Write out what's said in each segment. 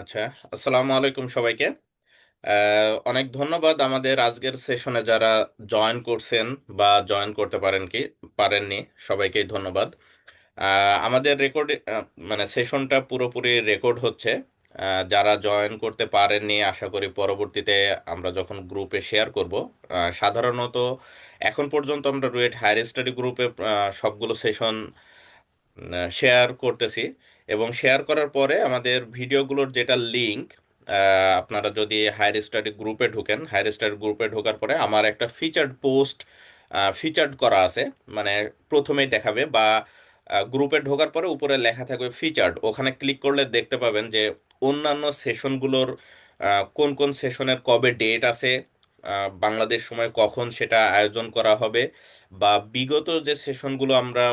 আচ্ছা, আসসালামু আলাইকুম সবাইকে। অনেক ধন্যবাদ আমাদের আজকের সেশনে যারা জয়েন করছেন বা জয়েন করতে পারেননি, সবাইকেই ধন্যবাদ। আমাদের রেকর্ড মানে সেশনটা পুরোপুরি রেকর্ড হচ্ছে। যারা জয়েন করতে পারেননি আশা করি পরবর্তীতে আমরা যখন গ্রুপে শেয়ার করব। সাধারণত এখন পর্যন্ত আমরা রুয়েট হায়ার স্টাডি গ্রুপে সবগুলো সেশন শেয়ার করতেছি, এবং শেয়ার করার পরে আমাদের ভিডিওগুলোর যেটা লিংক, আপনারা যদি হায়ার স্টাডি গ্রুপে ঢুকেন, হায়ার স্টাডি গ্রুপে ঢোকার পরে আমার একটা ফিচার্ড পোস্ট ফিচার্ড করা আছে। মানে প্রথমেই দেখাবে বা গ্রুপে ঢোকার পরে উপরে লেখা থাকবে ফিচার্ড, ওখানে ক্লিক করলে দেখতে পাবেন যে অন্যান্য সেশনগুলোর কোন কোন সেশনের কবে ডেট আছে, বাংলাদেশ সময় কখন সেটা আয়োজন করা হবে, বা বিগত যে সেশনগুলো আমরা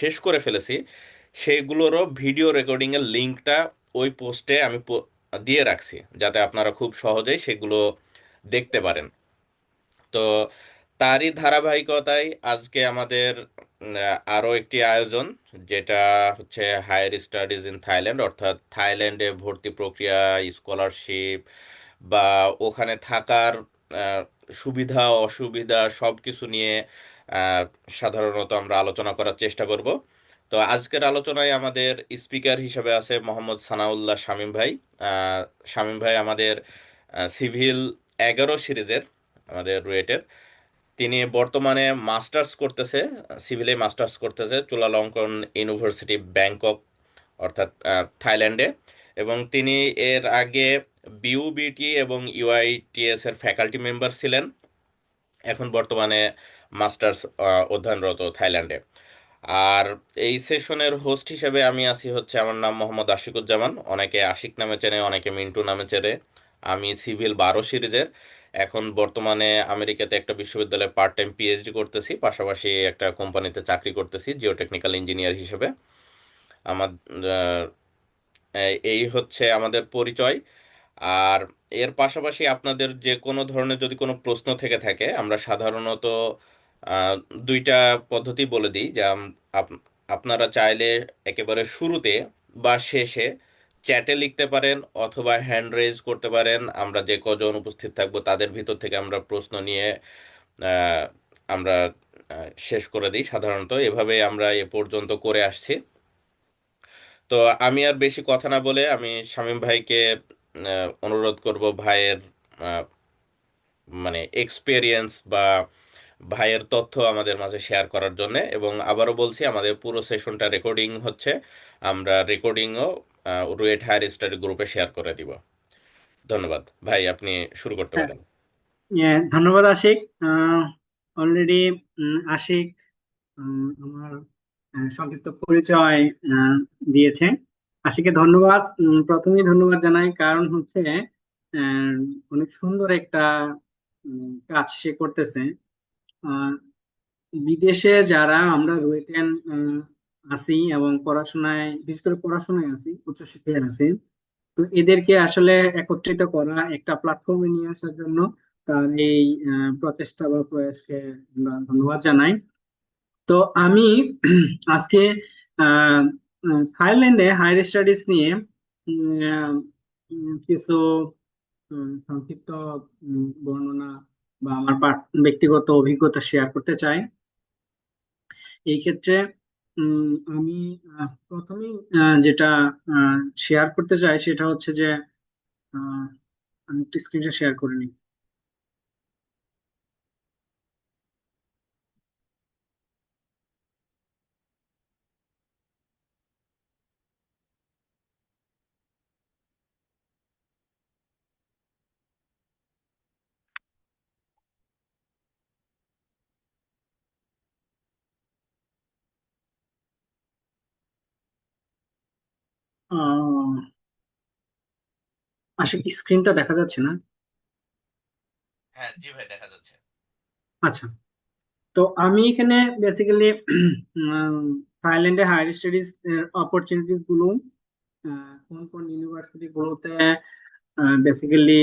শেষ করে ফেলেছি সেইগুলোরও ভিডিও রেকর্ডিং এর লিংকটা ওই পোস্টে আমি দিয়ে রাখছি, যাতে আপনারা খুব সহজেই সেগুলো দেখতে পারেন। তো তারই ধারাবাহিকতায় আজকে আমাদের আরো একটি আয়োজন, যেটা হচ্ছে হায়ার স্টাডিজ ইন থাইল্যান্ড, অর্থাৎ থাইল্যান্ডে ভর্তি প্রক্রিয়া, স্কলারশিপ বা ওখানে থাকার আহ, সুবিধা অসুবিধা সব কিছু নিয়ে আহ, সাধারণত আমরা আলোচনা করার চেষ্টা করব। তো আজকের আলোচনায় আমাদের স্পিকার হিসেবে আছে মোহাম্মদ সানাউল্লাহ শামীম ভাই। আহ, শামীম ভাই আমাদের সিভিল 11 সিরিজের, আমাদের রুয়েটের। তিনি বর্তমানে মাস্টার্স করতেছে, সিভিলে মাস্টার্স করতেছে চুলালঙ্কন ইউনিভার্সিটি ব্যাংকক, অর্থাৎ থাইল্যান্ডে। এবং তিনি এর আগে বিইউবিটি এবং ইউআইটিএস এর ফ্যাকাল্টি মেম্বার ছিলেন। এখন বর্তমানে মাস্টার্স অধ্যয়নরত থাইল্যান্ডে। আর এই সেশনের হোস্ট হিসেবে আমি আছি, হচ্ছে আমার নাম মোহাম্মদ আশিকুজ্জামান, অনেকে আশিক নামে চেনে, অনেকে মিন্টু নামে চেনে। আমি সিভিল 12 সিরিজের, এখন বর্তমানে আমেরিকাতে একটা বিশ্ববিদ্যালয়ে পার্ট টাইম পিএইচডি করতেছি, পাশাপাশি একটা কোম্পানিতে চাকরি করতেছি জিওটেকনিক্যাল ইঞ্জিনিয়ার হিসেবে। আমার এই হচ্ছে আমাদের পরিচয়। আর এর পাশাপাশি আপনাদের যে কোনো ধরনের যদি কোনো প্রশ্ন থেকে থাকে, আমরা সাধারণত আহ, দুইটা পদ্ধতি বলে দিই, যে আপনারা চাইলে একেবারে শুরুতে বা শেষে চ্যাটে লিখতে পারেন, অথবা হ্যান্ড রেজ করতে পারেন। আমরা যে কজন উপস্থিত থাকবো তাদের ভিতর থেকে আমরা প্রশ্ন নিয়ে আহ, আমরা শেষ করে দিই। সাধারণত এভাবে আমরা এ পর্যন্ত করে আসছি। তো আমি আর বেশি কথা না বলে আমি শামীম ভাইকে অনুরোধ করব ভাইয়ের আহ, মানে এক্সপেরিয়েন্স বা ভাইয়ের তথ্য আমাদের মাঝে শেয়ার করার জন্য। এবং আবারও বলছি, আমাদের পুরো সেশনটা রেকর্ডিং হচ্ছে, আমরা রেকর্ডিংও রুয়েট হায়ার স্টাডি গ্রুপে শেয়ার করে দিব। ধন্যবাদ ভাই, আপনি শুরু করতে হ্যাঁ, পারেন। ধন্যবাদ আশিক। অলরেডি আশিক আমার সংক্ষিপ্ত পরিচয় আহ, দিয়েছে। আশিককে ধন্যবাদ। প্রথমেই ধন্যবাদ জানাই, কারণ হচ্ছে আহ, অনেক সুন্দর একটা কাজ সে করতেছে। আহ, বিদেশে যারা আমরা রুয়েটেন আছি এবং পড়াশোনায়, বিশেষ করে পড়াশোনায় আছি, উচ্চশিক্ষায় আছি, তো এদেরকে আসলে একত্রিত করা, একটা প্ল্যাটফর্মে নিয়ে আসার জন্য তার এই প্রচেষ্টা বা প্রয়াসকে আমরা ধন্যবাদ জানাই। তো আমি আজকে আহ, থাইল্যান্ডে হায়ার স্টাডিজ নিয়ে কিছু সংক্ষিপ্ত বর্ণনা বা আমার ব্যক্তিগত অভিজ্ঞতা শেয়ার করতে চাই। এই ক্ষেত্রে আমি প্রথমেই যেটা শেয়ার করতে চাই সেটা হচ্ছে যে আহ, আমি একটু স্ক্রিনটা শেয়ার করে নিই। আহ, আসলে কি স্ক্রিনটা দেখা যাচ্ছে না? হ্যাঁ জি ভাই, দেখা যাচ্ছে। আচ্ছা। তো আমি এখানে বেসিক্যালি থাইল্যান্ডে হায়ার স্টাডিজ অপরচুনিটিস গুলো কোন কোন ইউনিভার্সিটি গুলোতে বেসিক্যালি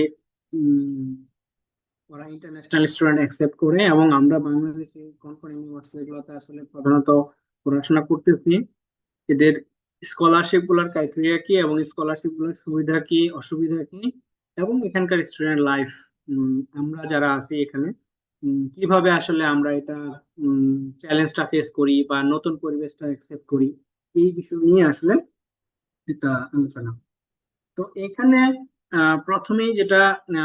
ওরা ইন্টারন্যাশনাল স্টুডেন্ট অ্যাকসেপ্ট করে, এবং আমরা বাংলাদেশে কোন কোন ইউনিভার্সিটি গুলোতে আসলে প্রধানত পড়াশোনা করতেছি, এদের স্কলারশিপ গুলার ক্রাইটেরিয়া কি এবং স্কলারশিপ গুলোর সুবিধা কি অসুবিধা কি এবং এখানকার স্টুডেন্ট লাইফ, আমরা যারা আছি এখানে কিভাবে আসলে আমরা এটা চ্যালেঞ্জটা ফেস করি বা নতুন পরিবেশটা অ্যাকসেপ্ট করি, এই বিষয় নিয়ে আসলে এটা আলোচনা। তো এখানে প্রথমেই যেটা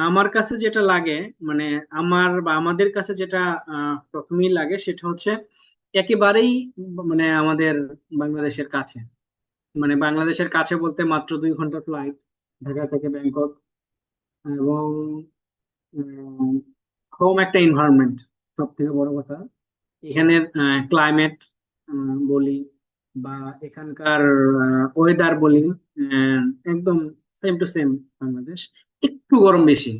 আমার কাছে যেটা লাগে, মানে আমার বা আমাদের কাছে যেটা প্রথমেই লাগে সেটা হচ্ছে একেবারেই মানে আমাদের বাংলাদেশের কাছে, মানে বাংলাদেশের কাছে বলতে মাত্র 2 ঘন্টা ফ্লাইট ঢাকা থেকে ব্যাংকক, এবং হোম একটা এনভায়রনমেন্ট সব থেকে বড় কথা। এখানের ক্লাইমেট বলি বা এখানকার ওয়েদার বলি, আহ, একদম সেম টু সেম বাংলাদেশ, একটু গরম বেশি।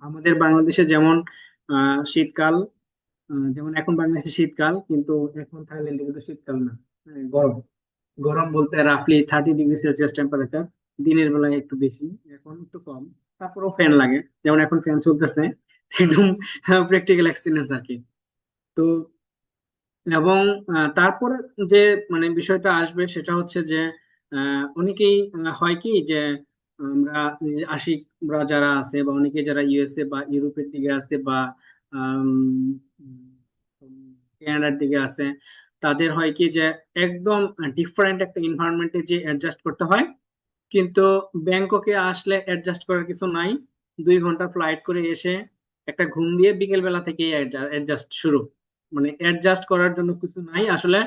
আমাদের বাংলাদেশে যেমন শীতকাল, যেমন এখন বাংলাদেশে শীতকাল, কিন্তু এখন থাইল্যান্ডে কিন্তু শীতকাল না, গরম। গরম বলতে রাফলি 30 ডিগ্রি সেলসিয়াস টেম্পারেচার, দিনের বেলায় একটু বেশি, এখন একটু কম, তারপরেও ফ্যান লাগে, যেমন এখন ফ্যান চলতেছে। একদম প্র্যাকটিক্যাল এক্সপিরিয়েন্স আর কি। তো এবং তারপরে যে মানে বিষয়টা আসবে সেটা হচ্ছে যে অনেকেই হয় কি যে আমরা এই যে আশিকরা যারা আছে বা অনেকে যারা ইউএসএ বা ইউরোপের দিকে আছে বা কানাডার দিকে আছে, তাদের হয় কি যে একদম ডিফারেন্ট একটা এনভায়রনমেন্টে যে অ্যাডজাস্ট করতে হয়, কিন্তু ব্যাংককে আসলে অ্যাডজাস্ট করার কিছু নাই। 2 ঘন্টা ফ্লাইট করে এসে একটা ঘুম দিয়ে বিকেল বেলা থেকে অ্যাডজাস্ট শুরু, মানে অ্যাডজাস্ট করার জন্য কিছু নাই আসলে।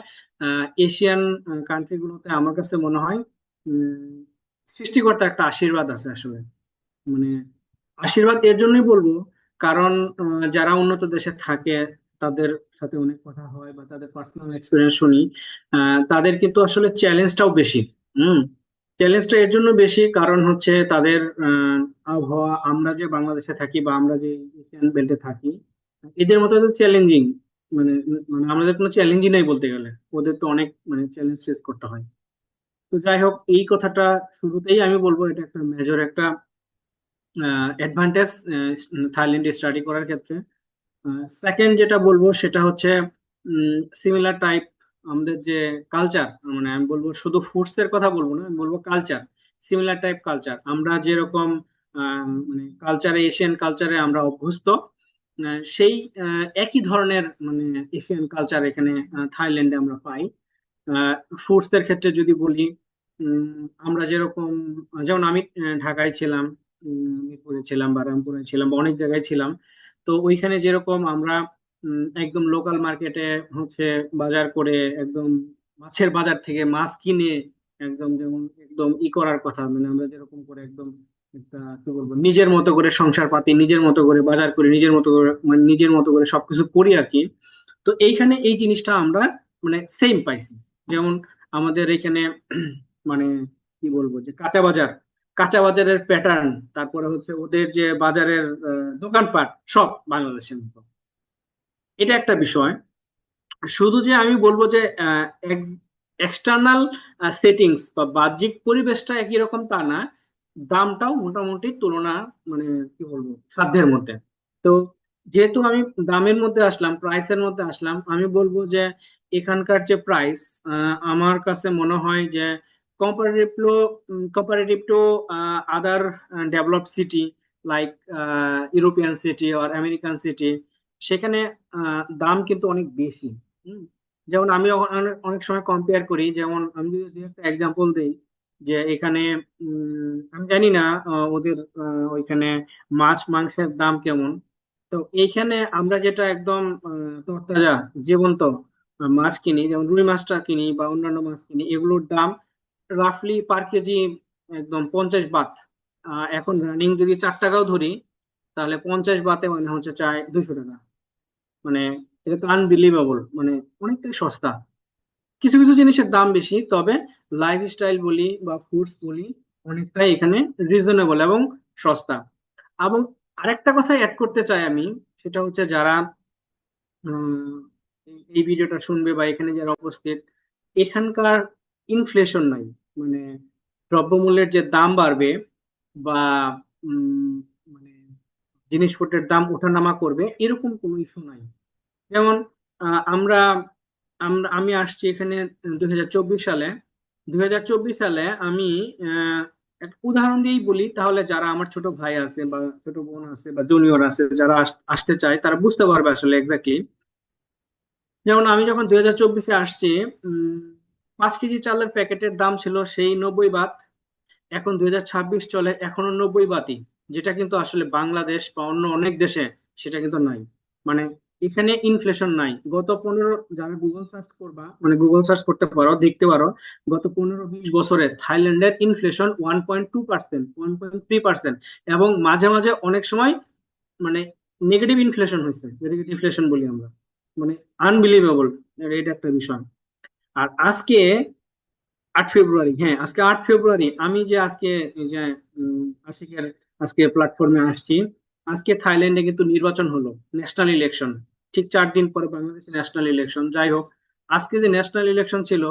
এশিয়ান কান্ট্রি গুলোতে আমার কাছে মনে হয় উম, সৃষ্টিকর্তার একটা আশীর্বাদ আছে আসলে। মানে আশীর্বাদ এর জন্যই বলবো, কারণ যারা উন্নত দেশে থাকে তাদের সাথে অনেক কথা হয় বা তাদের পার্সোনাল এক্সপিরিয়েন্স শুনি, তাদের কিন্তু আসলে চ্যালেঞ্জটাও বেশি। হুম। চ্যালেঞ্জটা এর জন্য বেশি কারণ হচ্ছে তাদের আবহাওয়া, আমরা যে বাংলাদেশে থাকি বা আমরা যে এশিয়ান বেল্টে থাকি, এদের মতো চ্যালেঞ্জিং, মানে মানে আমাদের কোনো চ্যালেঞ্জই নাই বলতে গেলে, ওদের তো অনেক মানে চ্যালেঞ্জ ফেস করতে হয়। তো যাই হোক, এই কথাটা শুরুতেই আমি বলবো, এটা একটা মেজর একটা অ্যাডভান্টেজ থাইল্যান্ডে স্টাডি করার ক্ষেত্রে। সেকেন্ড যেটা বলবো সেটা হচ্ছে সিমিলার টাইপ আমাদের যে কালচার, মানে আমি বলবো শুধু ফুডস এর কথা বলবো না, আমি বলবো কালচার, সিমিলার টাইপ কালচার। আমরা যেরকম মানে কালচারে, এশিয়ান কালচারে আমরা অভ্যস্ত, সেই একই ধরনের মানে এশিয়ান কালচার এখানে থাইল্যান্ডে আমরা পাই। ফুডস এর ক্ষেত্রে যদি বলি, আমরা যেরকম, যেমন আমি ঢাকায় ছিলাম, মিরপুরে ছিলাম বা রামপুরে ছিলাম বা অনেক জায়গায় ছিলাম। তো ওইখানে যেরকম আমরা একদম লোকাল মার্কেটে হচ্ছে বাজার করে, একদম মাছের বাজার থেকে মাছ কিনে, একদম যেমন একদম করার কথা, মানে আমরা যেরকম করে একদম একটা কি বলবো নিজের মতো করে সংসার পাতি, নিজের মতো করে বাজার করি, নিজের মতো করে মানে নিজের মতো করে সবকিছু করি আর কি। তো এইখানে এই জিনিসটা আমরা মানে সেম পাইছি। যেমন আমাদের এখানে মানে কি বলবো যে কাঁচা বাজার, কাঁচা বাজারের প্যাটার্ন, তারপরে হচ্ছে ওদের যে বাজারের দোকানপাট, সব বাংলাদেশের মতো। এটা একটা বিষয়। শুধু যে আমি বলবো যে এক্সটার্নাল সেটিংস বা বাহ্যিক পরিবেশটা একই রকম তা না, দামটাও মোটামুটি তুলনা মানে কি বলবো সাধ্যের মধ্যে। তো যেহেতু আমি দামের মধ্যে আসলাম, প্রাইসের মধ্যে আসলাম, আমি বলবো যে এখানকার যে প্রাইস আমার কাছে মনে হয় যে comparative to comparative to other developed city like European city আর আমেরিকান সিটি, সেখানে দাম কিন্তু অনেক বেশি। হুম। যেমন আমি অনেক অনেক সময় কম্পেয়ার করি, যেমন আমি যদি দুই একটা এক্সাম্পল দিই, যে এখানে আমি জানি না ওদের ওইখানে মাছ মাংসের দাম কেমন। তো এইখানে আমরা যেটা একদম তরতাজা জীবন্ত মাছ কিনি, যেমন রুই মাছটা কিনি বা অন্যান্য মাছ কিনি, এগুলোর দাম রাফলি পার কেজি একদম 50 বাত। এখন রানিং যদি 4 টাকাও ধরি, তাহলে 50 বাতে মানে হচ্ছে চায় 200 টাকা। মানে এটা তো আনবিলিভেবল, মানে অনেকটাই সস্তা। কিছু কিছু জিনিসের দাম বেশি, তবে লাইফস্টাইল বলি বা ফুডস বলি, অনেকটাই এখানে রিজনেবল এবং সস্তা। এবং আরেকটা কথা অ্যাড করতে চাই আমি, সেটা হচ্ছে যারা উম, এই ভিডিওটা শুনবে বা এখানে যারা উপস্থিত, এখানকার ইনফ্লেশন নাই, মানে দ্রব্যমূল্যের যে দাম বাড়বে বা উম, মানে জিনিসপত্রের দাম ওঠানামা করবে, এরকম কোনো ইস্যু নাই। যেমন আমরা আমরা আমি আসছি এখানে 2024 সালে, 2024 সালে আমি একটা উদাহরণ দিয়েই বলি, তাহলে যারা আমার ছোট ভাই আছে বা ছোট বোন আছে বা জুনিয়র আছে যারা আসতে চায় তারা বুঝতে পারবে আসলে এক্স্যাক্টলি। যেমন আমি যখন 2024-এ আসছি, উম 5 কেজি চালের প্যাকেটের দাম ছিল সেই 90 বাত। এখন 2026 চলে, এখনো 90 বাতই। যেটা কিন্তু আসলে বাংলাদেশ বা অন্য অনেক দেশে সেটা কিন্তু নাই। মানে এখানে ইনফ্লেশন নাই। যারা গুগল সার্চ করবা, মানে গুগল সার্চ করতে পারো, দেখতে পারো গত 15-20 বছরে থাইল্যান্ডের ইনফ্লেশন 1.2%, 1.3%। এবং মাঝে মাঝে অনেক সময় মানে নেগেটিভ ইনফ্লেশন হয়েছে, নেগেটিভ ইনফ্লেশন বলি আমরা। মানে আনবিলিভেবল, এটা একটা বিষয়। আর আজকে 8 ফেব্রুয়ারি, হ্যাঁ আজকে 8 ফেব্রুয়ারি, আমি যে আজকে এই যে আশিকের আজকে প্ল্যাটফর্মে আসছি, আজকে থাইল্যান্ডে কিন্তু নির্বাচন হলো, ন্যাশনাল ইলেকশন। ঠিক 4 দিন পরে বাংলাদেশে ন্যাশনাল ইলেকশন। যাই হোক, আজকে যে ন্যাশনাল ইলেকশন ছিল,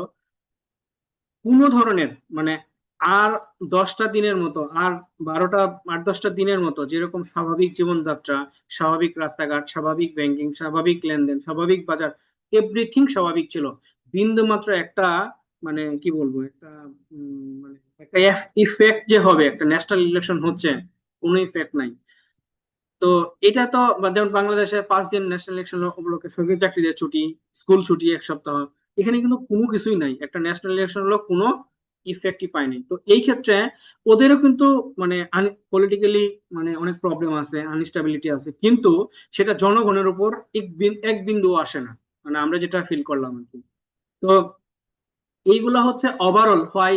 কোনো ধরনের মানে আর 10টা দিনের মতো, আর 8-10টা দিনের মতো যেরকম স্বাভাবিক জীবনযাত্রা, স্বাভাবিক রাস্তাঘাট, স্বাভাবিক ব্যাংকিং, স্বাভাবিক লেনদেন, স্বাভাবিক বাজার, এভরিথিং স্বাভাবিক ছিল। বিন্দু মাত্র একটা মানে কি বলবো, একটা মানে একটা ইফেক্ট যে হবে একটা ন্যাশনাল ইলেকশন হচ্ছে, কোনো ইফেক্ট নাই। তো এটা তো যেমন বাংলাদেশে 5 দিন ন্যাশনাল ইলেকশন উপলক্ষে সরকারি চাকরিদের ছুটি, স্কুল ছুটি 1 সপ্তাহ, এখানে কিন্তু কোনো কিছুই নাই। একটা ন্যাশনাল ইলেকশন হলো কোনো ইফেক্টই পায়নি। তো এই ক্ষেত্রে ওদেরও কিন্তু মানে পলিটিক্যালি মানে অনেক প্রবলেম আছে, আনস্টেবিলিটি আছে, কিন্তু সেটা জনগণের উপর এক বিন্দু আসে না। মানে আমরা যেটা ফিল করলাম আর কি। তো এইগুলা হচ্ছে overall why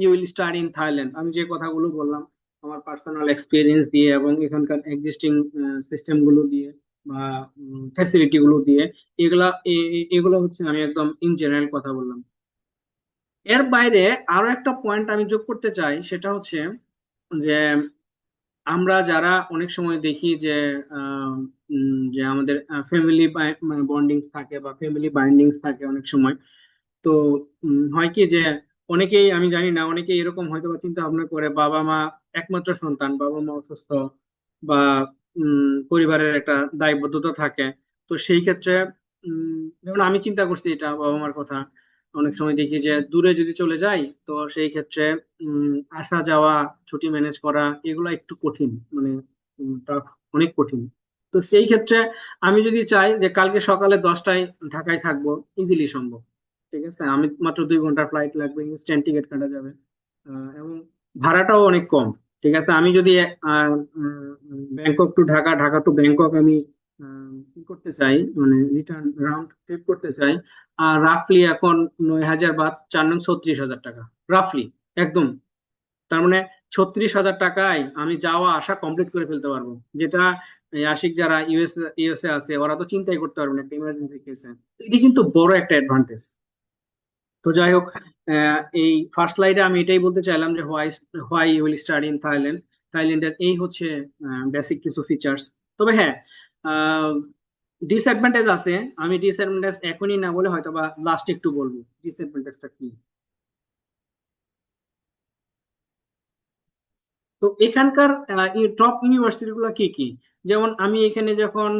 you will study in Thailand. আমি যে কথাগুলো বললাম আমার পার্সোনাল এক্সপিরিয়েন্স দিয়ে এবং এখানকার এক্সিস্টিং সিস্টেম গুলো দিয়ে বা ফ্যাসিলিটি গুলো দিয়ে, এগুলো হচ্ছে আমি একদম ইন জেনারেল কথা বললাম। এর বাইরে আরো একটা পয়েন্ট আমি যোগ করতে চাই, সেটা হচ্ছে যে আমরা যারা অনেক সময় দেখি যে যে আমাদের ফ্যামিলি বন্ডিংস থাকে বা ফ্যামিলি বাইন্ডিংস থাকে অনেক সময়। তো হয় কি যে অনেকেই, আমি জানি না, অনেকেই এরকম হয়তো বা চিন্তা ভাবনা করে, বাবা মা একমাত্র সন্তান, বাবা মা অসুস্থ বা পরিবারের একটা দায়বদ্ধতা থাকে। তো সেই ক্ষেত্রে যেমন আমি চিন্তা করছি এটা বাবা মার কথা, অনেক সময় দেখি যে দূরে যদি চলে যাই, তো সেই ক্ষেত্রে আসা যাওয়া, ছুটি ম্যানেজ করা, এগুলো একটু কঠিন, মানে টাফ, অনেক কঠিন। তো সেই ক্ষেত্রে আমি যদি চাই যে কালকে সকালে 10টায় ঢাকায় থাকবো, ইজিলি সম্ভব। ঠিক আছে, আমি মাত্র 2 ঘন্টার ফ্লাইট লাগবে, ইনস্ট্যান্ট টিকিট কাটা যাবে। এবং ভাড়াটাও অনেক কম। ঠিক আছে, আমি যদি Bangkok to Dhaka, Dhaka to Bangkok আমি কি করতে চাই, মানে রিটার্ন রাউন্ড ট্রিপ করতে চাই, আর রাফলি এখন 9,000 বাদ, 4 নং 36,000 টাকা, রাফলি, একদম। তার মানে 36,000 টাকায় আমি যাওয়া আসা কমপ্লিট করে ফেলতে পারবো। যেটা এই আশিক যারা ইউএসএ আছে ওরা তো চিন্তাই করতে পারবে না একটা ইমার্জেন্সি কেসে। এটি কিন্তু বড় একটা অ্যাডভান্টেজ। তো যাই হোক, এই ফার্স্ট স্লাইডে আমি এটাই বলতে চাইলাম যে why you will study in Thailand. থাইল্যান্ডের এই হচ্ছে বেসিক কিছু ফিচার্স। তবে হ্যাঁ, ডিসঅ্যাডভান্টেজ আছে। আমি ডিসঅ্যাডভান্টেজ এখনই না বলে হয়তো বা লাস্ট একটু বলবো ডিসঅ্যাডভান্টেজটা কি। তো এখানকার টপ ইউনিভার্সিটি গুলো কি কি? যেমন আমি এখানে যখন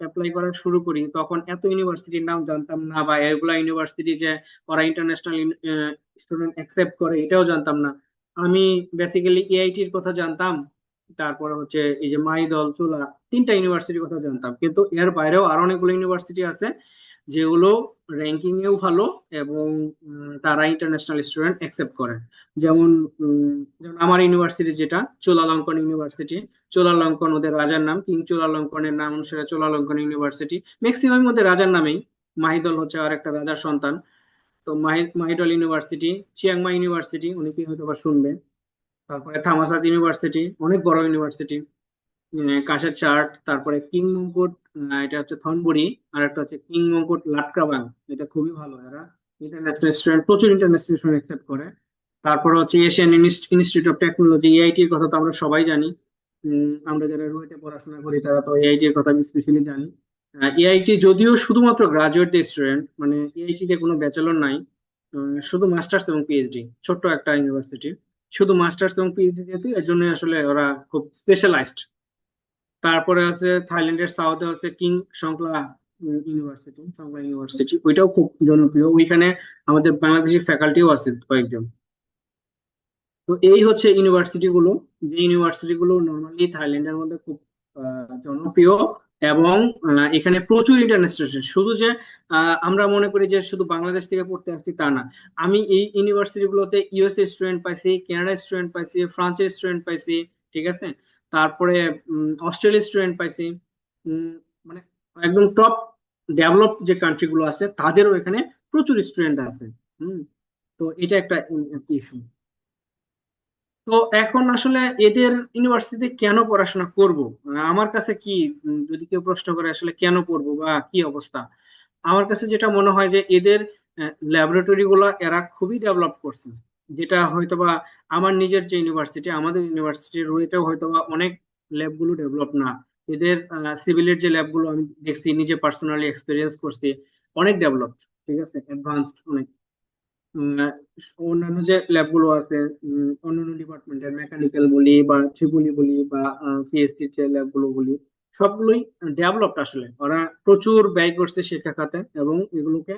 অ্যাপ্লাই করা শুরু করি, তখন এত ইউনিভার্সিটির নাম জানতাম না, বা এগুলা ইউনিভার্সিটি যে ওরা ইন্টারন্যাশনাল স্টুডেন্ট অ্যাকসেপ্ট করে এটাও জানতাম না। আমি বেসিক্যালি এআইটির কথা জানতাম, তারপরে হচ্ছে এই যে মাইদল, চুলা, 3টা ইউনিভার্সিটির কথা জানতাম। কিন্তু এর বাইরেও আরো অনেকগুলো ইউনিভার্সিটি আছে যেগুলো র্যাঙ্কিং এও ভালো এবং তারা ইন্টারন্যাশনাল স্টুডেন্ট অ্যাকসেপ্ট করে। যেমন যেমন আমার ইউনিভার্সিটি যেটা চোলালঙ্কন ইউনিভার্সিটি। চোলালঙ্কন ওদের রাজার নাম, কিং চোলালঙ্কনের নাম অনুসারে চোলালঙ্কন ইউনিভার্সিটি। ম্যাক্সিমাম ওদের রাজার নামেই। মাহিদল হচ্ছে আর একটা রাজার সন্তান। তো মাহিদল ইউনিভার্সিটি, চিয়াংমাই ইউনিভার্সিটি অনেকেই হয়তো বা শুনবে। তারপরে থামাসাত ইউনিভার্সিটি, অনেক বড় ইউনিভার্সিটি। কাশের চার্ট, তারপরে কিং মঙ্কুট, এটা হচ্ছে থনবুরি। আর একটা হচ্ছে কিং মঙ্কুট লাটকাবাং, এটা খুবই ভালো। এরা ইন্টারন্যাশনাল স্টুডেন্ট, প্রচুর ইন্টারন্যাশনাল স্টুডেন্ট অ্যাকসেপ্ট করে। তারপরে হচ্ছে এশিয়ান ইনস্টিটিউট অফ টেকনোলজি, এআইটির কথা তো আমরা সবাই জানি। আমরা যারা রুয়েটে পড়াশোনা করি তারা তো এআইটির কথা স্পেশালি জানি। এআইটি যদিও শুধুমাত্র গ্রাজুয়েট স্টুডেন্ট, মানে এআইটি তে কোনো ব্যাচেলর নাই, শুধু মাস্টার্স এবং পিএইচডি, ছোট্ট একটা ইউনিভার্সিটি। শুধু মাস্টার্স এবং পিএইচডি যেহেতু, এর জন্য আসলে ওরা খুব স্পেশালাইজড। তারপরে আছে থাইল্যান্ডের সাউথে আছে কিং সংক্লা ইউনিভার্সিটি, সংগ্রাম ইউনিভার্সিটি, ওইটাও খুব জনপ্রিয়। ওইখানে আমাদের বাংলাদেশি ফ্যাকাল্টিও আছে কয়েকজন। তো এই হচ্ছে ইউনিভার্সিটি গুলো, যে ইউনিভার্সিটি গুলো নর্মালি থাইল্যান্ডের মধ্যে খুব জনপ্রিয়। এবং এখানে প্রচুর ইন্টারন্যাশনাল স্টুডেন্ট, শুধু যে আমরা মনে করি যে শুধু বাংলাদেশ থেকে পড়তে আসছি তা না। আমি এই ইউনিভার্সিটি গুলোতে ইউএসএ স্টুডেন্ট পাইছি, কানাডা স্টুডেন্ট পাইছি, ফ্রান্সের স্টুডেন্ট পাইছি, ঠিক আছে। তারপরে অস্ট্রেলিয়ার স্টুডেন্ট পাইছি। উম, মানে একদম টপ ডেভেলপ যে কান্ট্রি গুলো আছে তাদেরও এখানে প্রচুর স্টুডেন্ট আছে। হম। তো এটা একটা ইস্যু। তো এখন আসলে এদের ইউনিভার্সিটিতে কেন পড়াশোনা করব? আমার কাছে কি, যদি কেউ প্রশ্ন করে আসলে কেন পড়বো বা কি অবস্থা, আমার কাছে যেটা মনে হয় যে এদের ল্যাবরেটরি গুলো এরা খুবই ডেভেলপ করছে। যেটা হয়তোবা আমার নিজের যে ইউনিভার্সিটি, আমাদের ইউনিভার্সিটির রুয়েটেও হয়তোবা অনেক ল্যাব গুলো ডেভেলপ না। এদের সিভিলের যে ল্যাব গুলো আমি দেখছি, নিজে পার্সোনালি এক্সপিরিয়েন্স করছি, অনেক ডেভেলপ, ঠিক আছে, অ্যাডভান্সড অনেক। উম, অন্যান্য যে ল্যাব গুলো আছে, অন্যান্য ডিপার্টমেন্টের মেকানিক্যাল বলি বা ট্রিপলি বলি বা সিএসসি যে ল্যাব গুলো বলি, সবগুলোই ডেভেলপড। আসলে ওরা প্রচুর ব্যয় করছে শিক্ষা খাতে এবং এগুলোকে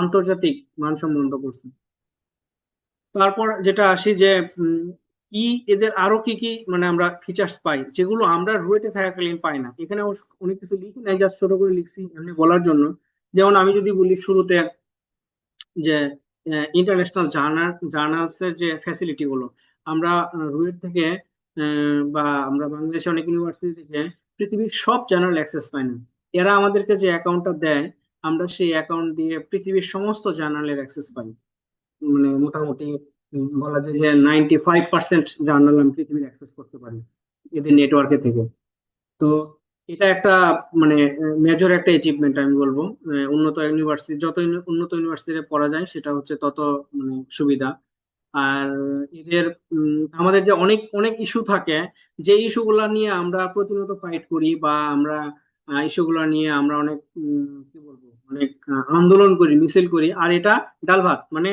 আন্তর্জাতিক মানসম্মত করছে। তারপর যেটা আসি যে উম, কি এদের আরো কি কি মানে আমরা ফিচার্স পাই যেগুলো আমরা রুয়েটে থাকাকালীন পাই না। এখানে অবশ্য অনেক কিছু লিখি নাই, জাস্ট ছোট করে লিখছি এমনি বলার জন্য। যেমন আমি যদি বলি শুরুতে যে ইন্টারন্যাশনাল জার্নালস এর যে ফ্যাসিলিটি গুলো, আমরা রুয়েট থেকে বা আমরা বাংলাদেশে অনেক ইউনিভার্সিটি থেকে পৃথিবীর সব জার্নাল অ্যাক্সেস পাই না। এরা আমাদেরকে যে অ্যাকাউন্টটা দেয়, আমরা সেই অ্যাকাউন্ট দিয়ে পৃথিবীর সমস্ত জার্নালের অ্যাক্সেস পাই। মানে মোটামুটি বলা যায় যে 95% জার্নাল আমি পৃথিবীর অ্যাক্সেস করতে পারি এদের নেটওয়ার্কে থেকে। তো এটা একটা মানে মেজর একটা অ্যাচিভমেন্ট আমি বলবো। উন্নত ইউনিভার্সিটি, যত উন্নত ইউনিভার্সিটিতে পড়া যায় সেটা হচ্ছে তত মানে সুবিধা। আর এদের আমাদের যে অনেক অনেক ইস্যু থাকে, যে ইস্যুগুলো নিয়ে আমরা প্রতিনিয়ত ফাইট করি বা আমরা ইস্যুগুলো নিয়ে আমরা অনেক কি বলবো, অনেক আন্দোলন করি, মিছিল করি, আর এটা ডাল ভাত মানে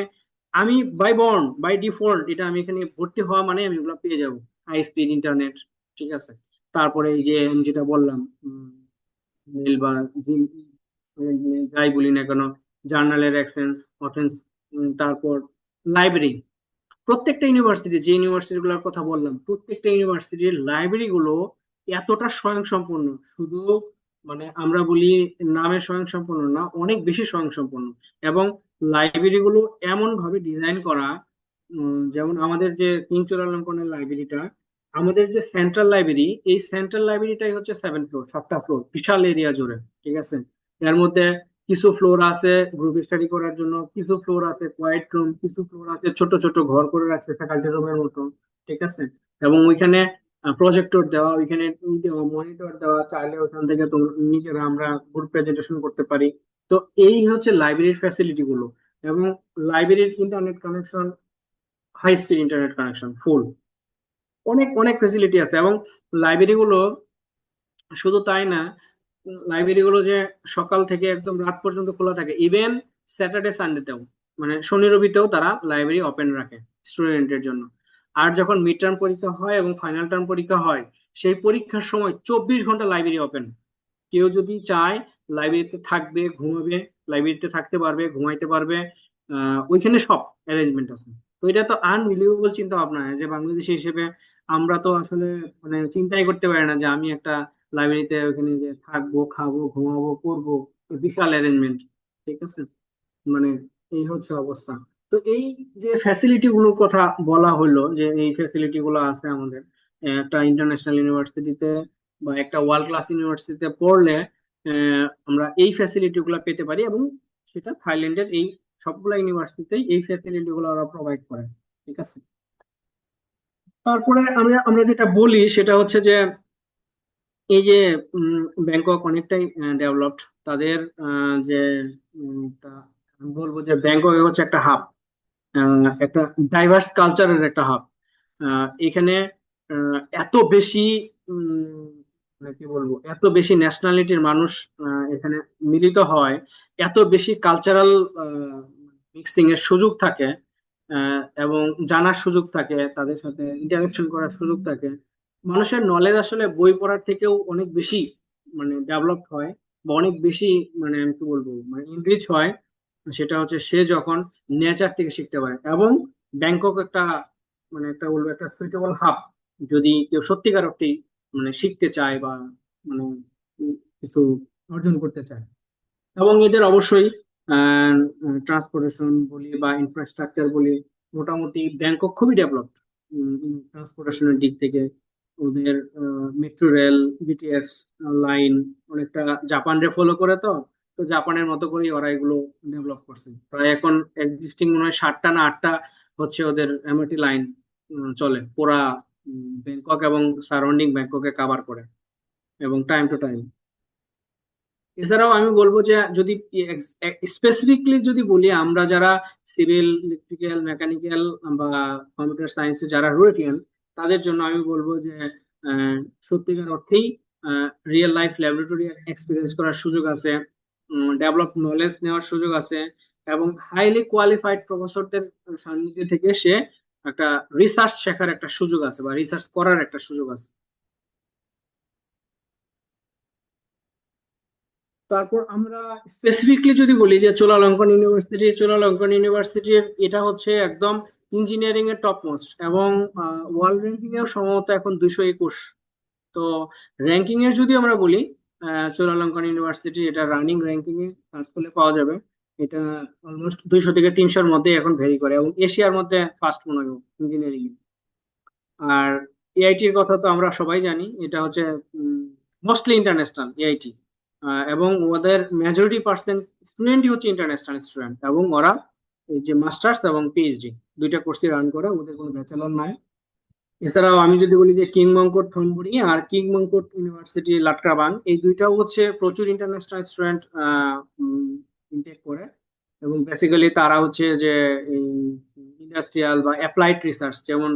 আমি বাই বর্ন বাই ডিফল্ট এটা আমি এখানে ভর্তি হওয়া মানে আমি এগুলো পেয়ে যাবো। হাই স্পিড ইন্টারনেট, ঠিক আছে। তারপরে এই যে আমি যেটা বললাম, মেল বা জিম- যাই বলি না কেন, জার্নালের অ্যাক্সেস, অথেন্স, তারপর লাইব্রেরি। প্রত্যেকটা ইউনিভার্সিটি, যে ইউনিভার্সিটি গুলোর কথা বললাম, প্রত্যেকটা ইউনিভার্সিটির লাইব্রেরি গুলো এতটা স্বয়ংসম্পূর্ণ। শুধু মানে আমরা বলি নামে স্বয়ংসম্পূর্ণ না, অনেক বেশি স্বয়ংসম্পূর্ণ। এবং লাইব্রেরি গুলো এমন ভাবে ডিজাইন করা, যেমন আমাদের যে কিং চুরালঙ্কনের লাইব্রেরিটা, আমাদের যে সেন্ট্রাল লাইব্রেরি, এই সেন্ট্রাল লাইব্রেরিটাই হচ্ছে 7 ফ্লোর, 7টা ফ্লোর, বিশাল এরিয়া জুড়ে, ঠিক আছে। এর মধ্যে কিছু ফ্লোর আছে গ্রুপ স্টাডি করার জন্য, কিছু ফ্লোর আছে কোয়াইট রুম, কিছু ফ্লোর আছে ছোট ছোট ঘর করে রাখছে ফ্যাকাল্টি রুমের মতো, ঠিক আছে। এবং ওইখানে প্রজেক্টর দেওয়া, ওইখানে মনিটর দেওয়া, চাইলে ওখান থেকে তোমরা নিজেরা আমরা গ্রুপ প্রেজেন্টেশন করতে পারি। তো এই হচ্ছে লাইব্রেরির ফ্যাসিলিটি গুলো। এবং লাইব্রেরির internet connection, high speed internet connection full, অনেক অনেক ফেসিলিটি আছে। এবং লাইব্রেরি গুলো শুধু তাই না, লাইব্রেরি গুলো যে সকাল থেকে একদম রাত পর্যন্ত খোলা থাকে, ইভেন স্যাটারডে সানডেতেও, মানে শনি রবিতেও তারা লাইব্রেরি ওপেন রাখে স্টুডেন্টের জন্য। আর যখন মিড টার্ম পরীক্ষা হয় এবং ফাইনাল টার্ম পরীক্ষা হয়, সেই পরীক্ষার সময় 24 ঘন্টা লাইব্রেরি ওপেন। কেউ যদি চায় লাইব্রেরিতে থাকবে, ঘুমাবে, লাইব্রেরিতে থাকতে পারবে, ঘুমাইতে পারবে, ওইখানে সব অ্যারেঞ্জমেন্ট আছে। তো এটা তো আনবিলিভেবল চিন্তা ভাবনা, যে বাংলাদেশি হিসেবে আমরা তো আসলে মানে চিন্তাই করতে পারি না যে আমি একটা লাইব্রেরিতে ওখানে যে থাকবো, খাবো, ঘুমাবো, পড়বো, বিশাল অ্যারেঞ্জমেন্ট, ঠিক আছে। মানে এই হচ্ছে অবস্থা। তো এই যে ফ্যাসিলিটি গুলোর কথা বলা হলো, যে এই ফ্যাসিলিটি গুলো আছে আমাদের একটা ইন্টারন্যাশনাল ইউনিভার্সিটিতে বা একটা ওয়ার্ল্ড ক্লাস ইউনিভার্সিটিতে পড়লে আমরা এই ফ্যাসিলিটি গুলো পেতে পারি। এবং সেটা থাইল্যান্ডের এই সবগুলা ইউনিভার্সিটিতেই এই ফ্যাসিলিটি গুলো ওরা প্রোভাইড করে, ঠিক আছে। তারপরে আমরা আমরা যেটা বলি সেটা হচ্ছে যে এই যে ব্যাংকক অনেকটাই ডেভেলপড। তাদের যে আমি বলবো যে ব্যাংকক হচ্ছে একটা হাব, একটা ডাইভার্স কালচারের একটা হাব। এখানে এত বেশি উম, মানে কি বলবো, এত বেশি ন্যাশনালিটির মানুষ এখানে মিলিত হয়, এত বেশি কালচারাল মিক্সিং এর সুযোগ থাকে, এবং জানার সুযোগ থাকে, তাদের সাথে ইন্টারাকশন করার সুযোগ থাকে। মানুষের নলেজ আসলে বই পড়ার থেকেও অনেক বেশি মানে ডেভেলপ হয় বা অনেক বেশি, মানে আমি কি বলবো, মানে ইনরিচ হয়, সেটা হচ্ছে সে যখন নেচার থেকে শিখতে পারে। এবং ব্যাংকক একটা, মানে একটা বলবো একটা সুইটেবল হাব, যদি কেউ সত্যিকার অর্থেই মানে শিখতে চায় বা মানে কিছু অর্জন করতে চায়। এবং এদের অবশ্যই ট্রান্সপোর্টেশন বলি বা ইনফ্রাস্ট্রাকচার বলি, মোটামুটি ব্যাংকক খুবই ডেভেলপ ট্রান্সপোর্টেশনের দিক থেকে। ওদের মেট্রো রেল, বিটিএস লাইন অনেকটা জাপানরে ফলো করে। তো তো জাপানের মতো করেই ওরা এগুলো ডেভেলপ করছে। প্রায় এখন এক্সিস্টিং মনে হয় 7টা না 8টা হচ্ছে ওদের এমআরটি লাইন চলে পুরা ব্যাংকক এবং সারাউন্ডিং ব্যাংককে কাভার করে, এবং টাইম টু টাইম। এছাড়াও আমি বলবো যে যদি স্পেসিফিকলি যদি বলি, আমরা যারা সিভিল, ইলেকট্রিক্যাল, মেকানিক্যাল বা কম্পিউটার সায়েন্সে যারা রয়েছেন, তাদের জন্য আমি বলবো যে আহ, সত্যিকার অর্থেই রিয়েল লাইফ ল্যাবরেটরি এক্সপিরিয়েন্স করার সুযোগ আছে, ডেভেলপ নলেজ নেওয়ার সুযোগ আছে, এবং হাইলি কোয়ালিফাইড প্রফেসরদের সান্নিধ্য থেকে সে একটা রিসার্চ শেখার একটা সুযোগ আছে বা রিসার্চ করার একটা সুযোগ আছে। তারপর আমরা স্পেসিফিকলি যদি বলি যে চোলালঙ্কন ইউনিভার্সিটির এটা হচ্ছে একদম ইঞ্জিনিয়ারিং এর টপ মোস্ট, এবং ওয়ার্ল্ড র্যাঙ্কিং এও সম্ভবত এখন 221। তো র্যাঙ্কিং এর যদি আমরা বলি, চোলালঙ্কন ইউনিভার্সিটি এটা রানিং র্যাঙ্কিং এ সার্চ করলে পাওয়া যাবে। এটা অলমোস্ট 200 থেকে 300-র মধ্যে এখন ভেরি করে, এবং এশিয়ার মধ্যে ফার্স্ট মনে হয় ইঞ্জিনিয়ারিং। আর এআইটির কথা তো আমরা সবাই জানি, এটা হচ্ছে মোস্টলি ইন্টারন্যাশনাল এআইটি, এবং ওদের মেজরিটি পার্সেন্ট স্টুডেন্টই হচ্ছে ইন্টারন্যাশনাল স্টুডেন্ট, এবং ওরা এই যে মাস্টার্স এবং পিএইচডি দুইটা কোর্সই রান করে, ওদের কোনো ব্যাচেলর নাই। এছাড়াও আমি যদি বলি যে কিংবঙ্কর থনবুরি আর কিংবঙ্কর ইউনিভার্সিটি লাটকাবাং, এই দুইটাও হচ্ছে প্রচুর ইন্টারন্যাশনাল স্টুডেন্ট ইনটেক করে। এবং বেসিক্যালি তারা হচ্ছে যে ইন্ডাস্ট্রিয়াল বা অ্যাপ্লাইড রিসার্চ, যেমন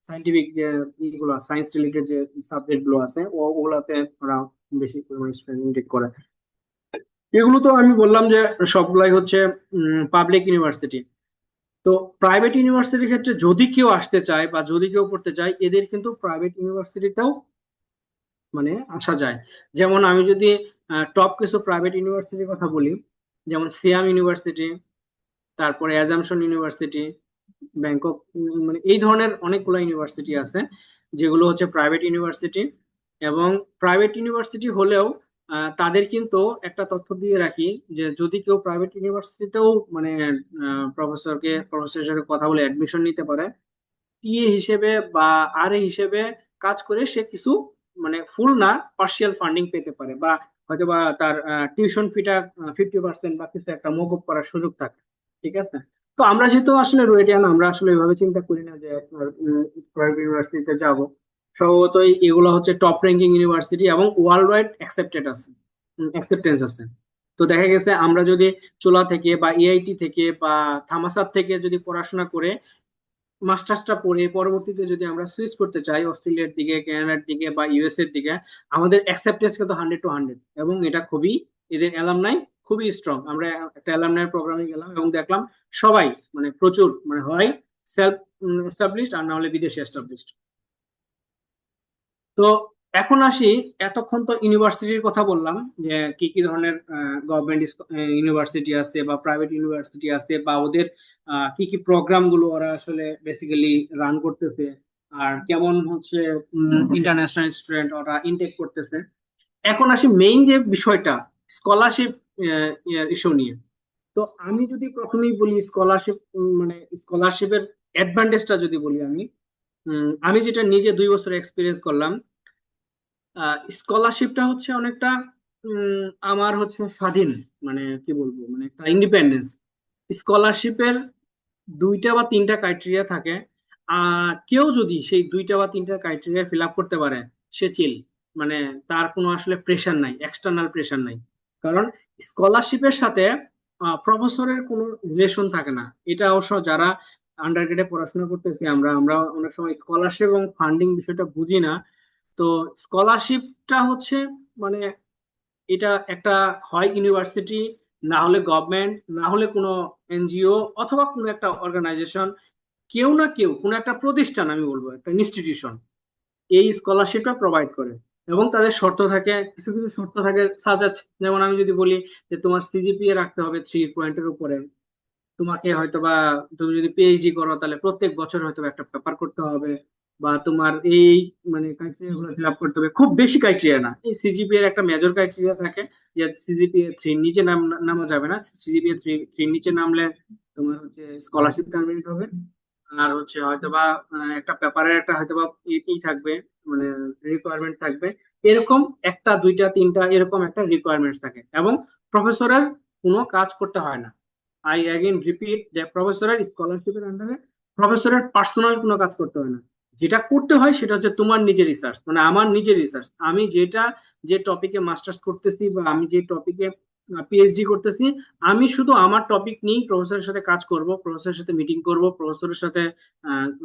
সাইন্টিফিক যে ইগুলো, সায়েন্স রিলেটেড যে সাবজেক্ট গুলো আছে, ওগুলাতে ওরা বেশি পরিমাণে স্টুডেন্ট ইনটেক করে। এগুলো তো আমি বললাম যে সবগুলাই হচ্ছে পাবলিক ইউনিভার্সিটি। তো প্রাইভেট ইউনিভার্সিটির ক্ষেত্রে যদি কেউ আসতে চায় বা যদি কেউ পড়তে চায়, এদের কিন্তু প্রাইভেট ইউনিভার্সিটিতেও মানে আসা যায়। যেমন আমি যদি টপ কিছু প্রাইভেট ইউনিভার্সিটির কথা বলি, যেমন সিয়াম ইউনিভার্সিটি, তারপরে অ্যাজামশন ইউনিভার্সিটি, ব্যাংকক, মানে এই ধরনের অনেকগুলো ইউনিভার্সিটি আছে যেগুলো হচ্ছে প্রাইভেট ইউনিভার্সিটি। এবং প্রাইভেট ইউনিভার্সিটি হলেও তাদের কিন্তু একটা তথ্য দিয়ে রাখি, যে যদি কেউ প্রাইভেট ইউনিভার্সিটিতেও মানে প্রফেসরের সাথে কথা বলে অ্যাডমিশন নিতে পারে, টিএ হিসেবে বা আর এ হিসেবে কাজ করে সে কিছু মানে ফুল না পার্শিয়াল ফান্ডিং পেতে পারে, বা হয়তো বা তার টিউশন ফিটা 50% বা কিছু একটা মকুব করার সুযোগ থাকে। ঠিক আছে। তো আমরা যেহেতু আসলে রয়েডিয়ান, আমরা আসলে এভাবে চিন্তা করি না যে প্রাইভেট ইউনিভার্সিটিতে যাব। সম্ভবত এগুলো হচ্ছে টপ র্যাঙ্কিং ইউনিভার্সিটি এবং ওয়ার্ল্ড ওয়াইড অ্যাকসেপ্টেড আছে, অ্যাকসেপ্টেন্স আছে। তো দেখা গেছে আমরা যদি চোলা থেকে বা এআইটি থেকে বা থামাসাত থেকে যদি পড়াশোনা করে মাস্টার্সটা পড়ে পরবর্তীতে যদি আমরা সুইচ করতে চাই অস্ট্রেলিয়ার দিকে, কানাডার দিকে বা ইউএস এর দিকে, আমাদের অ্যাকসেপ্টেন্স কিন্তু 100-to 100, এবং এটা খুবই, এদের অ্যালামনাই খুবই স্ট্রং। আমরা একটা অ্যালামনাই প্রোগ্রামে গেলাম এবং দেখলাম সবাই মানে প্রচুর মানে হয় সেলফ এস্টাবলিশড আর না হলে বিদেশে এস্টাবলিশড। তো এখন আসি, এতক্ষণ তো ইউনিভার্সিটির কথা বললাম যে কি কি ধরনের গভর্নমেন্ট ইউনিভার্সিটি আছে বা প্রাইভেট ইউনিভার্সিটি আছে, বা ওদের কি কি প্রোগ্রাম গুলো ওরা আসলে বেসিক্যালি রান করতেছে, আর কেমন হচ্ছে ইন্টারন্যাশনাল স্টুডেন্ট ওরা ইনটেক করতেছে। এখন আসি মেইন যে বিষয়টা, স্কলারশিপ ইস্যু নিয়ে। তো আমি যদি প্রথমেই বলি স্কলারশিপ, মানে স্কলারশিপের অ্যাডভান্টেজটা যদি বলি, আমি যেটা নিজে 2 বছর এক্সপিরিয়েন্স করলাম, স্কলারশিপটা হচ্ছে অনেকটা আমার হচ্ছে স্বাধীন, মানে কি বলবো, মানে একটা ইন্ডিপেন্ডেন্স। স্কলারশিপের 2টা বা 3টা ক্রাইটেরিয়া থাকে, কেউ যদি সেই 2টা বা 3টা ক্রাইটেরিয়া ফিল আপ করতে পারে, সে চিল, মানে তার কোনো আসলে প্রেশার নাই, এক্সটার্নাল প্রেশার নাই। কারণ স্কলারশিপের সাথে প্রফেসরের কোনো রিলেশন থাকে না। এটা অবশ্য যারা আন্ডার গ্রেডে পড়াশোনা করতেছি, আমরা আমরা অনেক সময় স্কলারশিপ এবং ফান্ডিং বিষয়টা বুঝি না। তো স্কলারশিপটা হচ্ছে মানে এটা একটা হয় ইউনিভার্সিটি, না হলে গভর্নমেন্ট, না হলে কোনো এনজিও অথবা কোনো একটা অর্গানাইজেশন, কেউ না কেউ কোনো একটা প্রতিষ্ঠান, আমি বলবো একটা ইনস্টিটিউশন এই স্কলারশিপটা প্রোভাইড করে। এবং তাদের শর্ত থাকে, কিছু কিছু শর্ত থাকে সাজেস। যেমন আমি যদি বলি যে তোমার সিজিপিএ রাখতে হবে 3 পয়েন্টের উপরে, তোমাকে হয়তো বা তুমি যদি পিএইচডি করো তাহলে প্রত্যেক বছর হয়তো বা একটা পেপার করতে হবে, বা তোমার এই মানে ক্রাইটেরিয়া গুলো ফিল আপ করতে হবে। খুব বেশি ক্রাইটেরিয়া না, এই সিজিপিএ এর একটা মেজর ক্রাইটেরিয়া থাকে যে সিজিপিএ 3 নিচে নামা যাবে না। সিজিপিএ 3 নিচে নামলে তোমার হচ্ছে স্কলারশিপ টার্মিনেট হবে। আর হচ্ছে হয়তোবা একটা পেপারের একটা হয়তোবা ই থাকবে, মানে রিকোয়ারমেন্ট থাকবে এরকম, একটা দুইটা তিনটা এরকম একটা রিকোয়ারমেন্টস থাকে। এবং প্রফেসরের কোনো কাজ করতে হয় না। আই অ্যাগেন রিপিট যে প্রফেসরের স্কলারশিপের আন্ডারে প্রফেসরের পার্সোনাল কোনো কাজ করতে হয় না। যেটা করতে হয় সেটা হচ্ছে তোমার নিজের রিসার্চ, মানে আমার নিজের রিসার্চ। আমি যেটা যে টপিকে মাস্টার্স করতেছি বা আমি যে টপিকে পিএইচডি করতেছি, আমি শুধু আমার টপিক নিয়ে প্রফেসরের সাথে কাজ করব, প্রফেসরের সাথে মিটিং করব, প্রফেসরের সাথে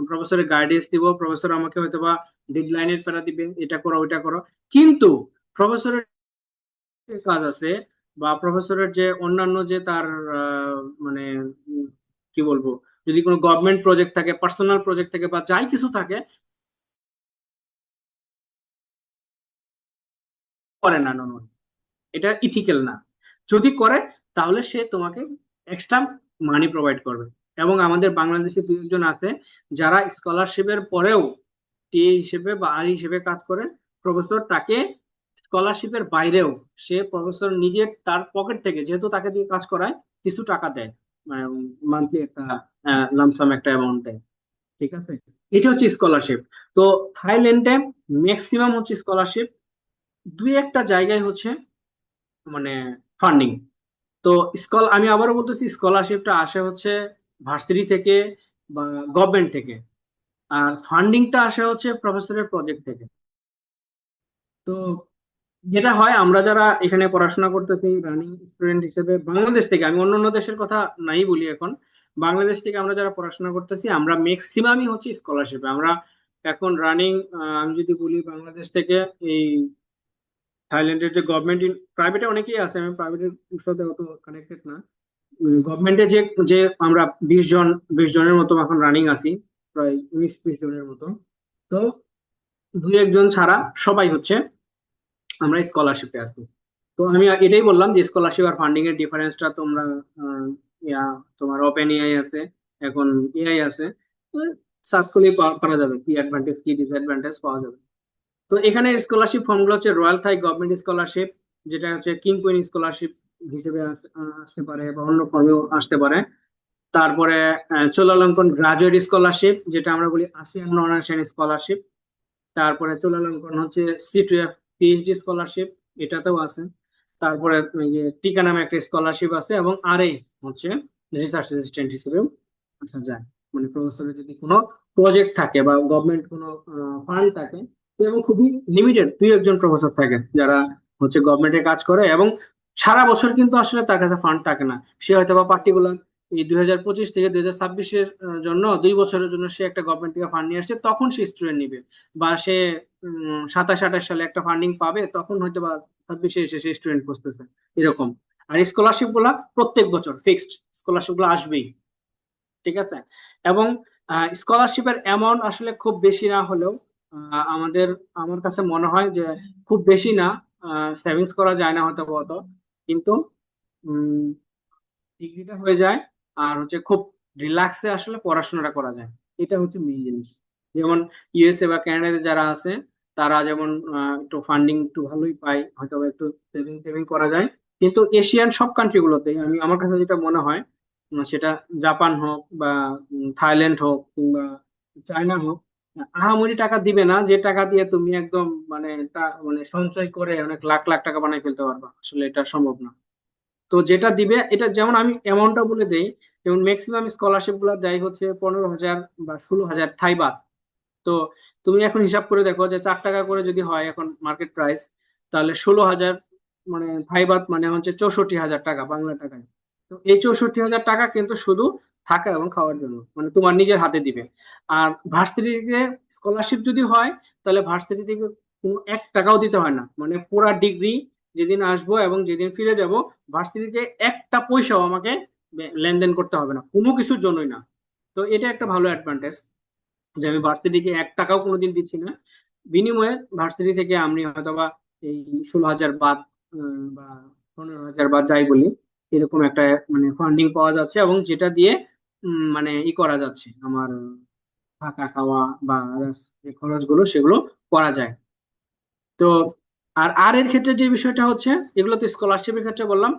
প্রফেসরের গাইডেন্স দিব, প্রফেসর আমাকে হয়তো বা ডেডলাইনের প্যারা দিবে, এটা করো ওইটা করো। কিন্তু প্রফেসরের যে কাজ আছে বা প্রফেসরের যে অন্যান্য যে তার মানে উম, কি বলবো, যদি কোনো গভর্নমেন্ট প্রজেক্ট থাকে, পার্সোনাল প্রজেক্ট থাকে বা যাই কিছু থাকে, করে না, নো, এটা ইথিক্যাল না। যদি করে তাহলে সে তোমাকে এক্সট্রা মানি প্রোভাইড করবে। এবং আমাদের বাংলাদেশে দু একজন আছে যারা স্কলারশিপের পরেও টি হিসেবে বা আর হিসেবে কাজ করে। প্রফেসর তাকে স্কলারশিপের বাইরেও, সে প্রফেসর নিজের তার পকেট থেকে, যেহেতু তাকে দিয়ে কাজ করায়, কিছু টাকা দেয়, মান্থলি একটা লামসাম একটা অ্যামাউন্ট দেয়। ঠিক আছে, এটা হচ্ছে স্কলারশিপ। তো থাইল্যান্ডে ম্যাক্সিমাম হচ্ছে স্কলারশিপ, দুই একটা জায়গায় হচ্ছে মানে ফান্ডিং। তো আমি আবারও বলতেছি, স্কলারশিপটা আসে হচ্ছে ভার্সিটি থেকে বা গভর্নমেন্ট থেকে, আর ফান্ডিংটা আসে হচ্ছে প্রফেসরের প্রজেক্ট থেকে। তো যেটা হয়, আমরা যারা এখানে পড়াশোনা করতেছি রানিং স্টুডেন্ট হিসেবে বাংলাদেশ থেকে, আমি অন্য অন্য দেশের কথা নাই বলি এখন, বাংলাদেশ থেকে আমরা যারা পড়াশোনা করতেছি আমরা ম্যাক্সিমামই হচ্ছে স্কলারশিপে। আমরা এখন রানিং, আমি যদি বলি বাংলাদেশ থেকে এই থাইল্যান্ডের যে গভর্নমেন্ট, প্রাইভেটে অনেকেই আছে, আমি প্রাইভেটের সাথে অত কানেক্টেড না। গভর্নমেন্টে যে যে আমরা 20 জনের মতো এখন রানিং আছি, প্রায় 19-20 জনের মতো। তো দুই একজন ছাড়া সবাই হচ্ছে আমরা স্কলারশিপে আছি। তো আমি এটাই বললাম যে স্কলারশিপ আর ফান্ডিং এর ডিফারেন্সটা তোমরা আহ, তোমার ওপেন এআই আছে, এখন এআই আছে, সার্চ করলে পাওয়া যাবে কি অ্যাডভান্টেজ কি ডিসঅ্যাডভান্টেজ পাওয়া যাবে। তো এখানে স্কলারশিপ ফর্মগুলো হচ্ছে রয়্যাল থাই গভর্নমেন্ট স্কলারশিপ, যেটা হচ্ছে কিং কুইন স্কলারশিপ হিসেবে আসতে পারে বা অন্য ফর্মেও আসতে পারে। তারপরে চোলালঙ্কন গ্রাজুয়েট স্কলারশিপ, যেটা আমরা বলি আসিয়ান নন এশিয়ান স্কলারশিপ। তারপরে চোলালঙ্কন হচ্ছে C2F পিএইচডি স্কলারশিপ, এটাতেও আছে। তারপরে টিকা নামে একটা স্কলারশিপ আছে, এবং হচ্ছে রিসার্চ অ্যাসিস্ট্যান্ট হিসেবেও আসা যায়। মানে প্রফেসরের যদি কোনো প্রজেক্ট থাকে বা গভর্নমেন্ট কোনো ফান্ড থাকে, এবং খুবই লিমিটেড দুই একজন প্রফেসর থাকে যারা হচ্ছে গভর্নমেন্টের কাজ করে, এবং সারা বছর কিন্তু আসলে তার কাছে ফান্ড থাকে না। সে হয়তো বা পার্টিকুলার এই 2025 থেকে 2026-এর জন্য 2 বছরের জন্য সে একটা গভর্নমেন্ট থেকে ফান্ড নিয়ে আসছে, তখন সে স্টুডেন্ট নিবে। বা সে 27-28 সালে একটা ফান্ডিং পাবে, তখন হয়তো বা 26-এ এসে সে স্টুডেন্ট খুঁজতেছে, এরকম। আর স্কলারশিপ গুলা প্রত্যেক বছর ফিক্সড, স্কলারশিপ গুলো আসবেই। ঠিক আছে। এবং স্কলারশিপের অ্যামাউন্ট আসলে খুব বেশি না হলেও আমার কাছে মনে হয় যে খুব বেশি না, সেভিংস করা যায় না হয়তো অত, কিন্তু ডিগ্রিটা হয়ে যায়। আর হচ্ছে খুব রিল্যাক্সে আসলে পড়াশোনাটা করা যায়, এটা হচ্ছে মেইন জিনিস। যেমন ইউএসএ বা কানাডাতে যারা আছে, তারা যেমন একটু ফান্ডিং একটু ভালোই পায়, হয়তো বা একটু সেভিং সেভিং করা যায়। কিন্তু এশিয়ান সব কান্ট্রি গুলোতে আমার কাছে যেটা মনে হয়, সেটা জাপান হোক বা থাইল্যান্ড হোক কিংবা চায়না হোক, আহামরি টাকা দিবে না যে টাকা দিয়ে তুমি একদম মানে মানে সঞ্চয় করে অনেক লাখ লাখ টাকা বানাই ফেলতে পারবা, আসলে এটা সম্ভব না। তো যেটা দিবে, এটা যেমন আমি অ্যামাউন্টটা বলে দেই, যেমন ম্যাক্সিমাম স্কলারশিপ গুলো দেয় হচ্ছে 15,000 বা 16,000 থাই বাত। তো তুমি এখন হিসাব করে দেখো যে 4 টাকা করে যদি হয় এখন মার্কেট প্রাইস, তাহলে 16,000 মানে থাই বাত মানে হচ্ছে 64,000 টাকা বাংলা টাকায়। তো এই 64,000 টাকা কিন্তু শুধু থাকা এবং খাওয়ার জন্য, মানে তোমার নিজের হাতে দিবে। আর ভার্সিটি থেকে স্কলারশিপ যদি হয়, তাহলে ভার্সিটি থেকে কোনো 1 টাকাও দিতে হয় না, মানে পুরা ডিগ্রি যেদিন আসবো এবং যেদিন ফিরে যাব, ভার্সিটিতে একটা পয়সাও আমাকে লেনদেন করতে হবে না, কোনো কিছুর জন্যই না। তো এটা একটা ভালো অ্যাডভান্টেজ, যে আমি ভার্সিটিকে 1 টাকাও কোনোদিন দিচ্ছি না। বিনিময়ে ভার্সিটি থেকে আমি হয়তোবা এই 16,000 বাদ বা 15,000 বাদ যাই বলি, এরকম একটা মানে ফান্ডিং পাওয়া যাচ্ছে, এবং যেটা দিয়ে মানে করা যাচ্ছে আমার থাকা খাওয়া বা others যে খরচগুলো সেগুলো করা যায়। তো আর এর ক্ষেত্রে যে বিষয়টা হচ্ছে, এগুলো তো স্কলারশিপের ক্ষেত্রে বললাম।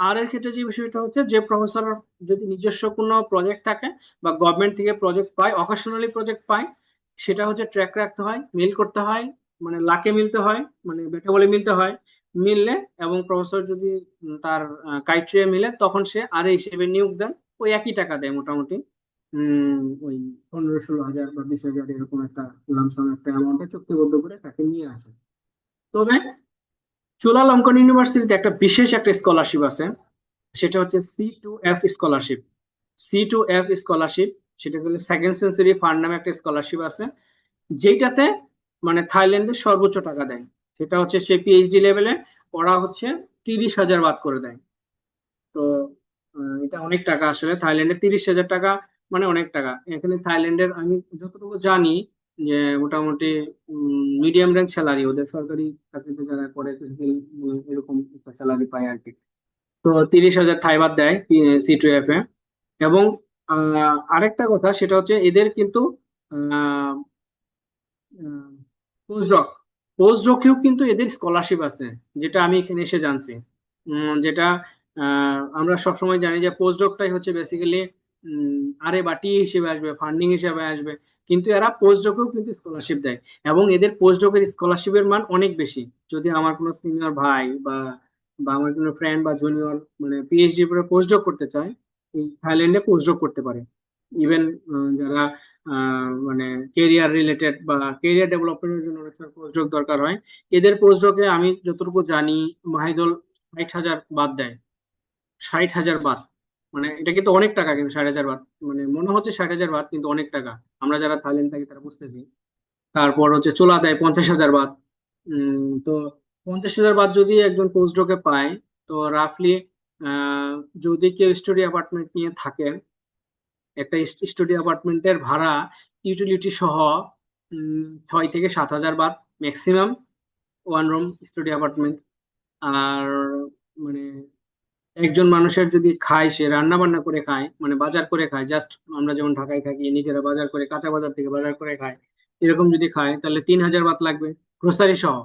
আর এর ক্ষেত্রে যে বিষয়টা হচ্ছে, যে প্রফেসর যদি নিজস্ব কোনো প্রজেক্ট থাকে বা গভর্নমেন্ট থেকে প্রজেক্ট পায়, অকেশনালি প্রজেক্ট পায়, সেটা হচ্ছে ট্র্যাক রাখতে হয়, মেল করতে হয়, মানে লাকে মিলতে হয়, মানে বেটা বলে মিলতে হয়। মিললে এবং প্রফেসর যদি তার ক্রাইটেরিয়া মিলে, তখন সে আর হিসেবে নিয়োগ দেন। ওই একই টাকা দেয় মোটামুটি। ওই 15-16 হাজার বা 20,000 এরকম একটা লামসাম একটা অ্যামাউন্টে চুক্তিবদ্ধ করে তাকে নিয়ে আসে। তবে চুলালঙ্কন ইউনিভার্সিটিতে একটা বিশেষ একটা স্কলারশিপ আছে, সেটা হচ্ছে C2F স্কলারশিপ। C2F স্কলারশিপ, সেটা হচ্ছে সেকেন্ড সেঞ্চুরি ফান্ড নামে একটা স্কলারশিপ আছে, যেটাতে মানে থাইল্যান্ডের সর্বোচ্চ টাকা দেয়। সেটা হচ্ছে সে পিএইচডি লেভেলে, ওরা হচ্ছে 30,000 বাদ করে দেয়। তো এটা অনেক টাকা আসলে, থাইল্যান্ডের 30,000 টাকা মানে অনেক টাকা। এখানে থাইল্যান্ডের আমি যতটুকু জানি যে মোটামুটি মিডিয়াম রেঞ্জ স্যালারি ওদের, সরকারি চাকরিতে যারা করে এরকম একটা স্যালারি পায় আর কি। তো 30,000 থাই বাদ দেয় C2F এ। এবং আরেকটা কথা সেটা হচ্ছে, এদের কিন্তু পোস্টডক পোস্টডকেও কিন্তু এদের স্কলারশিপ আছে, যেটা আমি এখানে এসে জানছি। যেটা আমরা সবসময় জানি যে পোস্টডকটাই হচ্ছে বেসিক্যালি আরে বা টি হিসেবে আসবে, ফান্ডিং হিসেবে আসবে, কিন্তু এরা পোস্টডকেও কিন্তু স্কলারশিপ দেয়। এবং এদের পোস্টডকের স্কলারশিপের মান অনেক বেশি। যদি আমার কোনো সিনিয়র ভাই বা বা আমার কোনো ফ্রেন্ড বা জুনিয়র মানে পিএইচডি করে পোস্টডক করতে চায়, এই থাইল্যান্ডে পোস্টডক করতে পারে। ইভেন যারা মানে কেরিয়ার রিলেটেড বা কেরিয়ার ডেভেলপমেন্টের জন্য অনেক সময় পোস্টডক দরকার হয়, এদের পোস্টডকে আমি যতটুকু জানি মাহিদুল 60,000 বাদ দেয়। 60,000 বাদ, মানে এটা কিন্তু অনেক টাকা, কিন্তু 60,000 বাদ মানে মনে হচ্ছে 60,000 বাদ, কিন্তু অনেক টাকা। আমরা যারা থাইল্যান্ড থাকি তারা বুঝতেছি। তারপর হচ্ছে চোলা দেয় 50,000 বাদ। তো 50,000 বাদ যদি একজন পোস্টডকে পায়, তো রাফলি যদি কেউ স্টুডি অ্যাপার্টমেন্ট নিয়ে থাকে, একটা স্টুডিও অ্যাপার্টমেন্টের ভাড়া ইউটিলিটি সহ 6,000 থেকে 7,000 বাদ maximum, one room studio apartment. আর মানে একজন মানুষের যদি খায়, সে রান্না বান্না করে খায়, মানে বাজার করে খায়, জাস্ট আমরা যেমন ঢাকায় থাকি নিজেরা বাজার করে, কাঁচা বাজার থেকে বাজার করে খায়, এরকম যদি খায় তাহলে 3,000 বাদ লাগবে গ্রোসারি সহ।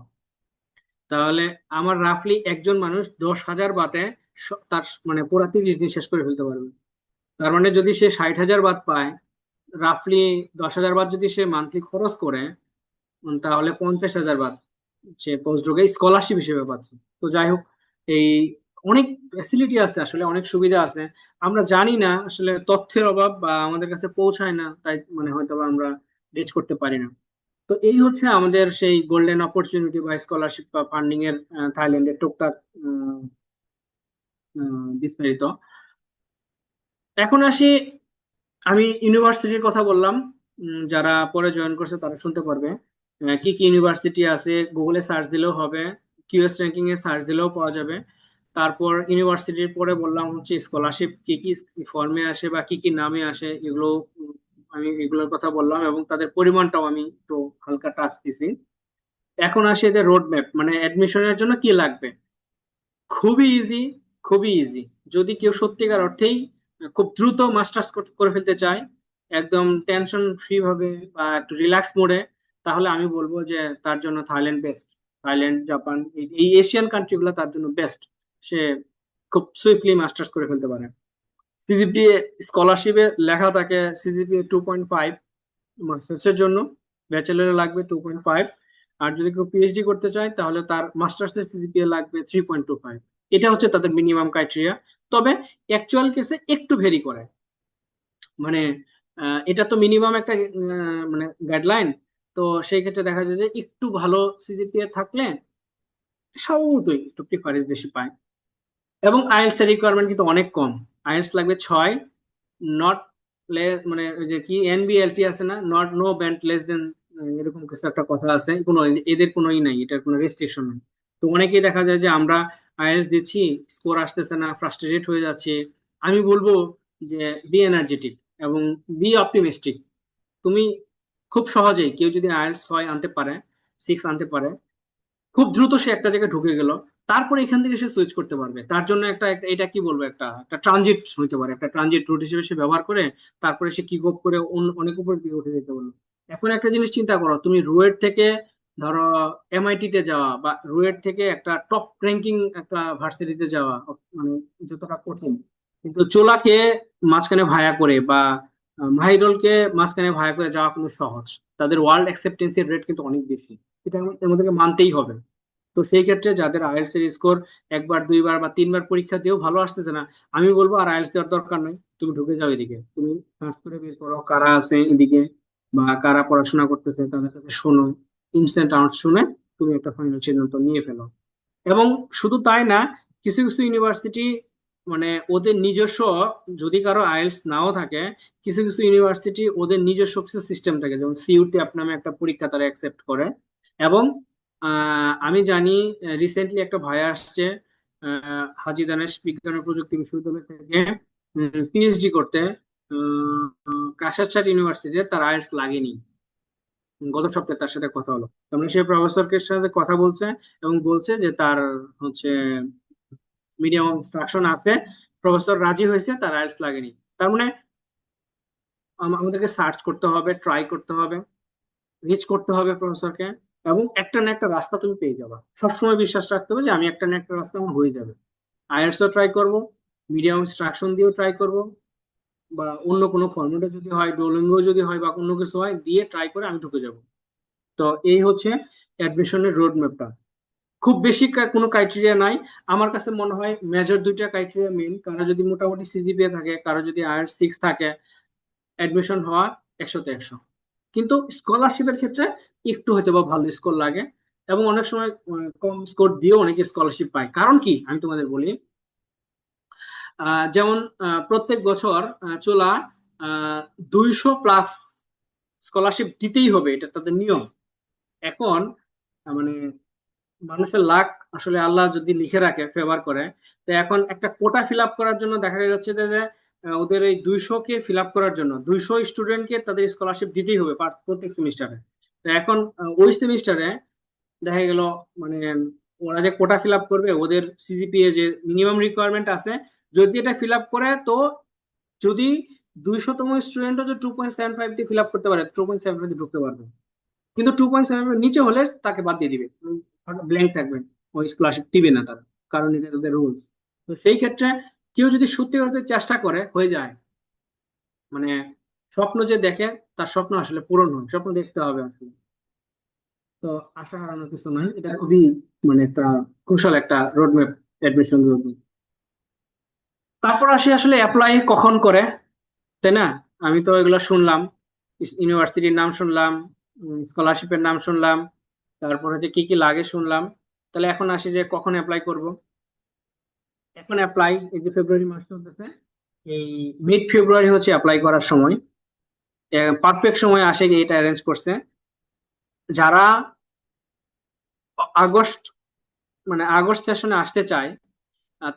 তাহলে আমার রাফলি একজন মানুষ 10,000 বাতে তার মানে পুরা 30 দিন শেষ করে ফেলতে পারবে। তার মানে যদি সে 60,000 বাদ পায়, রাফলি 10,000 বাদ যদি সে মান্থলি খরচ করে, তাহলে 50,000 বাদ সে পোস্টডকে স্কলারশিপ হিসেবে পাচ্ছে। তো যাই হোক, এই অনেক ফ্যাসিলিটি আছে আসলে, অনেক সুবিধা আছে। আমরা জানি না আসলে, তথ্যের অভাব বা আমাদের কাছে পৌঁছায় না, তাই মানে হয়তো বা আমরা রিচ করতে পারি না। তো এই হচ্ছে আমাদের সেই গোল্ডেন অপরচুনিটি বা স্কলারশিপ বা ফান্ডিং এর থাইল্যান্ডের টুকটাক আহ, বিস্তারিত। এখন আসি, আমি ইউনিভার্সিটির কথা বললাম, যারা পরে জয়েন করছে তারা শুনতে পারবে। কি কি ইউনিভার্সিটি আছে গুগলে সার্চ দিলেও হবে, কিউএস র্যাঙ্কিং এ সার্চ দিলেও পাওয়া যাবে। তারপর ইউনিভার্সিটির পরে বললাম হচ্ছে স্কলারশিপ কি কি ফর্মে আসে বা কি কি নামে আসে, এগুলো আমি এগুলোর কথা বললাম, এবং তাদের পরিমাণটাও আমি একটু হালকা টাচ দিছি। এখন আসে এদের রোড ম্যাপ, মানে অ্যাডমিশনের জন্য কি লাগবে। খুবই ইজি, খুবই ইজি। যদি কেউ সত্যিকার অর্থেই খুব দ্রুত মাস্টার্স করে ফেলতে চায়, একদম টেনশন ফ্রি ভাবে বা একটু রিল্যাক্স মোডে, তাহলে আমি বলবো যে তার জন্য থাইল্যান্ড বেস্ট। থাইল্যান্ড, জাপান, এই এশিয়ান কান্ট্রি গুলো তার জন্য বেস্ট। সে খুব সুইফটলি মাস্টার্স করে ফেলতে পারে। সিজিপিএ স্কলারশিপে লেখা থাকে সিজিপিএ 2.5 মাস্টার্স এর জন্য, ব্যাচেলরে লাগবে 2.5। আর যদি কেউ পিএইচডি করতে চায় তাহলে তার মাস্টার্স এর সিজিপিএ লাগবে 3.25। এটা হচ্ছে তাদের মিনিমাম ক্রাইটেরিয়া। তবে অ্যাকচুয়াল কেসে একটু ভেরি করে, মানে এটা তো মিনিমাম একটা মানে গাইডলাইন। তো সেই ক্ষেত্রে দেখা যায় যে একটু ভালো সিজিপিএ থাকলে স্বভাবতই একটু প্রিফারেন্স বেশি পায়। এবং আইএলটিএস এর রিকোয়ারমেন্ট কিন্তু অনেক কম। আইএলটিএস লাগবে 6, নট মানে ওই যে কি এনবিএলটি আছে না, not know band less than, এরকম কিছু একটা কথা আছে। কোনো এদের কোনোই নাই, এটার কোনো রেস্ট্রিকশন নেই। তো অনেকেই দেখা যায় যে আমরা আইএলটিএস দিচ্ছি, স্কোর আসতেছে না, ফ্রাস্ট্রেটেড হয়ে যাচ্ছে। আমি বলবো যে বি এনার্জেটিক এবং বি অপটিমিস্টিক। তুমি খুব সহজেই, কেউ যদি আইএলটিএস 6 আনতে পারে, সিক্স আনতে পারে, খুব দ্রুত সে একটা জায়গায় ঢুকে গেল, তারপরে এখান থেকে সে সুইচ করতে পারবে। তার জন্য এটা কি বলবো, একটা একটা ট্রানজিট হইতে পারে, একটা ট্রানজিট রুট হিসেবে সে ব্যবহার করে তারপরে সে কিক অফ করে অনেক উপর দিয়ে উঠে যেতে পারলো। এখন একটা জিনিস চিন্তা করো, তুমি রুয়েট থেকে ধরো এমআইটি তে যাওয়া, বা রুয়েট থেকে একটা টপ র্যাঙ্কিং একটা ভার্সিটিতে যাওয়া মানে যতটা কঠিন, কিন্তু চোলাকে মাঝখানে ভায়া করে বা মাহিদুলকে মাঝখানে ভায়া করে যাওয়া কিন্তু সহজ। তাদের ওয়ার্ল্ড অ্যাকসেপ্টেন্সির রেট কিন্তু অনেক বেশি, এটা আমাদেরকে মানতেই হবে। তো সেই ক্ষেত্রে যাদের আইএলটিএস এর স্কোর একবার দুইবার বা তিনবার পরীক্ষা দিয়েও ভালো আসতেছে না, আমি বলবো আর আইএলটিএস দেওয়ার দরকার নাই, তুমি ঢুকে যাও এদিকে। তুমি সার্চ করে বের করো কারা আছে এদিকে বা কারা পড়াশোনা করতেছে, তাদের কাছে শোনো, ইনস্ট্যান্ট আউট শুনে তুমি একটা ফাইনাল সিদ্ধান্ত নিয়ে ফেলো। এবং শুধু তাই না, কিছু কিছু ইউনিভার্সিটি মানে ওদের নিজস্ব, যদি কারো আইএলটিএস নাও থাকে, কিছু কিছু ইউনিভার্সিটি ওদের নিজস্ব কিছু সিস্টেম থাকে, যেমন সিইউটি নামে একটা পরীক্ষা তারা অ্যাকসেপ্ট করে। এবং আমি জানি রিসেন্টলি একটা ভাইয়া আসছে হাজী দানেশ বিজ্ঞান ও প্রযুক্তি বিশ্ববিদ্যালয় থেকে পিএইচডি করতে, কাশারচার ইউনিভার্সিটিতে, তার আইএলটিএস লাগেনি। গত সপ্তাহে তার সাথে কথা হলো, তার মানে সে প্রফেসরকে সাথে কথা বলছে এবং বলছে যে তার হচ্ছে মিডিয়াম অফ ইনস্ট্রাকশন আছে, প্রফেসর রাজি হয়েছে, তার আইএলটিএস লাগেনি। তার মানে আমাদেরকে সার্চ করতে হবে, ট্রাই করতে হবে, রিচ করতে হবে প্রফেসরকে, এবং একটা না একটা রাস্তা তুমি পেয়ে যাবে। সবসময় বিশ্বাস রাখতে হবে যে আমি একটা না একটা রাস্তা আমার হয়ে যাবে। আইএলটিএসও ট্রাই করব, মিডিয়াম ইনস্ট্রাকশন দিয়েও ট্রাই করব, বা অন্য কোনো ফর্মেটে যদি হয়, ডুওলিঙ্গো যদি হয় বা অন্য কিছু হয়, দিয়ে ট্রাই করে আমি ঢুকে যাব। তো এই হচ্ছে অ্যাডমিশনের রোড ম্যাপটা। খুব বেশি কোনো ক্রাইটেরিয়া নাই। আমার কাছে মনে হয় মেজর দুইটা ক্রাইটেরিয়া মেইন, কারো যদি মোটামুটি সিজিপিএ থাকে, কারো যদি আইএলটিএস সিক্স থাকে, অ্যাডমিশন হওয়া 100-তে 100। কিন্তু স্কলারশিপের ক্ষেত্রে একটু হয়তো বা ভালো স্কোর লাগে, এবং অনেক সময় কম স্কোর দিয়েও অনেকে স্কলারশিপ পায়। কারণ কি আমি তোমাদের বলি, যেমন প্রত্যেক বছর চোলা 200+ স্কলারশিপ দিতেই হবে, এটা তাদের নিয়ম। এখন মানে মানুষের লাক আসলে আল্লাহ যদি লিখে রাখে, ফেভার করে, তো এখন একটা কোটা ফিল আপ করার জন্য দেখা যাচ্ছে যে ওদের এই 200-কে ফিল আপ করার জন্য 200 স্টুডেন্টকে তাদের স্কলারশিপ দিতেই হবে প্রত্যেক সেমিস্টারে। তো এখন ওই সেমিস্টারে দেখা গেল মানে ওরা যে কোটা ফিল আপ করবে, ওদের সিজিপিএ যে মিনিমাম রিকোয়ারমেন্ট আছে, যদি এটা ফিল আপ করে, তো যদি 200তম স্টুডেন্টও যদি 2.75 দিয়ে ফিল আপ করতে পারে, 2.75 দিয়ে ঢুকতে পারবে। কিন্তু 2.7 নিচে হলে তাকে বাদ দিয়ে দিবে, ব্ল্যাঙ্ক থাকবে, ওই স্কলারশিপ দিবে না তারা, কারণ এটা তাদের রুলস। তো সেই ক্ষেত্রে কেউ যদি সত্যি করতে চেষ্টা করে, হয়ে যায়। মানে স্বপ্ন যে দেখে, তার স্বপ্ন আসলে পূরণ হয়, স্বপ্ন দেখতে হবে আসলে। তো আশা হারানোর কিছু নাই, এটা খুবই মানে একটা কুশল একটা রোডম্যাপ অ্যাডমিশন জন্য। তারপর আসি আসলে অ্যাপ্লাই কখন করে, তাই না? আমি তো এগুলো শুনলাম, ইউনিভার্সিটির নাম শুনলাম, স্কলারশিপের নাম শুনলাম, তারপর হচ্ছে কি কি লাগে শুনলাম। তাহলে এখন আসি যে কখন অ্যাপ্লাই করব। এখন অ্যাপ্লাই, এই যে ফেব্রুয়ারি মাস চলতেছে, এই মিড ফেব্রুয়ারি হচ্ছে অ্যাপ্লাই করার সময়, পারফেক্ট সময় আসে এটা অ্যারেঞ্জ করছে। যারা আগস্ট মানে আগস্ট সেশনে আসতে চায়,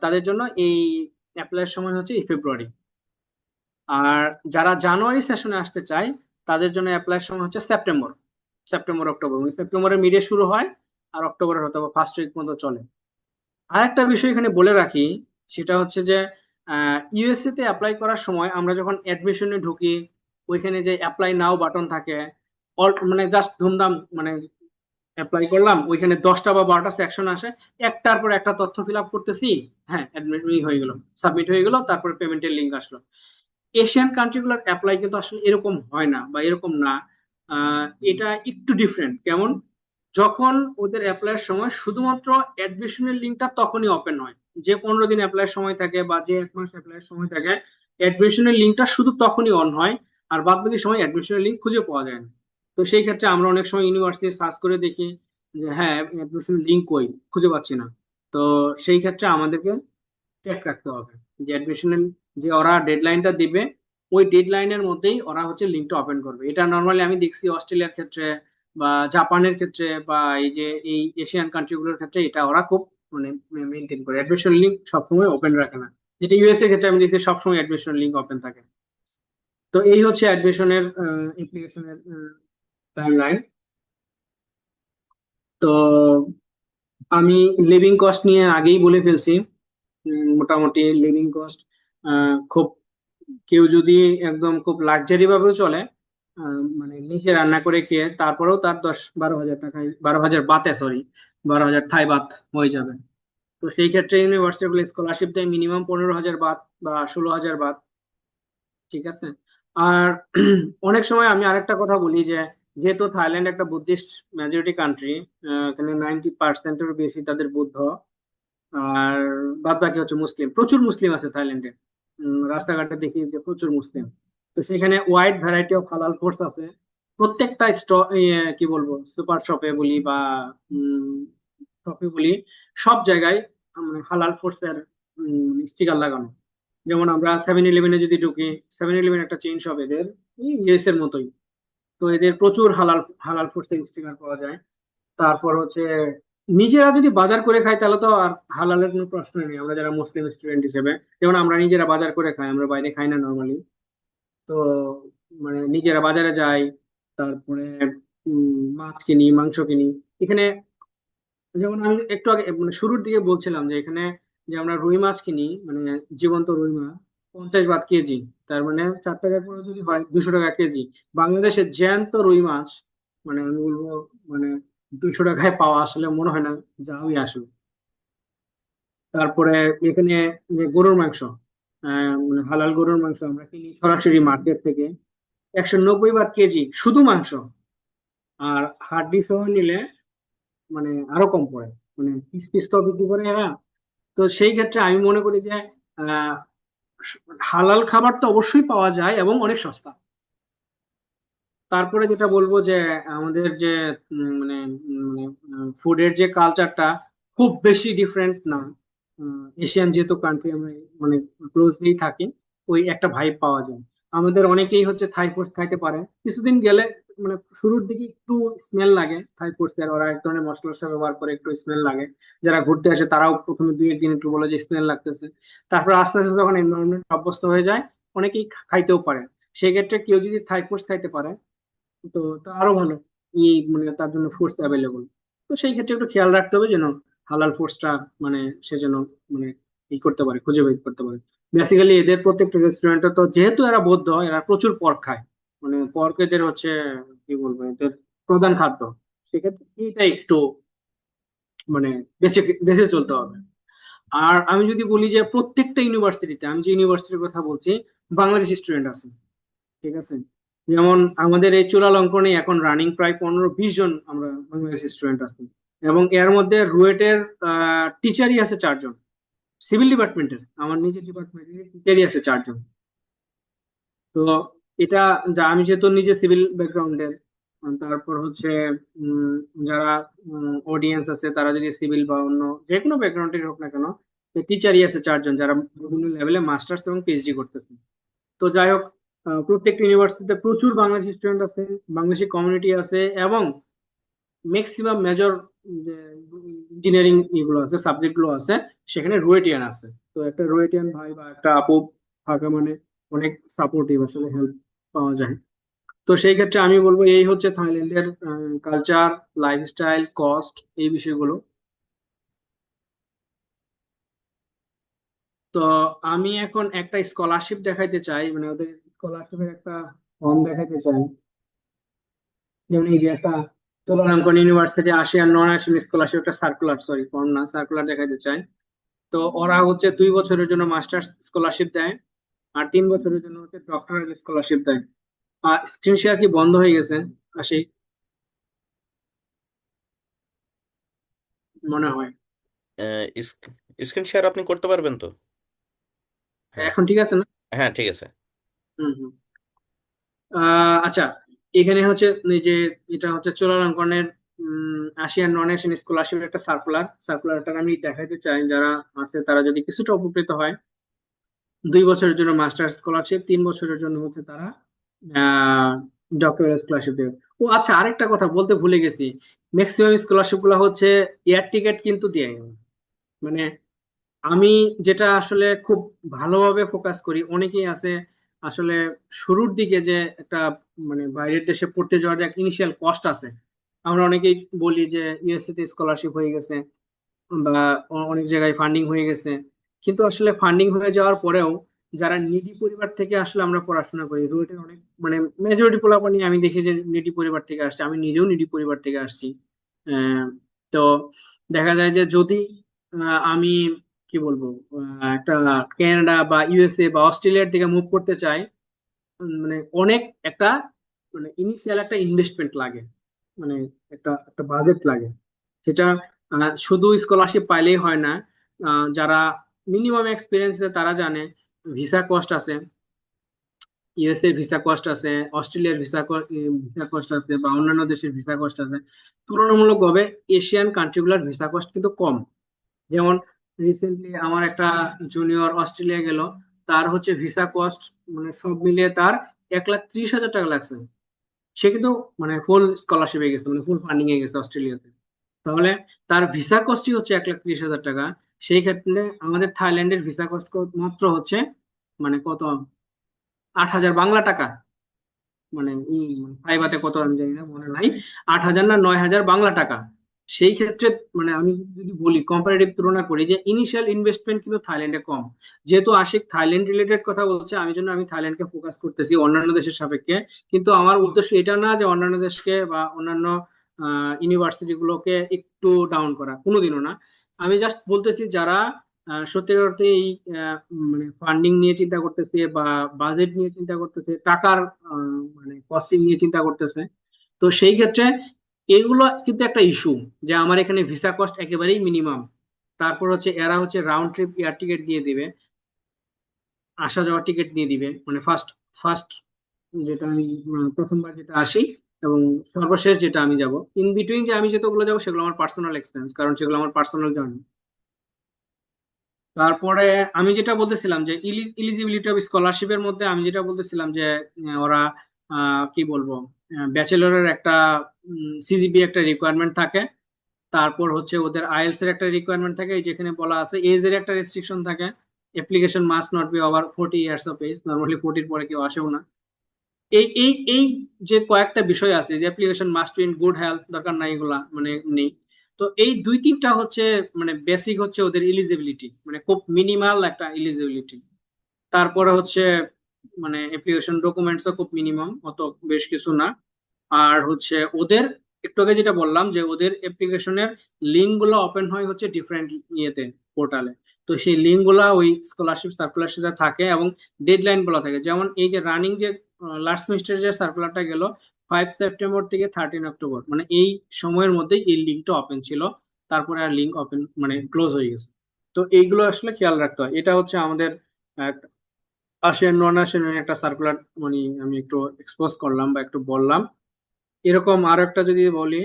তাদের জন্য এই অ্যাপ্লাইয়ের সময় হচ্ছে এই ফেব্রুয়ারি। আর যারা জানুয়ারি সেশনে আসতে চায়, তাদের জন্য অ্যাপ্লাইয়ের সময় হচ্ছে সেপ্টেম্বর, সেপ্টেম্বর অক্টোবর, সেপ্টেম্বরের মিডে শুরু হয় আর অক্টোবরের হয়তো ফার্স্ট উইক পর্যন্ত চলে। আর একটা বিষয় এখানে বলে রাখি, সেটা হচ্ছে যে ইউএসএ তে অ্যাপ্লাই করার সময় আমরা যখন অ্যাডমিশনে ঢুকি, ওইখানে যে অ্যাপ্লাই নাও বাটন থাকে, মানে জাস্ট ধুমধাম মানে অ্যাপ্লাই করলাম, ওইখানে 10টা বা 12টা সেকশন আসে, একটার পর একটা তথ্য ফিল আপ করতেছি, হ্যাঁ অ্যাডমিট হয়ে গেল, সাবমিট হয়ে গেল, তারপরে পেমেন্টের লিঙ্ক আসলো। এশিয়ান কান্ট্রিগুলোর অ্যাপ্লাই কিন্তু আসলে এরকম হয় না বা এরকম না। এটা একটু ডিফারেন্ট। কেমন? যখন ওদের অ্যাপ্লাইয়ের সময় শুধুমাত্র অ্যাডমিশনের লিঙ্কটা তখনই ওপেন হয়, যে 15 দিন অ্যাপ্লাইয়ের সময় থাকে বা যে 1 মাস অ্যাপ্লাইয়ের সময় থাকে, অ্যাডমিশনের লিঙ্কটা শুধু তখনই অন হয়, আর বাদ বাকি সময় অ্যাডমিশনের লিঙ্ক খুঁজে পাওয়া যায় না। তো সেই ক্ষেত্রে আমরা অনেক সময় ইউনিভার্সিটি সার্চ করে দেখি যে হ্যাঁ অ্যাডমিশনের লিঙ্ক কই, খুঁজে পাচ্ছি না। তো সেই ক্ষেত্রে আমাদেরকে চেক রাখতে হবে যে অ্যাডমিশনের যে ওরা ডেডলাইনটা দিবে, ওই ডেডলাইনের মধ্যেই ওরা হচ্ছে লিঙ্কটা ওপেন করবে। এটা নর্মালি আমি দেখছি অস্ট্রেলিয়ার ক্ষেত্রে বা জাপানের ক্ষেত্রে বা এই যে এই এশিয়ান কান্ট্রিগুলোর ক্ষেত্রে এটা ওরা খুব মানে মেনটেন করে, অ্যাডমিশন লিঙ্ক সবসময় ওপেন রাখে না। যেটা ইউএস এর ক্ষেত্রে আমি দেখছি সবসময় অ্যাডমিশন লিঙ্ক ওপেন থাকে। তো এই হচ্ছে অ্যাডমিশনের অ্যাপ্লিকেশনের টাইমলাইন। তো আমি লিভিং কস্ট নিয়ে আগেই বলে ফেলছি। মোটামুটি লিভিং কস্ট খুব, কেউ যদি একদম খুব লাক্সারি ভাবেও চলে, মানে নিজে রান্না করে খেয়ে, তারপরেও তার 10-12 হাজার টাকায়, 12,000 বাতে, সরি, 12,000 থাই বাত হয়ে যাবে। তো সেই ক্ষেত্রে ইউনিভার্সিটি স্কলারশিপ দেয় মিনিমাম 15,000 বাত বা 16,000 বাত। ঠিক আছে। আর অনেক সময় আমি আরেকটা কথা বলি যে, যেহেতু থাইল্যান্ড একটা বুদ্ধিস্ট মেজরিটি কান্ট্রি, এখানে 90%-এরও বেশি তাদের বুদ্ধ, আর বাদ বাকি হচ্ছে মুসলিম। প্রচুর মুসলিম আছে থাইল্যান্ডে, রাস্তাঘাটে দেখি যে প্রচুর মুসলিম। তো সেখানে ওয়াইড ভ্যারাইটি অফ হালাল ফুডস আছে। প্রত্যেকটা কি বলবো, সুপার শপে বলি বা শপে বলি, সব জায়গায় মানে হালাল ফুডস এর স্টিকার লাগানো। যেমন আমরা 7-Eleven যদি ঢুকি, 7-Eleven একটা চেইন শপ এদের, ইউএস এর মতোই। তো এদের প্রচুর হালাল হালাল ফুডস এর স্টিকার পাওয়া যায়। তারপর হচ্ছে নিজেরা যদি বাজার করে খাই তাহলে তো আর হালালের কোনো প্রশ্নই নেই, আমরা যারা মুসলিম স্টুডেন্ট হিসেবে। যেমন আমরা নিজেরা বাজার করে খাই, আমরা বাইরে খাই না নর্মালি। তো মানে নিজেরা বাজারে যাই, তারপরে মাছ কিনি, মাংস কিনি এখানে। যেমন আমি একটু আগে মানে শুরুর দিকে বলছিলাম যে এখানে যে আমরা রুই মাছ কিনি, মানে জীবন্ত রুই মাছ 50 বাত কেজি। তার মানে 4 টাকার পরে যদি হয় 200 টাকা কেজি। বাংলাদেশে জ্যান্ত রুই মাছ, মানে আমি বলবো, মানে 200 টাকায় পাওয়া আসলে মনে হয় না যাওই আসলে। তারপরে এখানে যে গরুর মাংস, মানে হালাল গরুর মাংস আমরা কিনি সরাসরি মার্কেট থেকে, 190 বাত কেজি শুধু মাংস। আর হাড্ডি সহ নিলে মানে আরো কম পড়ে, মানে পিস পিস তো বিক্রি করে এরা। তো সেই ক্ষেত্রে আমি মনে করি যে আহ হালাল খাবার তো অবশ্যই পাওয়া যায় এবং অনেক সস্তা। তারপরে যেটা বলবো যে আমাদের যে মানে ফুডের যে কালচারটা খুব বেশি ডিফারেন্ট না। এশিয়ান যেহেতু কান্ট্রি, আমরা মানে ক্লোজলি থাকি, ওই একটা ভাইব পাওয়া যায়। আমাদের অনেকেই হচ্ছে থাই ফুড খাইতে পারে, কিছুদিন গেলে মানে শুরুর দিকে একটু স্মেল লাগে থাই ফুড এর, ওরা এক ধরনের মশলা টশলা ব্যবহার করে, একটু স্মেল লাগে। যারা ঘুরতে আসে তারাও প্রথমে 2-1 দিন একটু বলে যে স্মেল লাগতেছে। তারপর আস্তে আস্তে যখন এনভায়রনমেন্ট অভ্যস্ত হয়ে যায়, অনেকেই খাইতেও পারে। সেক্ষেত্রে কেউ যদি থাই ফুড খাইতে পারে, তো তো আরো ভালো। মানে তার জন্য ফুডস অ্যাভেলেবল। তো সেই ক্ষেত্রে একটু খেয়াল রাখতে হবে যেন হালাল ফুডসটা মানে সে যেন মানে ই করতে পারে, খুঁজে বের করতে পারে। বেসিক্যালি এদের প্রত্যেকটা রেস্টুরেন্টে তো, যেহেতু এরা বৌদ্ধ, এরা প্রচুর পর্ক খায়। মানে পর্ক এদের হচ্ছে, কি বলবো, এদের প্রধান খাদ্য। সেক্ষেত্রে এটা একটু মানে বেঁচে বেঁচে চলতে হবে। আর আমি যদি বলি যে প্রত্যেকটা ইউনিভার্সিটিতে, আমি যে ইউনিভার্সিটির কথা বলছি, বাংলাদেশি স্টুডেন্ট আছে। ঠিক আছে। যেমন আমাদের এই চূড়ালঙ্কনে এখন রানিং প্রায় 15-20 জন আমরা বাংলাদেশি স্টুডেন্ট আছি। এবং এর মধ্যে রুয়েটের টিচারই আছে 4 জন। সিভিল ডিপার্টমেন্টের, আমার নিজের ডিপার্টমেন্টের টিচারই আছে 4 জন। তো এটা, যা আমি যেহেতু নিজে সিভিল ব্যাকগ্রাউন্ডের, তারপর হচ্ছে উম, যারা অডিয়েন্স আছে তারা যদি সিভিল বা অন্য যে কোনো ব্যাকগ্রাউন্ডের হোক না কেন, টিচারই আছে 4 জন যারা বিভিন্ন লেভেলে মাস্টার্স এবং পিএইচডি করতেছে। তো যাই হোক, প্রত্যেকটা ইউনিভার্সিটিতে প্রচুর বাংলাদেশি স্টুডেন্ট আছে, বাংলাদেশি কমিউনিটি আছে, এবং ম্যাক্সিমাম মেজর যে ইঞ্জিনিয়ারিং এগুলো আছে, সাবজেক্ট গুলো আছে, সেখানে রুয়েটিয়ান আছে। তো একটা রুয়েটিয়ান ভাই বা একটা আপু থাকা মানে অনেক সাপোর্টিভ, আসলে হেল্প পাওয়া যায়। তো সেই ক্ষেত্রে আমি বলবো এই হচ্ছে থাইল্যান্ডের কালচার, লাইফস্টাইল, কস্ট, এই বিষয়গুলো। তো আমি এখন একটা স্কলারশিপ দেখাইতে চাই, মানে ওদের স্কলারশিপের একটা ফর্ম দেখাইতে চাই। যেমন এই যে একটা চট্টগ্রাম ইউনিভার্সিটি আসিয়ান নন আসিয়ান স্কলারশিপ, একটা সার্কুলার, সরি ফর্ম না, সার্কুলার দেখাইতে চাই। তো ওরা হচ্ছে 2 বছরের জন্য মাস্টার্স স্কলারশিপ দেয়, আর 3 বছরের জন্য হচ্ছে ডক্টরাল স্কলারশিপ দেয়। আর স্ক্রিন শেয়ার কি বন্ধ হয়ে গেছে? আসি, মনে হয়। স্ক্রিন শেয়ার আপনি করতে পারবেন তো? হ্যাঁ। এখন ঠিক আছে না? হ্যাঁ, ঠিক আছে। হুম হুম। আচ্ছা, এখানে হচ্ছে এই যে, এটা হচ্ছে চোলালঙ্কনের আসিয়ান নন এশিয়ান স্কলারশিপ একটা সার্কুলারটা আমি দেখাইতে চাই, যারা আছে তারা যদি কিছুটা উপকৃত হয়। 2 বছরের জন্য মাস্টার স্কলারশিপ, 3 বছরের জন্য হচ্ছে তারা ডক্টরাল স্কলারশিপ দেবে। ও আচ্ছা, আরেকটা কথা বলতে ভুলে গেছি। ম্যাক্সিমাম স্কলারশিপ গুলো হচ্ছে এয়ার টিকেট কিন্তু দেয় না। মানে আমি যেটা আসলে খুব ভালোভাবে ফোকাস করি, অনেকেই আছে আসলে শুরুর দিকে যে একটা মানে বাইরের দেশে পড়তে যাওয়ার যে একটা ইনিশিয়াল কস্ট আছে, আমরা অনেকেই বলি যে ইউএসএ তে স্কলারশিপ হয়ে গেছে বা অনেক জায়গায় ফান্ডিং হয়ে গেছে, কিন্তু আসলে ফান্ডিং হয়ে যাওয়ার পরেও যারা নিডি পরিবার থেকে আসলে আমরা পড়াশোনা করি, রুয়েটের অনেক মানে মেজরিটি পোলাপানি আমি দেখি যে নিডি পরিবার থেকে আসছে, আমি নিজেও নিডি পরিবার থেকে আসছি। আহ, তো দেখা যায় যে যদি আমি কি বলবো একটা কানাডা বা ইউএসএ বা অস্ট্রেলিয়ার দিকে মুভ করতে চাই, মানে অনেক একটা মানে ইনিশিয়াল একটা ইনভেস্টমেন্ট লাগে, মানে একটা একটা বাজেট লাগে। সেটা শুধু স্কলারশিপ পাইলেই হয় না। যারা মিনিমাম এক্সপিরিয়েন্স তারা জানে ভিসা কস্ট আছে, ইউএসএ ভিসা কস্ট আছে, অস্ট্রেলিয়ার ভিসা কস্ট আছে, বা অন্যান্য দেশের ভিসা কস্ট আছে। তুলনামূলকভাবে এশিয়ান কান্ট্রিগুলোর ভিসা কস্ট কিন্তু কম। যেমন রিসেন্টলি আমার একটা জুনিয়র অস্ট্রেলিয়া গেল, তার হচ্ছে ভিসা কস্ট মানে সব মিলিয়ে তার 1,30,000 টাকা লাগছে। সে কিন্তু মানে ফুল স্কলারশিপে গেছে, মানে ফুল ফান্ডিং এ গেছে অস্ট্রেলিয়াতে। তাহলে তার ভিসা কস্টই হচ্ছে 1,30,000 টাকা। সেই ক্ষেত্রে আমাদের থাইল্যান্ডের ভিসা কস্ট মাত্র হচ্ছে মানে কত, 8,000 বাংলা টাকা। মানে ফাইবাতে কত আমি জানি না, মনে নাই, 8,000 না 9,000 বাংলা টাকা। সেই ক্ষেত্রে মানে আমি যদি বলি কম্পারেটিভ তুলনা করি যে ইনিশিয়াল ইনভেস্টমেন্ট কিন্তু থাইল্যান্ডে কম। যেহেতু আশিক থাইল্যান্ড রিলেটেড কথা বলছে, আমি থাইল্যান্ডকে ফোকাস করতেছি অন্যান্য দেশের সাপেক্ষে। কিন্তু আমার উদ্দেশ্য এটা না যে অন্যান্য দেশকে বা অন্যান্য ইউনিভার্সিটি গুলোকে একটু ডাউন করা, কোনোদিনও না। আমি জাস্ট বলতেছি যারা সত্যিকার অর্থে এই মানে ফান্ডিং নিয়ে চিন্তা করতেছে বা বাজেট নিয়ে চিন্তা করতেছে, টাকার মানে কস্টিং নিয়ে চিন্তা করতেছে, তো সেই ক্ষেত্রে এগুলো কিন্তু একটা ইস্যু যে আমার এখানে ভিসা কস্ট একেবারেই মিনিমাম। তারপর হচ্ছে এরা হচ্ছে রাউন্ড ট্রিপ এয়ার টিকিট দিয়ে দিবে, আসা যাওয়ার টিকিট দিয়ে দিবে, মানে ফার্স্ট ফার্স্ট যেটা আমি প্রথমবার যেটা আসি এবং সর্বশেষ যেটা আমি যাব, ইন বিটুইন যে আমি যেগুলো যাবো সেগুলো আমার পার্সোনাল এক্সপেন্স, কারণ সেগুলো আমার পার্সোনাল জার্নি। তারপরে আমি যেটা বলতেছিলাম যে ইলিজিবিলিটি অফ স্কলারশিপের মধ্যে আমি যেটা বলতেছিলাম যে ওরা কি বলবো ব্যাচেলরের একটা সিজিপি একটা রিকোয়ারমেন্ট থাকে। তারপর হচ্ছে ওদের আইএলস এর একটা রিকোয়ারমেন্ট থাকে, এই যেখানে বলা আছে এজ এর একটা রেস্ট্রিকশন থাকে। Application must not be over 40 years of age, normally 40-র পরে কেউ আসেও না। এই যে কয়েকটা বিষয় আছে যে application must be in good health, দরকার নাই এগুলা মানে নেই। তো এই দুই তিনটা হচ্ছে মানে বেসিক হচ্ছে ওদের এলিজিবিলিটি, মানে খুব মিনিমাল একটা এলিজিবিলিটি। তারপরে হচ্ছে মানে অ্যাপ্লিকেশন ডকুমেন্টসও খুব মিনিমাম, অত বেশ কিছু না। আর হচ্ছে ওদের একটু আগে যেটা বললাম যে ওদের অ্যাপ্লিকেশনের লিঙ্ক গুলো ওপেন হয় হচ্ছে ডিফারেন্ট ইয়েতে, পোর্টালে। তো সেই লিঙ্ক গুলা ওই স্কলারশিপ সার্কুলার সাথে থাকে এবং ডেডলাইন গুলো থাকে। যেমন এই যে রানিং যে লাস্ট সেমিস্টারের যে সার্কুলারটা গেল 5 সেপ্টেম্বর থেকে 13 অক্টোবর, মানে এই সময়ের মধ্যেই এই লিঙ্কটা ওপেন ছিল। তারপরে আর লিঙ্ক ওপেন মানে ক্লোজ হয়ে গেছে। তো এইগুলো আসলে খেয়াল রাখতে হয়। এটা হচ্ছে আমাদের আসিয়ান নন আসিয়ান একটা সার্কুলার, মানে আমি একটু এক্সপোজ করলাম বা একটু বললাম। এরকম আরো একটা যদি বলি,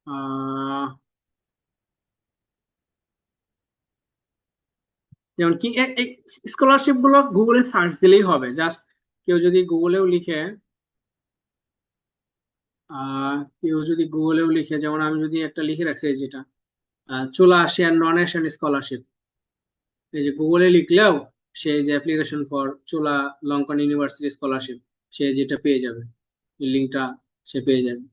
আহ যেমন কি এই স্কলারশিপ গুলো গুগলে সার্চ দিলেই হবে, জাস্ট কেউ যদি গুগলেও লিখে কেউ যদি গুগলেও লিখে, যেমন আমি যদি একটা লিখে রাখছি এই যেটা চলে আসে নন এশিয়ান স্কলারশিপ, এই যে গুগলে লিখলেও সে যে অ্যাপ্লিকেশন ফর চোলা লঙ্কান ইউনিভার্সিটি স্কলারশিপ, সে যেটা পেয়ে যাবে, লিঙ্কটা সে পেয়ে যাবে।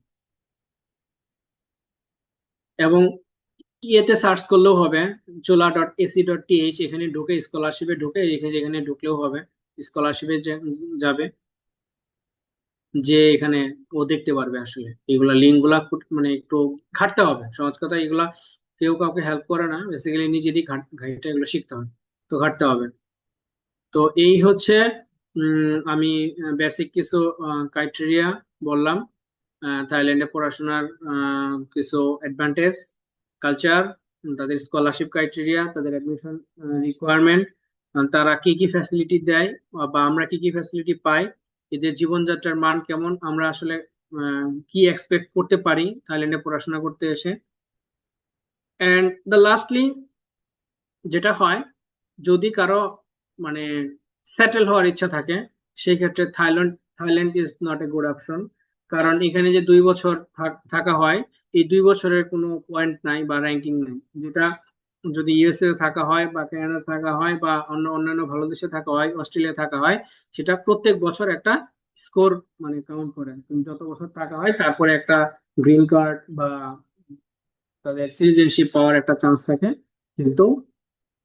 এবং ইয়েতে সার্চ করলেও হবে, chola.ac.th, এখানে ঢুকে স্কলারশিপে ঢুকে এখানে এখানে ঢুকলেও হবে, স্কলারশিপে যাবে, যে এখানে ও দেখতে পারবে আসলে এগুলা লিঙ্ক গুলা মানে একটু ঘাটতে হবে, সহজ কথা এগুলা কেউ কাউকে হেল্প করে না, বেসিক্যালি নিজেরই ঘাটতে এগুলো শিখতে হবে। তো ঘাটতে হবে। তো এই হচ্ছে আমি বেসিক কিছু ক্রাইটেরিয়া বললাম, থাইল্যান্ডে পড়াশোনার কিছু অ্যাডভান্টেজ, কালচার, তাদের স্কলারশিপ ক্রাইটেরিয়া, তাদের অ্যাডমিশন রিকোয়ারমেন্ট, তারা কি কি ফ্যাসিলিটি দেয় বা আমরা কি কি ফ্যাসিলিটি পাই, এদের জীবনযাত্রার মান কেমন, আমরা আসলে কি এক্সপেক্ট করতে পারি থাইল্যান্ডে পড়াশোনা করতে এসে। অ্যান্ড দ্য লাস্টলি যেটা হয়, যদি কারো মানে সেটেল হওয়ার ইচ্ছা থাকে, সেই ক্ষেত্রে Thailand is not a good option. কারণ এখানে যে 2 বছর থাকা হয়, এই 2 বছরের কোনো পয়েন্ট নাই বা র্যাঙ্কিং নাই, যেটা যদি ইউএসএ থাকা হয় বা কানাডা থাকা হয় বা অন্যান্য ভালো দেশে থাকা হয়, অস্ট্রেলিয়া থাকা হয়, সেটা প্রত্যেক বছর একটা স্কোর মানে কাউন্ট করে, তুমি যত বছর থাকা হয় তারপরে একটা গ্রিন কার্ড বা তাদের সিটিজেনশিপ পাওয়ার একটা চান্স থাকে। কিন্তু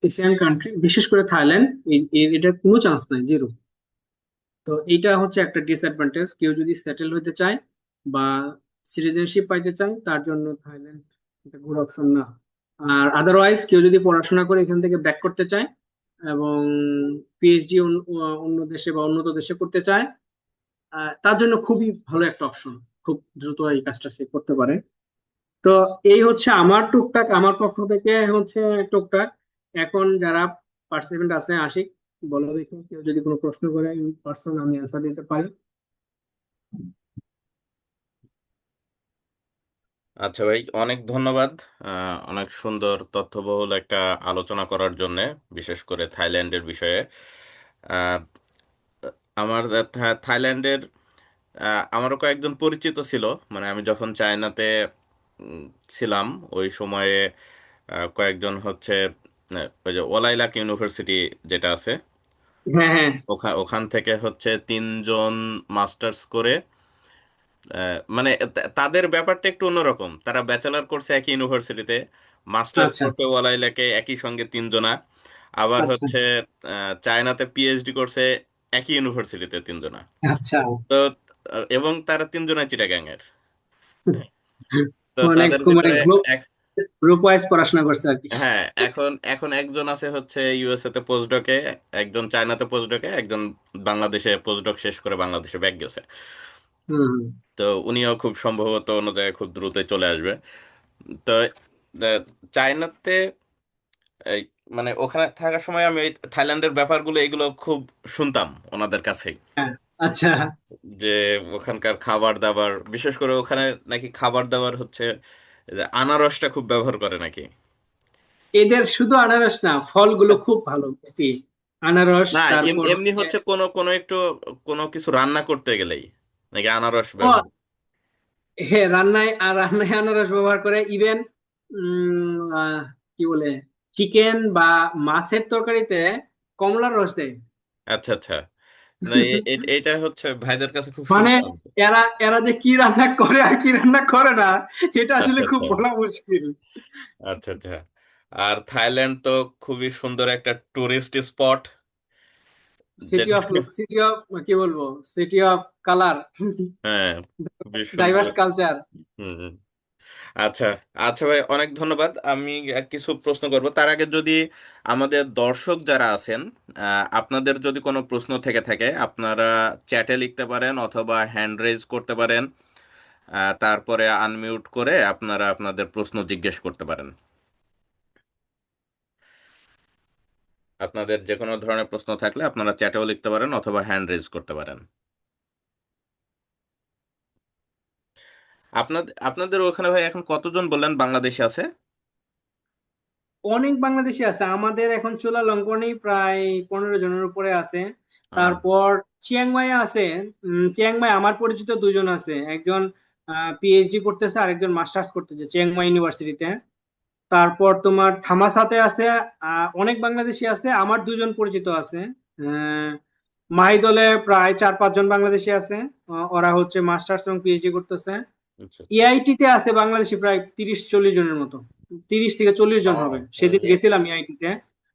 এশিয়ান কান্ট্রি বিশেষ করে থাইল্যান্ড, এটার কোনো চান্স নাই, জিরো। তো এইটা হচ্ছে একটা ডিসঅ্যাডভান্টেজ, কেউ যদি সেটেল হতে চায় বা সিটিজেনশিপ পাইতে চায় তার জন্য থাইল্যান্ড একটা গুড অপশন না। আর আদারওয়াইজ কেউ যদি পড়াশোনা করে এখান থেকে ব্যাক করতে চায় এবং পিএইচডি অন্য দেশে বা উন্নত দেশে করতে চায়, তার জন্য খুবই ভালো একটা অপশন। খুব দ্রুত এই কাজটা সে করতে পারে। তো এই হচ্ছে আমার টুকটাক, আমার পক্ষ থেকে হচ্ছে টুকটাক। এখন যারা পার্টিসিপেন্ট আছে, আশিক বলো দেখি, কেউ যদি কোনো প্রশ্ন করে পার্সোনাল আমি অ্যান্সার দিতে পারি। আচ্ছা ভাই, অনেক ধন্যবাদ। অনেক সুন্দর তথ্যবহুল একটা আলোচনা করার জন্য, বিশেষ করে থাইল্যান্ডের বিষয়ে। আহ, আমার থাইল্যান্ডের আমারও কয়েকজন পরিচিত ছিল। মানে আমি যখন চায়নাতে উম, ছিলাম, ওই সময়ে কয়েকজন হচ্ছে ওই যে ওলাইলাক ইউনিভার্সিটি যেটা আছে, হ্যাঁ, হ্যাঁ। ওখান থেকে হচ্ছে তিনজন মাস্টার্স করে, মানে তাদের ব্যাপারটা একটু অন্যরকম। তারা ব্যাচেলর করছে একই ইউনিভার্সিটিতে, মাস্টার্স আচ্ছা, করছে ওয়ালাইলাকে একই সঙ্গে তিনজনা, আবার আচ্ছা, হচ্ছে চায়নাতে পিএইচডি করছে একই ইউনিভার্সিটিতে তিনজনা। আচ্ছা। তো এবং তারা তিনজনাই চিটাগাং এর। হ্যাঁ। তো অনেক তাদের মানে ভিতরে গ্রুপ এক গ্রুপ ওয়াইজ পড়াশোনা করছে আর কি। হ্যাঁ, এখন এখন একজন আছে হচ্ছে ইউএসএ তে পোস্টডকে, একজন চায়নাতে পোস্টডকে, একজন বাংলাদেশে পোস্টডক শেষ করে বাংলাদেশে ব্যাক গেছে। হুম। তো উনিও খুব সম্ভবত অন্য জায়গায় খুব দ্রুতই চলে আসবে। তো আহ, চায়নাতে এই মানে ওখানে থাকার সময় আমি এই থাইল্যান্ডের ব্যাপারগুলো এগুলো খুব শুনতাম ওনাদের কাছেই, হ্যাঁ, আচ্ছা। যে ওখানকার খাবার দাবার, বিশেষ করে ওখানে নাকি খাবার দাবার হচ্ছে যে আনারসটা খুব ব্যবহার করে নাকি। এদের শুধু আনারস না, ফলগুলো খুব ভালো মিষ্টি। আনারস, না, তারপর এমনি হচ্ছে হচ্ছে কোনো কোনো একটু কোনো কিছু রান্না করতে গেলেই নাকি আনারস ও, ব্যবহার। হ্যাঁ, রান্নায় আনারস ব্যবহার করে। ইভেন কি বলে, চিকেন বা মাছের তরকারিতে কমলার রস দেয়। আচ্ছা আচ্ছা। না, এটা হচ্ছে ভাইদের কাছে খুব মানে শুনতাম। এরা এরা যে কি রান্না করে আর কি রান্না করে না, এটা আসলে আচ্ছা খুব আচ্ছা বলা মুশকিল। আচ্ছা আচ্ছা। আর থাইল্যান্ড তো খুবই সুন্দর একটা টুরিস্ট স্পট। সিটি অফ, কি বলবো, সিটি অফ কালার, হ্যাঁ, খুবই সুন্দর। Diverse culture. হুম হুম। আচ্ছা আচ্ছা ভাই, অনেক ধন্যবাদ। আমি কিছু প্রশ্ন করব তার আগে, যদি আমাদের দর্শক যারা আছেন, আপনাদের যদি কোনো প্রশ্ন থেকে থাকে আপনারা চ্যাটে লিখতে পারেন অথবা হ্যান্ড রেজ করতে পারেন। তারপরে আনমিউট করে আপনারা আপনাদের প্রশ্ন জিজ্ঞেস করতে পারেন। আপনাদের যে কোনো ধরনের প্রশ্ন থাকলে আপনারা চ্যাটেও লিখতে পারেন অথবা হ্যান্ড রেজ করতে পারেন। আপনাদের আপনাদের ওখানে ভাই এখন কতজন বললেন বাংলাদেশি আছে? অনেক বাংলাদেশি আছে আমাদের এখন, চুলা লঙ্কানেই প্রায় 15 জনের উপরে আছে। আহ, তারপর চিয়াংমাই আছে। চিয়াংমাই আমার পরিচিত দুজন আছে, একজন পিএইচডি করতেছে, আরেকজন মাস্টার্স করতেছে চিয়াংমাই ইউনিভার্সিটিতে। তারপর তোমার থামাসাতে আছে। অনেক বাংলাদেশি আছে, আমার দুজন পরিচিত আছে। আহ, মাহিদলে প্রায় 4-5 জন বাংলাদেশি আছে। ওরা হচ্ছে মাস্টার্স এবং পিএইচডি করতেছে। আচ্ছা আচ্ছা। ইআইটিতে আছে বাংলাদেশি প্রায় 30-40 জনের মতো, 30 থেকে 40 জন হবে। সেদিন গেছিলাম ইআইটিতে,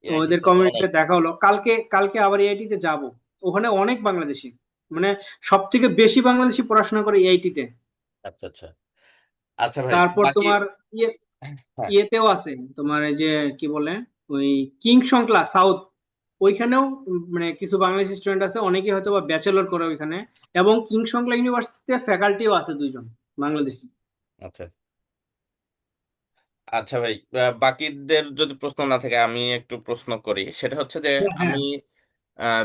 ওদের এআইটিতে তো কমিউনিটিতে অনেক। দেখা হলো। কালকে কালকে আবার ইআইটিতে যাব। ওখানে অনেক বাংলাদেশি, মানে সব থেকে বেশি বাংলাদেশি পড়াশোনা করে ইআইটিতে। আচ্ছা আচ্ছা। আচ্ছা ভাই, তারপর বাকি। তোমার ইয়ে হ্যাঁ। ইয়েতেও আছে, তোমার এই যে কি বলে, ওই কিং সংক্লা সাউথ, ওইখানেও মানে কিছু বাংলাদেশি স্টুডেন্ট আছে, অনেকে হয়তো বা ব্যাচেলর করে ওইখানে। এবং কিং সংক্লা ইউনিভার্সিটিতে ফ্যাকাল্টিও আছে 2 জন বাংলাদেশি। আচ্ছা আচ্ছা ভাই, বাকিদের যদি প্রশ্ন না থাকে আমি একটু প্রশ্ন করি। সেটা হচ্ছে যে হ্যাঁ, হ্যাঁ। আমি আহ,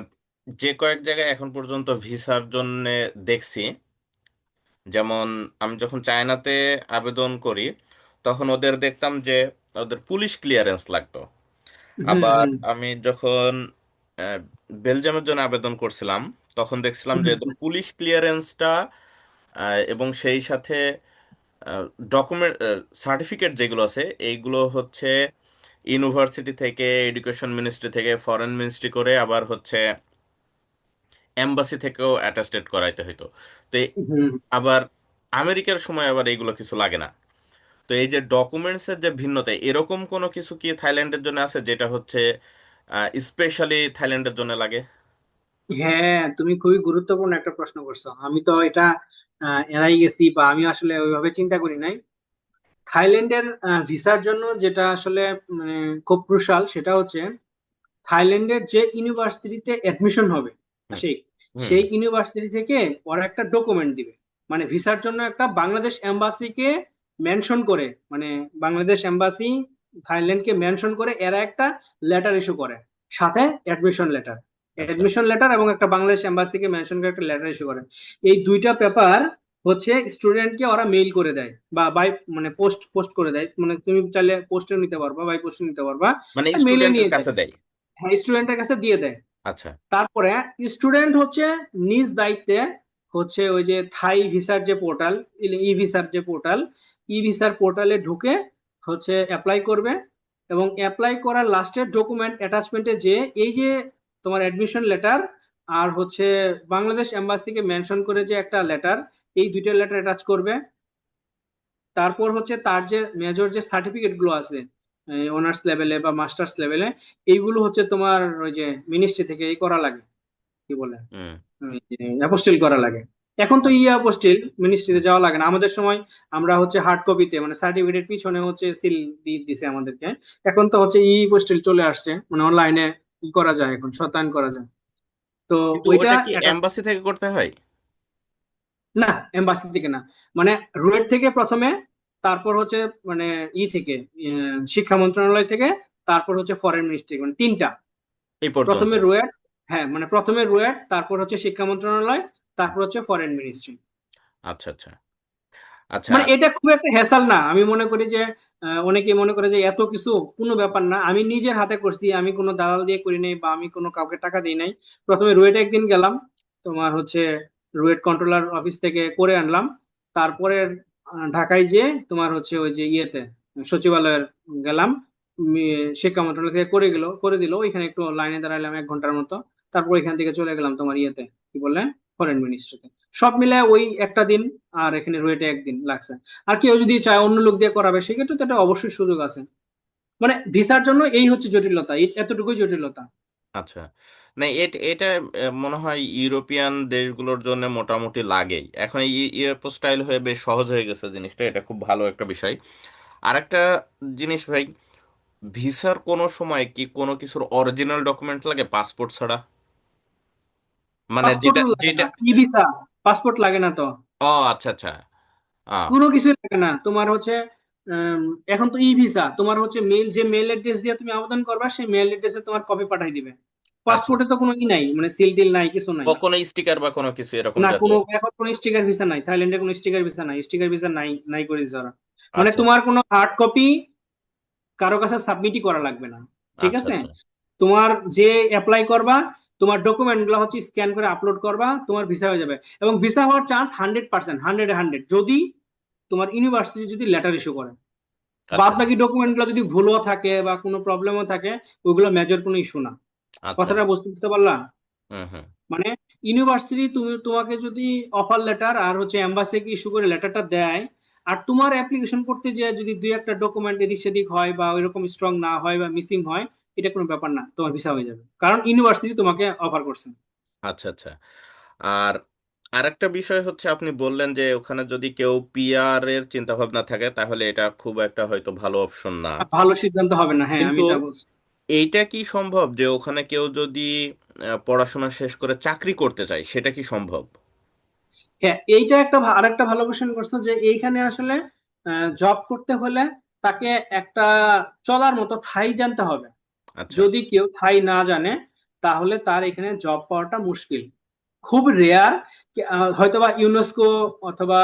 যে কয়েক জায়গায় এখন পর্যন্ত ভিসার জন্য দেখছি, যেমন আমি যখন চায়নাতে আবেদন করি তখন ওদের দেখতাম যে ওদের পুলিশ ক্লিয়ারেন্স লাগতো। হুম, আবার হুম, আমি যখন আহ, বেলজিয়ামের জন্য আবেদন করছিলাম তখন দেখছিলাম হুম, যে ওদের পুলিশ ক্লিয়ারেন্সটা এবং সেই সাথে ডকুমেন্ট সার্টিফিকেট যেগুলো আছে এইগুলো হচ্ছে ইউনিভার্সিটি থেকে, এডুকেশন মিনিস্ট্রি থেকে, ফরেন মিনিস্ট্রি করে আবার হচ্ছে এম্বাসি থেকেও অ্যাটাস্টেড করাইতে হইতো। তো হুম। আবার আমেরিকার সময় আবার এইগুলো কিছু লাগে না। তো এই যে ডকুমেন্টসের যে ভিন্নতা, এরকম কোনো কিছু কি থাইল্যান্ডের জন্য আছে যেটা হচ্ছে স্পেশালি থাইল্যান্ডের জন্য লাগে? হ্যাঁ, তুমি খুবই গুরুত্বপূর্ণ একটা প্রশ্ন করছো। আমি তো এটা এড়াই গেছি, বা আমি আসলে ওইভাবে চিন্তা করি নাই। থাইল্যান্ডের ভিসার জন্য যেটা আসলে মানে খুব ক্রুশাল, সেটা হচ্ছে থাইল্যান্ডের যে ইউনিভার্সিটিতে অ্যাডমিশন হবে হুম সেই হুম সেই হুম। ইউনিভার্সিটি থেকে ওরা একটা ডকুমেন্ট দিবে। মানে ভিসার জন্য একটা বাংলাদেশ এম্বাসিকে মেনশন করে, মানে বাংলাদেশ এম্বাসি থাইল্যান্ডকে মেনশন করে এরা একটা লেটার ইস্যু করে, সাথে অ্যাডমিশন লেটার। আচ্ছা। অ্যাডমিশন লেটার এবং একটা বাংলাদেশ এম্বাসিকে মেনশন করে একটা লেটার ইস্যু করে। এই দুইটা পেপার হচ্ছে স্টুডেন্টকে ওরা মেইল করে দেয়, বা বাই মানে পোস্ট পোস্ট করে দেয়। মানে তুমি চাইলে পোস্টে নিতে পারবা, বাই পোস্টে নিতে পারবা, মানে মেইলে স্টুডেন্টের নিয়ে যায়। কাছে দেয়? হ্যাঁ, স্টুডেন্টের কাছে দিয়ে দেয়। আচ্ছা। তারপরে স্টুডেন্ট হচ্ছে নিজ দায়িত্বে হচ্ছে ওই যে থাই ভিসার যে পোর্টাল, ই ভিসার যে পোর্টাল, ই ভিসার পোর্টালে ঢুকে হচ্ছে অ্যাপ্লাই করবে। এবং অ্যাপ্লাই করার লাস্টের ডকুমেন্ট অ্যাটাচমেন্টে যে এই যে তোমার অ্যাডমিশন লেটার আর হচ্ছে বাংলাদেশ এম্বাসিকে মেনশন করে যে একটা লেটার, এই দুইটা লেটার অ্যাটাচ করবে। তারপর হচ্ছে তার যে মেজর যে সার্টিফিকেট গুলো আছে অনার্স লেভেলে বা মাস্টার্স লেভেলে, এইগুলো হচ্ছে তোমার ওই যে মিনিস্ট্রি থেকে এই করা লাগে, কি বলে, হুম। অ্যাপোস্টিল করা লাগে। এখন তো আচ্ছা। অ্যাপোস্টিল মিনিস্ট্রিতে হুম। যাওয়া লাগে না। আমাদের সময় আমরা হচ্ছে হার্ড কপিতে মানে সার্টিফিকেটের পিছনে হচ্ছে সিল দিয়ে দিছে আমাদেরকে। এখন তো হচ্ছে পোস্টিল চলে আসছে, মানে অনলাইনে ই করা যায়, এখন শতায়ন করা যায়। তো কিন্তু ওইটা ওটা কি এটা এম্বাসি থেকে করতে হয়? না, এম্বাসি থেকে না। মানে রুয়েট থেকে প্রথমে, তারপর হচ্ছে মানে থেকে শিক্ষা মন্ত্রণালয় থেকে, তারপর হচ্ছে ফরেন মিনিস্ট্রি, মানে তিনটা। এই পর্যন্ত? প্রথমে রুয়েট, হ্যাঁ মানে প্রথমে রুয়েট, তারপর হচ্ছে শিক্ষা মন্ত্রণালয়, তারপর হচ্ছে ফরেন মিনিস্ট্রি। আচ্ছা আচ্ছা আচ্ছা। মানে এটা খুব একটা হ্যাসেল না, আমি মনে করি যে অনেকে মনে করে যে এত কিছু কোনো ব্যাপার না। আমি নিজের হাতে করছি, আমি কোনো দালাল দিয়ে করি নাই, বা আমি কোনো কাউকে টাকা দিই নাই। প্রথমে রুয়েটে একদিন গেলাম, তোমার হচ্ছে রুয়েট কন্ট্রোলার অফিস থেকে করে আনলাম। তারপরে ঢাকায় যে তোমার হচ্ছে ওই যে সচিবালয়ের গেলাম। শিক্ষা মন্ত্রণালয় থেকে করে দিল, ওইখানে একটু লাইনে দাঁড়ালাম 1 ঘন্টার মতো। তারপর এখান থেকে চলে গেলাম তোমার কি বলে, ফরেন মিনিস্ট্রিতে। সব মিলে ওই একটা দিন, আর এখানে রুয়েটে একদিন লাগছে। আর কেউ যদি চায় অন্য লোক দিয়ে করাবে, সেক্ষেত্রে তো এটা অবশ্যই সুযোগ আছে। মানে ভিসার জন্য এই হচ্ছে জটিলতা, এতটুকুই জটিলতা। আচ্ছা। না, এটা এটা মনে হয় ইউরোপিয়ান দেশগুলোর জন্য মোটামুটি লাগেই। এখন এই ইউরোপ স্টাইল হয়ে বেশ সহজ হয়ে গেছে জিনিসটা, এটা খুব ভালো একটা বিষয়। আর একটা জিনিস ভাই, ভিসার কোনো সময় কি কোনো কিছুর অরিজিনাল ডকুমেন্ট লাগে পাসপোর্ট ছাড়া? মানে পাসপোর্ট যেটা লাগে যেটা না, ই ভিসা, পাসপোর্ট লাগে না তো। ও আচ্ছা আচ্ছা। আহ কোনো কিছুই লাগে না তোমার হচ্ছে। উম, এখন তো ই ভিসা তোমার হচ্ছে মেল, যে মেল অ্যাড্রেস দিয়ে তুমি আবেদন করবা, সেই মেল অ্যাড্রেসে তোমার কপি পাঠাই দিবে। আচ্ছা। পাসপোর্টে তো কোনো ই নাই, মানে সিল টিল নাই, কিছু নাই। ও কোনো স্টিকার বা কোনো কিছু এরকম না, কোনো জাতীয়? এখন কোনো স্টিকার ভিসা নাই, থাইল্যান্ডে কোনো স্টিকার ভিসা নাই, স্টিকার ভিসা নাই, নাই করে দিছে ওরা। মানে আচ্ছা তোমার কোনো হার্ড কপি কারো কাছে সাবমিটই করা লাগবে না। ঠিক আচ্ছা আছে। আচ্ছা তোমার যে অ্যাপ্লাই করবা, তোমার ডকুমেন্ট গুলো হচ্ছে স্ক্যান করে আপলোড করবা, তোমার ভিসা হয়ে যাবে। এবং ভিসা হওয়ার চান্স 100%, 100-এ 100, যদি তোমার ইউনিভার্সিটি যদি লেটার ইস্যু করে। বাদ আচ্ছা বাকি ডকুমেন্ট গুলো যদি ভুলও থাকে বা কোনো প্রবলেমও থাকে, ওইগুলো মেজর কোনো ইস্যু না। আচ্ছা। কথাটা বুঝতে বুঝতে পারলা? হুম হুম। মানে ইউনিভার্সিটি তোমাকে যদি অফার লেটার আর হচ্ছে এম্বাসিকে ইস্যু করে লেটারটা দেয়, আর তোমার অ্যাপ্লিকেশন করতে যে যদি দুই একটা ডকুমেন্ট এদিক সেদিক হয় বা ওইরকম স্ট্রং না হয় বা মিসিং হয়, এটা কোনো ব্যাপার না, তোমার ভিসা হয়ে যাবে, কারণ ইউনিভার্সিটি তোমাকে অফার করছে। আচ্ছা আচ্ছা। আর আরেকটা বিষয় হচ্ছে, আপনি বললেন যে ওখানে যদি কেউ পিআর এর চিন্তা ভাবনা থাকে তাহলে এটা খুব একটা হয়তো ভালো অপশন না। ভালো সিদ্ধান্ত হবে না, হ্যাঁ আমি কিন্তু এটা বলছি। এইটা কি সম্ভব যে ওখানে কেউ যদি পড়াশোনা শেষ করে চাকরি করতে চায়, সেটা কি সম্ভব? হ্যাঁ, এইটা একটা আরেকটা ভালো কোশ্চেন করছো, যে এইখানে আসলে জব করতে হলে তাকে একটা চলার মতো থাই জানতে হবে। আচ্ছা যদি কেউ থাই না জানে, তাহলে তার এখানে জব পাওয়াটা মুশকিল, খুব রেয়ার। হয়তোবা ইউনেস্কো অথবা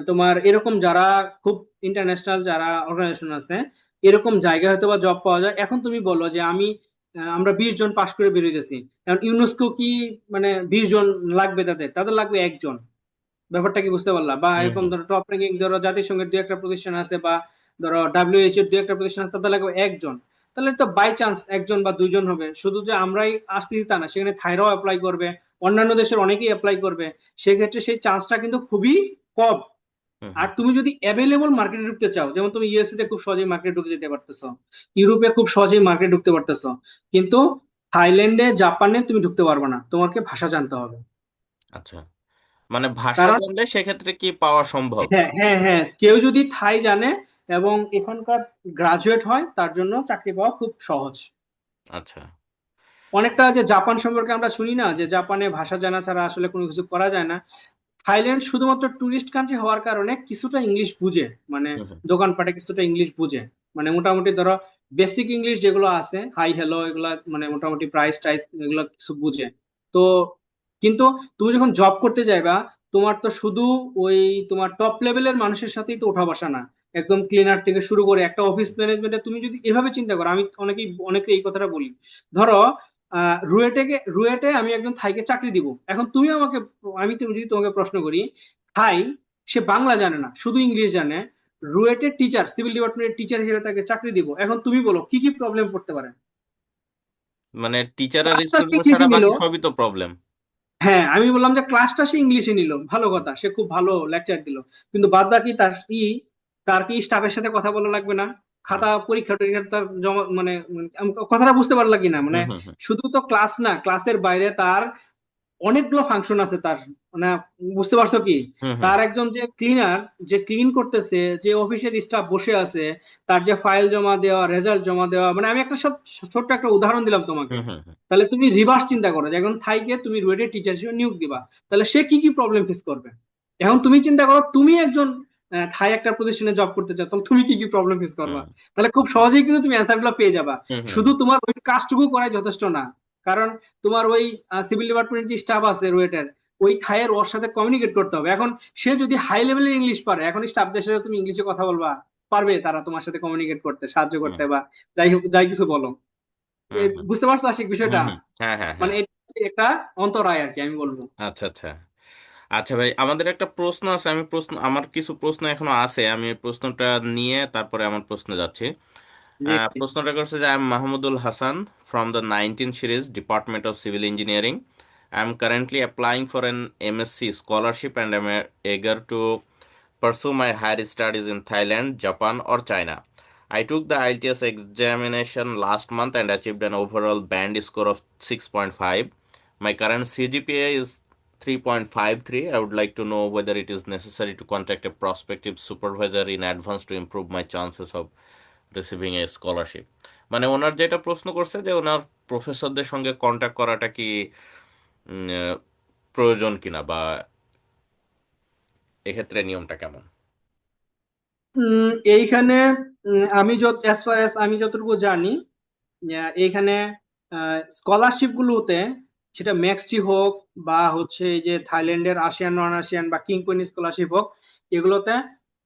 তোমার এরকম যারা খুব ইন্টারন্যাশনাল যারা অর্গানাইজেশন আছে, এরকম জায়গায় হয়তোবা জব পাওয়া যায়। এখন তুমি বলো যে আমরা 20 জন পাশ করে বেরিয়েছি, এখন ইউনেস্কো কি মানে 20 জন লাগবে, তাদের তাদের লাগবে একজন। ব্যাপারটা কি বুঝতে পারলা? বা হুম এরকম হুম। ধরো টপ র্যাঙ্কিং, ধরো জাতিসংঘের দু একটা প্রতিষ্ঠান আছে, বা ধরো WHO এর দু একটা প্রতিষ্ঠান আছে, তাদের লাগবে একজন। তাহলে তো বাই চান্স একজন বা দুইজন হবে, শুধু যে আমরাই আসতেছি তা না, সেখানে থাইরাও অ্যাপ্লাই করবে, অন্যান্য দেশের অনেকেই অ্যাপ্লাই করবে। সেক্ষেত্রে সেই চান্সটা কিন্তু খুবই কম। হুম আর হুম। তুমি যদি অ্যাভেলেবল মার্কেটে ঢুকতে চাও, যেমন তুমি ইউএসএ তে খুব সহজেই মার্কেটে ঢুকে যেতে পারতেছো, ইউরোপে খুব সহজেই মার্কেটে ঢুকতে পারতেছো, কিন্তু থাইল্যান্ডে জাপানে তুমি ঢুকতে পারবে না, তোমাকে ভাষা জানতে হবে। আচ্ছা, মানে ভাষা কারণ জানলে সেক্ষেত্রে কি পাওয়া সম্ভব? হ্যাঁ হ্যাঁ হ্যাঁ, কেউ যদি থাই জানে এবং এখানকার গ্রাজুয়েট হয়, তার জন্য চাকরি পাওয়া খুব সহজ। আচ্ছা। অনেকটা যে জাপান সম্পর্কে আমরা শুনি না, যে জাপানে ভাষা জানা ছাড়া আসলে কোনো কিছু করা যায় না। থাইল্যান্ড শুধুমাত্র টুরিস্ট কান্ট্রি হওয়ার কারণে কিছুটা ইংলিশ বুঝে, মানে হুম হুম। দোকানপাটে কিছুটা ইংলিশ বুঝে, মানে মোটামুটি ধরো বেসিক ইংলিশ যেগুলো আছে, হাই হ্যালো এগুলা, মানে মোটামুটি প্রাইস টাইস এগুলো কিছু বুঝে। তো কিন্তু তুমি যখন জব করতে যাইবা, তোমার তো শুধু ওই তোমার টপ লেভেলের মানুষের সাথেই তো ওঠা বসা না, একদম ক্লিনার থেকে শুরু করে একটা অফিস ম্যানেজমেন্টে তুমি যদি এভাবে চিন্তা করো, আমি অনেকে এই কথাটা বলি, ধরো রুয়েটে আমি একজন থাইকে চাকরি দিব, এখন তুমি আমাকে, তুমি যদি তোমাকে প্রশ্ন করি, থাই সে বাংলা জানে না, শুধু ইংলিশ জানে, রুয়েটের টিচার, সিভিল ডিপার্টমেন্টের টিচার হিসেবে তাকে চাকরি দিব, এখন তুমি বলো কি কি প্রবলেম পড়তে পারে। মানে টিচার আর ক্লাসটা সে স্টুডেন্ট ছাড়া ইংলিশে নিল, বাকি সবই তো প্রবলেম। হ্যাঁ আমি বললাম যে ক্লাসটা সে ইংলিশে নিল, ভালো কথা, সে খুব ভালো লেকচার দিল, কিন্তু বাদ বাকি তার কি স্টাফের সাথে কথা বলা লাগবে না, হুম খাতা পরীক্ষা টরীক্ষা তার জমা, আমি কথাটা বুঝতে পারলাম কিনা, মানে হুম হুম হুম শুধু তো ক্লাস না, ক্লাসের বাইরে তার অনেকগুলো ফাংশন আছে তার, মানে বুঝতে পারছো কি, হুম হুম তার একজন যে ক্লিনার, যে ক্লিন করতেছে, যে অফিসের স্টাফ বসে আছে, তার যে ফাইল জমা দেওয়া, রেজাল্ট জমা দেওয়া, মানে আমি একটা ছোট্ট একটা উদাহরণ দিলাম তোমাকে। হুম হুম হুম তাহলে তুমি রিভার্স চিন্তা করো যে এখন থাইকে তুমি রুয়েটের টিচার হিসেবে নিয়োগ দিবা, তাহলে সে কি কি প্রবলেম ফেস করবে। এখন তুমি চিন্তা করো, তুমি একজন থাই একটা প্রতিষ্ঠানে জব করতে চাও, তাহলে তুমি কি কি প্রবলেম ফেস করবা। হুম তাহলে খুব সহজেই কিন্তু তুমি অ্যান্সার গুলো পেয়ে যাবা। হুম হুম শুধু তোমার ওই কাজটুকু করাই যথেষ্ট না, কারণ তোমার ওই সিভিল ডিপার্টমেন্টের যে স্টাফ আছে রুয়েটের, ওই থাইয়ের ওর সাথে কমিউনিকেট করতে হবে। এখন সে যদি হাই লেভেলের ইংলিশ পারে, এখন স্টাফদের সাথে তুমি ইংলিশে কথা বলবা, পারবে তারা তোমার সাথে কমিউনিকেট করতে, সাহায্য হুম করতে, বা যাই কিছু বলো। হুম হুম বুঝতে পারছো আশিক হুম বিষয়টা? হুম। হ্যাঁ হ্যাঁ মানে হ্যাঁ। এটা হচ্ছে একটা অন্তরায় আর কি, আমি বলবো। আচ্ছা আচ্ছা। আচ্ছা ভাই, আমাদের একটা প্রশ্ন আছে, আমার কিছু প্রশ্ন এখনো আছে, আমি এই প্রশ্নটা নিয়ে তারপরে আমার প্রশ্ন যাচ্ছি। জি জি। প্রশ্নটা করছে যে, I am Mahmudul Hasan from the 19 series department of civil engineering. I am currently applying for an MSc scholarship and am eager to pursue my higher studies in Thailand, Japan, or China. I took the IELTS examination last month and achieved an overall band score of 6.5. My current CGPA is 3.53. I would like to know whether it is necessary to contact a prospective supervisor in advance to improve my chances of receiving a scholarship. মানে ওনার যেটা প্রশ্ন করছে যে ওনার প্রফেসরদের সঙ্গে contact করাটা কি প্রয়োজন কিনা, বা এক্ষেত্রে নিয়মটা কেমন? এইখানে আমি যত অ্যাজ ফার অ্যাজ আমি যতটুকু জানি, এইখানে স্কলারশিপ গুলোতে, সেটা ম্যাক্সটি হোক বা হচ্ছে এই যে থাইল্যান্ডের আসিয়ান নন আসিয়ান বা কিং কুইন স্কলারশিপ হোক, এগুলোতে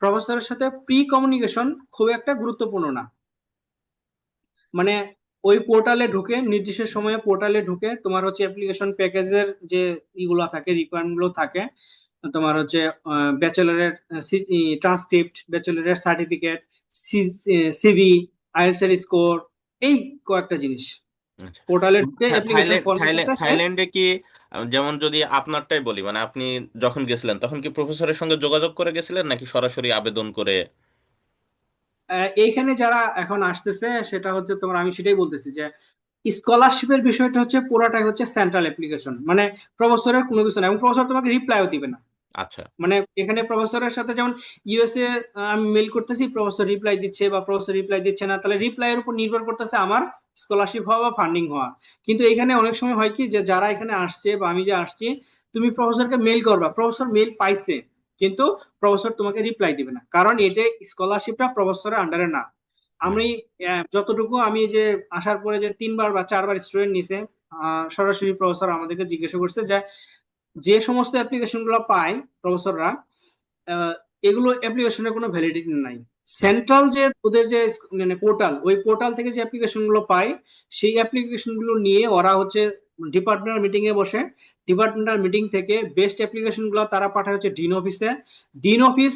প্রফেসরের সাথে প্রি কমিউনিকেশন খুব একটা গুরুত্বপূর্ণ না। মানে ওই পোর্টালে ঢুকে, নির্দিষ্ট সময়ে পোর্টালে ঢুকে তোমার হচ্ছে অ্যাপ্লিকেশন প্যাকেজের যে ইগুলো থাকে, রিকোয়ারমেন্ট গুলো থাকে, তোমার হচ্ছে ব্যাচেলরের ট্রান্সক্রিপ্ট, ব্যাচেলরের সার্টিফিকেট, সিভি, আইএলটিএস এর স্কোর, এই কয়েকটা জিনিস আচ্ছা। পোর্টালে ঢুকে অ্যাপ্লিকেশন ফর্ম করতেছে। থাইল্যান্ডে কি, যেমন যদি আপনারটাই বলি, মানে আপনি যখন গেছিলেন তখন কি প্রফেসরের সঙ্গে যোগাযোগ করে গেছিলেন নাকি সরাসরি আবেদন করে? এইখানে যারা এখন আসতেছে, সেটা হচ্ছে তোমার, আমি সেটাই বলতেছি যে স্কলারশিপের বিষয়টা হচ্ছে পুরোটাই হচ্ছে সেন্ট্রাল অ্যাপ্লিকেশন, মানে প্রফেসরের কোনো কিছু না, এবং প্রফেসর তোমাকে রিপ্লাইও দিবে না। আচ্ছা। মানে এখানে প্রফেসরের সাথে যেমন ইউএসএ আমি মেল করতেছি, প্রফেসর রিপ্লাই দিচ্ছে বা প্রফেসর রিপ্লাই দিচ্ছে না, তাহলে রিপ্লাইয়ের উপর নির্ভর করতেছে আমার স্কলারশিপ হওয়া বা ফান্ডিং হওয়া। কিন্তু এখানে অনেক সময় হয় কি, যে যারা এখানে আসছে বা আমি যে আসছি, তুমি প্রফেসরকে মেল করবা, প্রফেসর মেল পাইছে, কিন্তু প্রফেসর তোমাকে রিপ্লাই দিবে না, কারণ এটা স্কলারশিপটা প্রফেসরের আন্ডারে না। হুম আমি যতটুকু আমি যে আসার পরে যে 3বার বা 4বার স্টুডেন্ট নিছে, সরাসরি প্রফেসর আমাদেরকে জিজ্ঞাসা করছে যে যে সমস্ত অ্যাপ্লিকেশন গুলো পায় প্রফেসররা, আহ, এগুলো অ্যাপ্লিকেশনের কোনো ভ্যালিডিটি নাই। আচ্ছা। সেন্ট্রাল যে ওদের যে মানে পোর্টাল, ওই পোর্টাল থেকে যে অ্যাপ্লিকেশন গুলো পায়, সেই অ্যাপ্লিকেশন গুলো নিয়ে ওরা হচ্ছে ডিপার্টমেন্টাল মিটিং এ বসে, ডিপার্টমেন্টাল মিটিং থেকে বেস্ট অ্যাপ্লিকেশন গুলো তারা পাঠায় হচ্ছে ডিন অফিসে, ডিন অফিস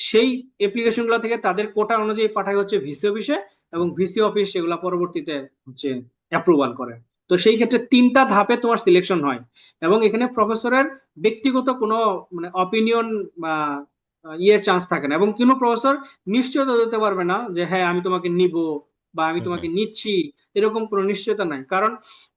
সেই অ্যাপ্লিকেশন গুলো থেকে তাদের কোটা অনুযায়ী পাঠায় হচ্ছে ভিসি অফিসে, এবং ভিসি অফিস এগুলা পরবর্তীতে হচ্ছে অ্যাপ্রুভাল করে। তো সেই ক্ষেত্রে 3টা ধাপে তোমার সিলেকশন হয়, এবং এখানে প্রফেসরের ব্যক্তিগত কোনো মানে অপিনিয়ন বা ইয়ের চান্স থাকে না, এবং কোনো প্রফেসর নিশ্চয়তা দিতে পারবে না যে হ্যাঁ আমি তোমাকে নিব বা আমি হুম তোমাকে হুম নিচ্ছি, এরকম কোনো নিশ্চয়তা নাই। কারণ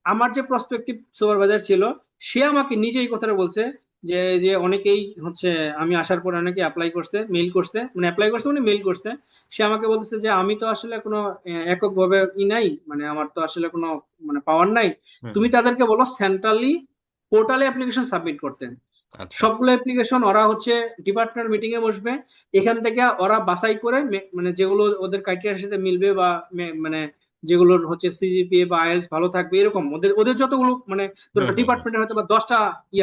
আমার যে প্রসপেক্টিভ সুপারভাইজার ছিল, সে আমাকে নিজেই কথাটা বলছে যে যে অনেকেই হচ্ছে আমি আসার পরে অনেকে অ্যাপ্লাই করছে, মেইল করছে, মানে অ্যাপ্লাই করছে মানে মেইল করছে। সে আমাকে বলতেছে যে আমি তো আসলে কোনো এককভাবে নাই, মানে আমার তো আসলে কোনো মানে পাওয়ার নাই, হুম তুমি হুম। তাদেরকে বলো সেন্ট্রালি পোর্টালে অ্যাপ্লিকেশন সাবমিট করতে। আচ্ছা। সবগুলো অ্যাপ্লিকেশন ওরা হচ্ছে ডিপার্টমেন্ট মিটিং এ বসবে, এখান থেকে ওরা বাছাই করে মানে যেগুলো ওদের ক্রাইটেরিয়ার সাথে মিলবে বা মানে যেগুলোর হচ্ছে সিজিপিএ বা আইএলটিএস ভালো থাকবে, এরকম ওদের ওদের যতগুলো মানে হুম ধরো হুম হুম ডিপার্টমেন্টের হয়তো বা 10টা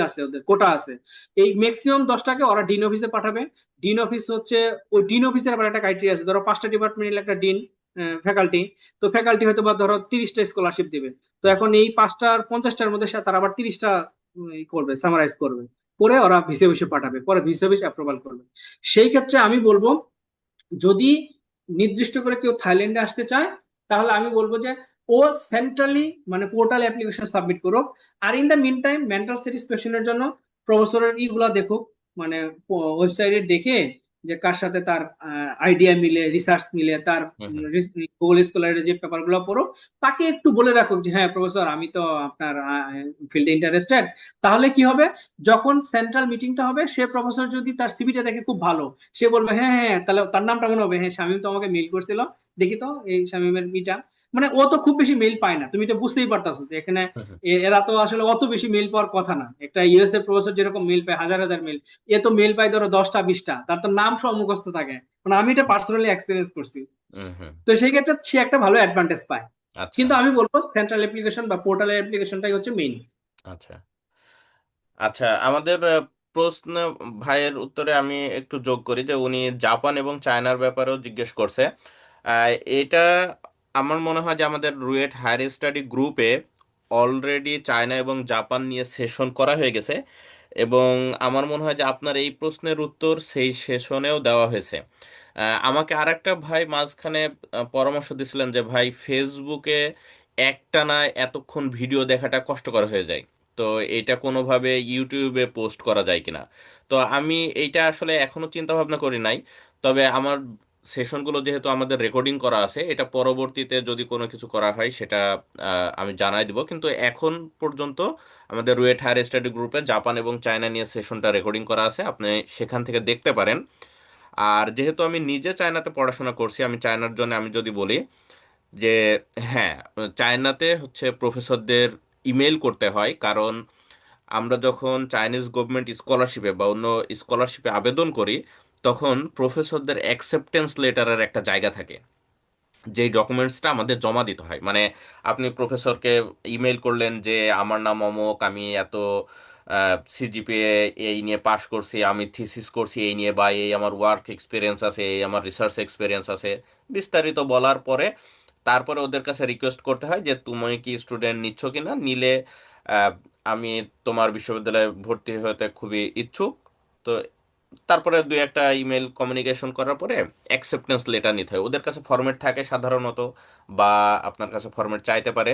আছে, ওদের কোটা আছে, এই ম্যাক্সিমাম 10টাকে ওরা ডিন অফিসে পাঠাবে। ডিন অফিস হচ্ছে, ওই ডিন অফিসের আবার একটা ক্রাইটেরিয়া আছে, ধরো 5টা ডিপার্টমেন্ট নিলে একটা ডিন ফ্যাকাল্টি, তো ফ্যাকাল্টি হয়তো বা ধরো 30টা স্কলারশিপ দিবে। তো এখন এই 5টার 50টার মধ্যে তারা আবার 30টা করবে, সামারাইজ করবে, করে ওরা ভিসি অফিসে পাঠাবে, পরে ভিসি অফিস অ্যাপ্রুভাল করবে। সেই ক্ষেত্রে আমি বলবো, যদি নির্দিষ্ট করে কেউ থাইল্যান্ডে আসতে চায়, তাহলে আমি বলবো যে ও সেন্ট্রালি মানে পোর্টাল অ্যাপ্লিকেশন সাবমিট করুক। আর in the mean time mental স্যাটিসফ্যাকশনের জন্য প্রফেসরের ইগুলা দেখুক, মানে ওয়েবসাইটে দেখে যে কার সাথে তার আইডিয়া মিলে, রিসার্চ মিলে, তার হুম হুম গুগল স্কলারের যে পেপার গুলো পড়ো, তাকে একটু বলে রাখুক যে হ্যাঁ প্রফেসর আমি তো আপনার ফিল্ডে ইন্টারেস্টেড। তাহলে কি হবে, যখন সেন্ট্রাল মিটিংটা হবে, সে প্রফেসর যদি তার সিভিটা দেখে খুব ভালো, সে বলবে হ্যাঁ হ্যাঁ, তাহলে তার নামটা মনে হবে, হ্যাঁ শামীম তো আমাকে মেইল করছিল, দেখি তো এই শামীমের মিটা। মানে ও তো খুব বেশি মেইল পায় না, তুমি তো বুঝতেই পারতাছো যে এখানে হুম হুম। এরা তো আসলে অত বেশি মেইল পাওয়ার কথা না। একটা ইউএস এর প্রফেসর যেরকম মেইল পায় হাজার হাজার মেইল, এ তো মেইল পায় ধরো 10টা 20টা, তার তো নাম সব মুখস্থ থাকে। মানে আমি এটা পার্সোনালি এক্সপিরিয়েন্স করছি। হুম হুম। তো সেই ক্ষেত্রে সে একটা ভালো অ্যাডভান্টেজ পায়। আচ্ছা কিন্তু আমি বলবো সেন্ট্রাল অ্যাপ্লিকেশন বা পোর্টালের অ্যাপ্লিকেশনটাই হচ্ছে মেইন। আচ্ছা আচ্ছা। আমাদের প্রশ্ন ভাইয়ের উত্তরে আমি একটু যোগ করি যে উনি জাপান এবং চায়নার ব্যাপারেও জিজ্ঞেস করছে। আহ, এটা আমার মনে হয় যে আমাদের রুয়েট হায়ার স্টাডি গ্রুপে অলরেডি চায়না এবং জাপান নিয়ে সেশন করা হয়ে গেছে, এবং আমার মনে হয় যে আপনার এই প্রশ্নের উত্তর সেই সেশনেও দেওয়া হয়েছে। আমাকে আরেকটা ভাই মাঝখানে পরামর্শ দিছিলেন যে ভাই ফেসবুকে একটানা এতক্ষণ ভিডিও দেখাটা কষ্টকর হয়ে যায়, তো এটা কোনোভাবে ইউটিউবে পোস্ট করা যায় কিনা। তো আমি এইটা আসলে এখনো চিন্তা ভাবনা করি নাই, তবে আমার সেশনগুলো যেহেতু আমাদের রেকর্ডিং করা আছে, এটা পরবর্তীতে যদি কোনো কিছু করা হয় সেটা আমি জানাই দিব, কিন্তু এখন পর্যন্ত আমাদের রুয়েট হায়ার স্টাডি গ্রুপে জাপান এবং চায়না নিয়ে সেশনটা রেকর্ডিং করা আছে, আপনি সেখান থেকে দেখতে পারেন। আর যেহেতু আমি নিজে চায়নাতে পড়াশোনা করছি, আমি চায়নার জন্য আমি যদি বলি যে হ্যাঁ, চায়নাতে হচ্ছে প্রফেসরদের ইমেল করতে হয়, কারণ আমরা যখন চাইনিজ গভর্নমেন্ট স্কলারশিপে বা অন্য স্কলারশিপে আবেদন করি, তখন প্রফেসরদের অ্যাকসেপ্টেন্স লেটারের একটা জায়গা থাকে, যেই ডকুমেন্টসটা আমাদের জমা দিতে হয়। মানে আপনি প্রফেসরকে ইমেল করলেন যে আমার নাম অমুক, আমি এত সিজিপিএ এই নিয়ে পাশ করছি, আমি থিসিস করছি এই নিয়ে, বা এই আমার ওয়ার্ক এক্সপিরিয়েন্স আছে, এই আমার রিসার্চ এক্সপিরিয়েন্স আছে, বিস্তারিত বলার পরে তারপরে ওদের কাছে রিকোয়েস্ট করতে হয় যে তুমি কি স্টুডেন্ট নিচ্ছ কিনা, নিলে আহ, আমি তোমার বিশ্ববিদ্যালয়ে ভর্তি হতে খুবই ইচ্ছুক। তো তারপরে দুই একটা ইমেল কমিউনিকেশন করার পরে অ্যাকসেপ্টেন্স লেটার নিতে হয়, ওদের কাছে ফরম্যাট থাকে সাধারণত, বা আপনার কাছে ফরম্যাট চাইতে পারে,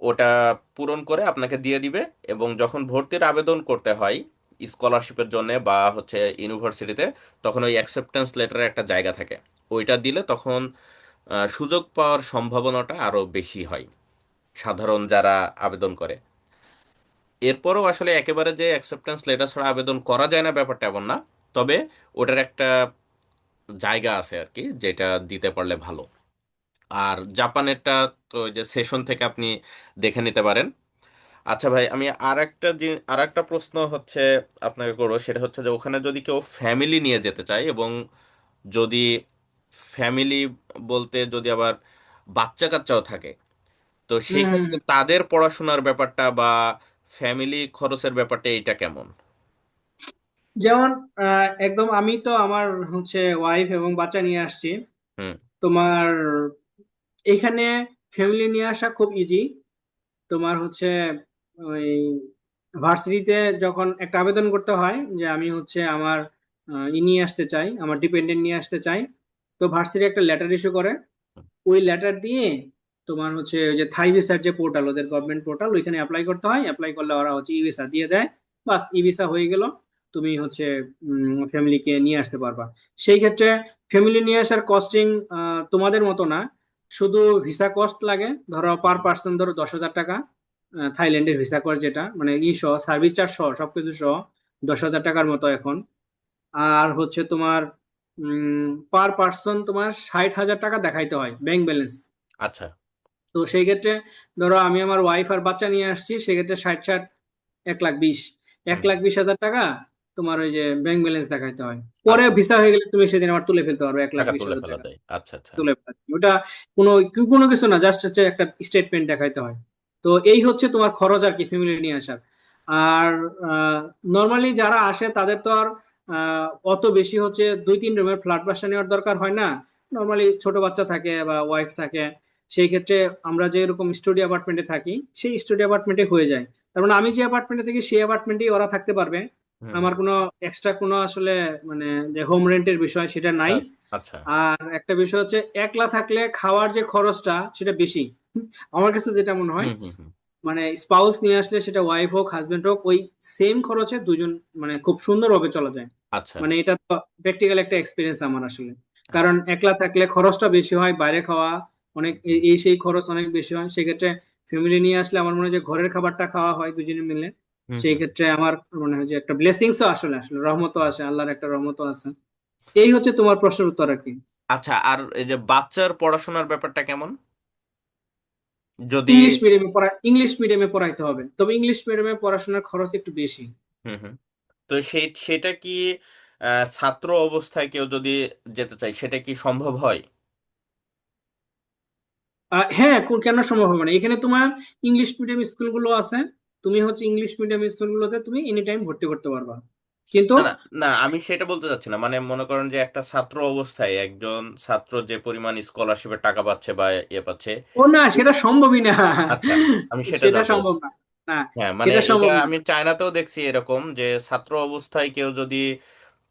ওটা পূরণ করে আপনাকে দিয়ে দিবে। এবং যখন ভর্তির আবেদন করতে হয় স্কলারশিপের জন্য বা হচ্ছে ইউনিভার্সিটিতে, তখন ওই অ্যাকসেপ্টেন্স লেটারের একটা জায়গা থাকে, ওইটা দিলে তখন সুযোগ পাওয়ার সম্ভাবনাটা আরও বেশি হয় সাধারণ যারা আবেদন করে। এরপরও আসলে একেবারে যে অ্যাকসেপ্টেন্স লেটার ছাড়া আবেদন করা যায় না ব্যাপারটা এমন না, তবে ওটার একটা জায়গা আছে আর কি, যেটা দিতে পারলে ভালো। আর জাপানেরটা তো ওই যে সেশন থেকে আপনি দেখে নিতে পারেন। আচ্ছা ভাই, আমি আর একটা প্রশ্ন হচ্ছে আপনাকে করবো, সেটা হচ্ছে যে ওখানে যদি কেউ ফ্যামিলি নিয়ে যেতে চায়, এবং যদি ফ্যামিলি বলতে যদি আবার বাচ্চা কাচ্চাও থাকে, তো সেই হম হম ক্ষেত্রে হম। তাদের পড়াশোনার ব্যাপারটা বা ফ্যামিলি খরচের ব্যাপারটা এইটা কেমন? যেমন একদম আমি তো আমার হচ্ছে ওয়াইফ এবং বাচ্চা নিয়ে আসছি। হুম তোমার এখানে ফ্যামিলি নিয়ে আসা খুব ইজি। তোমার হচ্ছে ওই ভার্সিটিতে যখন একটা আবেদন করতে হয় যে আমি হচ্ছে আমার নিয়ে আসতে চাই, আমার ডিপেন্ডেন্ট নিয়ে আসতে চাই, তো ভার্সিটি একটা লেটার ইস্যু করে। ওই লেটার দিয়ে তোমার হচ্ছে ওই যে থাই ভিসার যে পোর্টাল, ওদের গভর্নমেন্ট পোর্টাল, ওইখানে অ্যাপ্লাই করতে হয়। অ্যাপ্লাই করলে ওরা হচ্ছে ই ভিসা দিয়ে দেয়। বাস, ই ভিসা হয়ে গেল, তুমি হচ্ছে ফ্যামিলিকে নিয়ে আসতে পারবা। সেই ক্ষেত্রে ফ্যামিলি নিয়ে আসার কস্টিং তোমাদের মতো না। শুধু ভিসা কস্ট লাগে ধরো পার পার্সন ধরো 10,000 টাকা। থাইল্যান্ডের ভিসা কস্ট যেটা মানে ই সহ সার্ভিস চার্জ সহ সবকিছু সহ 10,000 টাকার মতো এখন। আর হচ্ছে তোমার পার পার্সন তোমার 60,000 টাকা দেখাইতে হয় ব্যাংক ব্যালেন্স। আচ্ছা। তো সেই ক্ষেত্রে ধরো আমি আমার ওয়াইফ আর বাচ্চা নিয়ে আসছি, সেক্ষেত্রে 60 60 1,20,000, এক হুম। লাখ বিশ হাজার টাকা তোমার ওই যে ব্যাংক ব্যালেন্স দেখাইতে হয়। পরে আচ্ছা, ভিসা হয়ে গেলে তুমি সেদিন আবার তুলে ফেলতে পারবে এক লাখ টাকা বিশ তুলে হাজার ফেলা টাকা যায়, আচ্ছা আচ্ছা। তুলে ফেলা ওটা কোনো কোনো কিছু না, জাস্ট হচ্ছে একটা স্টেটমেন্ট দেখাইতে হয়। তো এই হচ্ছে তোমার খরচ আর কি ফ্যামিলি নিয়ে আসার। আর নর্মালি যারা আসে তাদের তো আর অত বেশি হচ্ছে 2 3 রুমের ফ্ল্যাট বাসা নেওয়ার দরকার হয় না। নর্মালি ছোট বাচ্চা থাকে বা ওয়াইফ থাকে, সেই ক্ষেত্রে আমরা যে এরকম স্টুডিও অ্যাপার্টমেন্টে থাকি সেই স্টুডিও অ্যাপার্টমেন্টে হয়ে যায়। তার মানে আমি যে অ্যাপার্টমেন্টে থাকি সেই অ্যাপার্টমেন্টেই ওরা থাকতে পারবে। হুম হুম। আমার কোনো এক্সট্রা কোনো আসলে মানে যে হোম রেন্টের বিষয় সেটা নাই। আ- আচ্ছা। আর একটা বিষয় হচ্ছে একলা থাকলে খাওয়ার যে খরচটা সেটা বেশি। আমার কাছে যেটা মনে হয় হুম হুম হুম। মানে স্পাউস নিয়ে আসলে সেটা ওয়াইফ হোক হাজবেন্ড হোক ওই সেম খরচে দুজন মানে খুব সুন্দরভাবে চলা যায়। আচ্ছা মানে এটা তো প্র্যাকটিক্যাল একটা এক্সপিরিয়েন্স আমার আসলে। আচ্ছা। কারণ একলা থাকলে খরচটা বেশি হয়, বাইরে খাওয়া অনেক এই সেই খরচ অনেক বেশি হয়। সেক্ষেত্রে ফ্যামিলি নিয়ে আসলে আমার মনে হয় যে ঘরের খাবারটা খাওয়া হয় দুজনে মিলে। হুম সেই হুম। ক্ষেত্রে আমার মনে হয় যে একটা ব্লেসিংসও আসলে আসলে রহমতও আছে, আল্লাহর একটা রহমতও আছে। এই হচ্ছে তোমার প্রশ্নের উত্তর আর কি। আচ্ছা, আর এই যে বাচ্চার পড়াশোনার ব্যাপারটা কেমন, যদি? ইংলিশ মিডিয়ামে পড়াইতে হবে, তবে ইংলিশ মিডিয়ামে পড়াশোনার খরচ একটু বেশি। হুম হুম। তো সেটা কি ছাত্র অবস্থায় কেউ যদি যেতে চায় সেটা কি সম্ভব হয়? হ্যাঁ, কেন সম্ভব হবে না? এখানে তোমার ইংলিশ মিডিয়াম স্কুলগুলো আছে। তুমি হচ্ছে ইংলিশ মিডিয়াম স্কুলগুলোতে তুমি এনি টাইম ভর্তি করতে পারবা। কিন্তু না না না, আমি সেটা বলতে চাচ্ছি না। মানে মনে করেন যে একটা ছাত্র অবস্থায় একজন ছাত্র যে পরিমাণ স্কলারশিপের টাকা পাচ্ছে বা ইয়ে পাচ্ছে। ও না, সেটা সম্ভবই না। আচ্ছা, আমি সেটা সেটা জানতে সম্ভব চাচ্ছি। না। না, হ্যাঁ, মানে সেটা এটা সম্ভব না। আমি চায়নাতেও দেখছি এরকম যে ছাত্র অবস্থায় কেউ যদি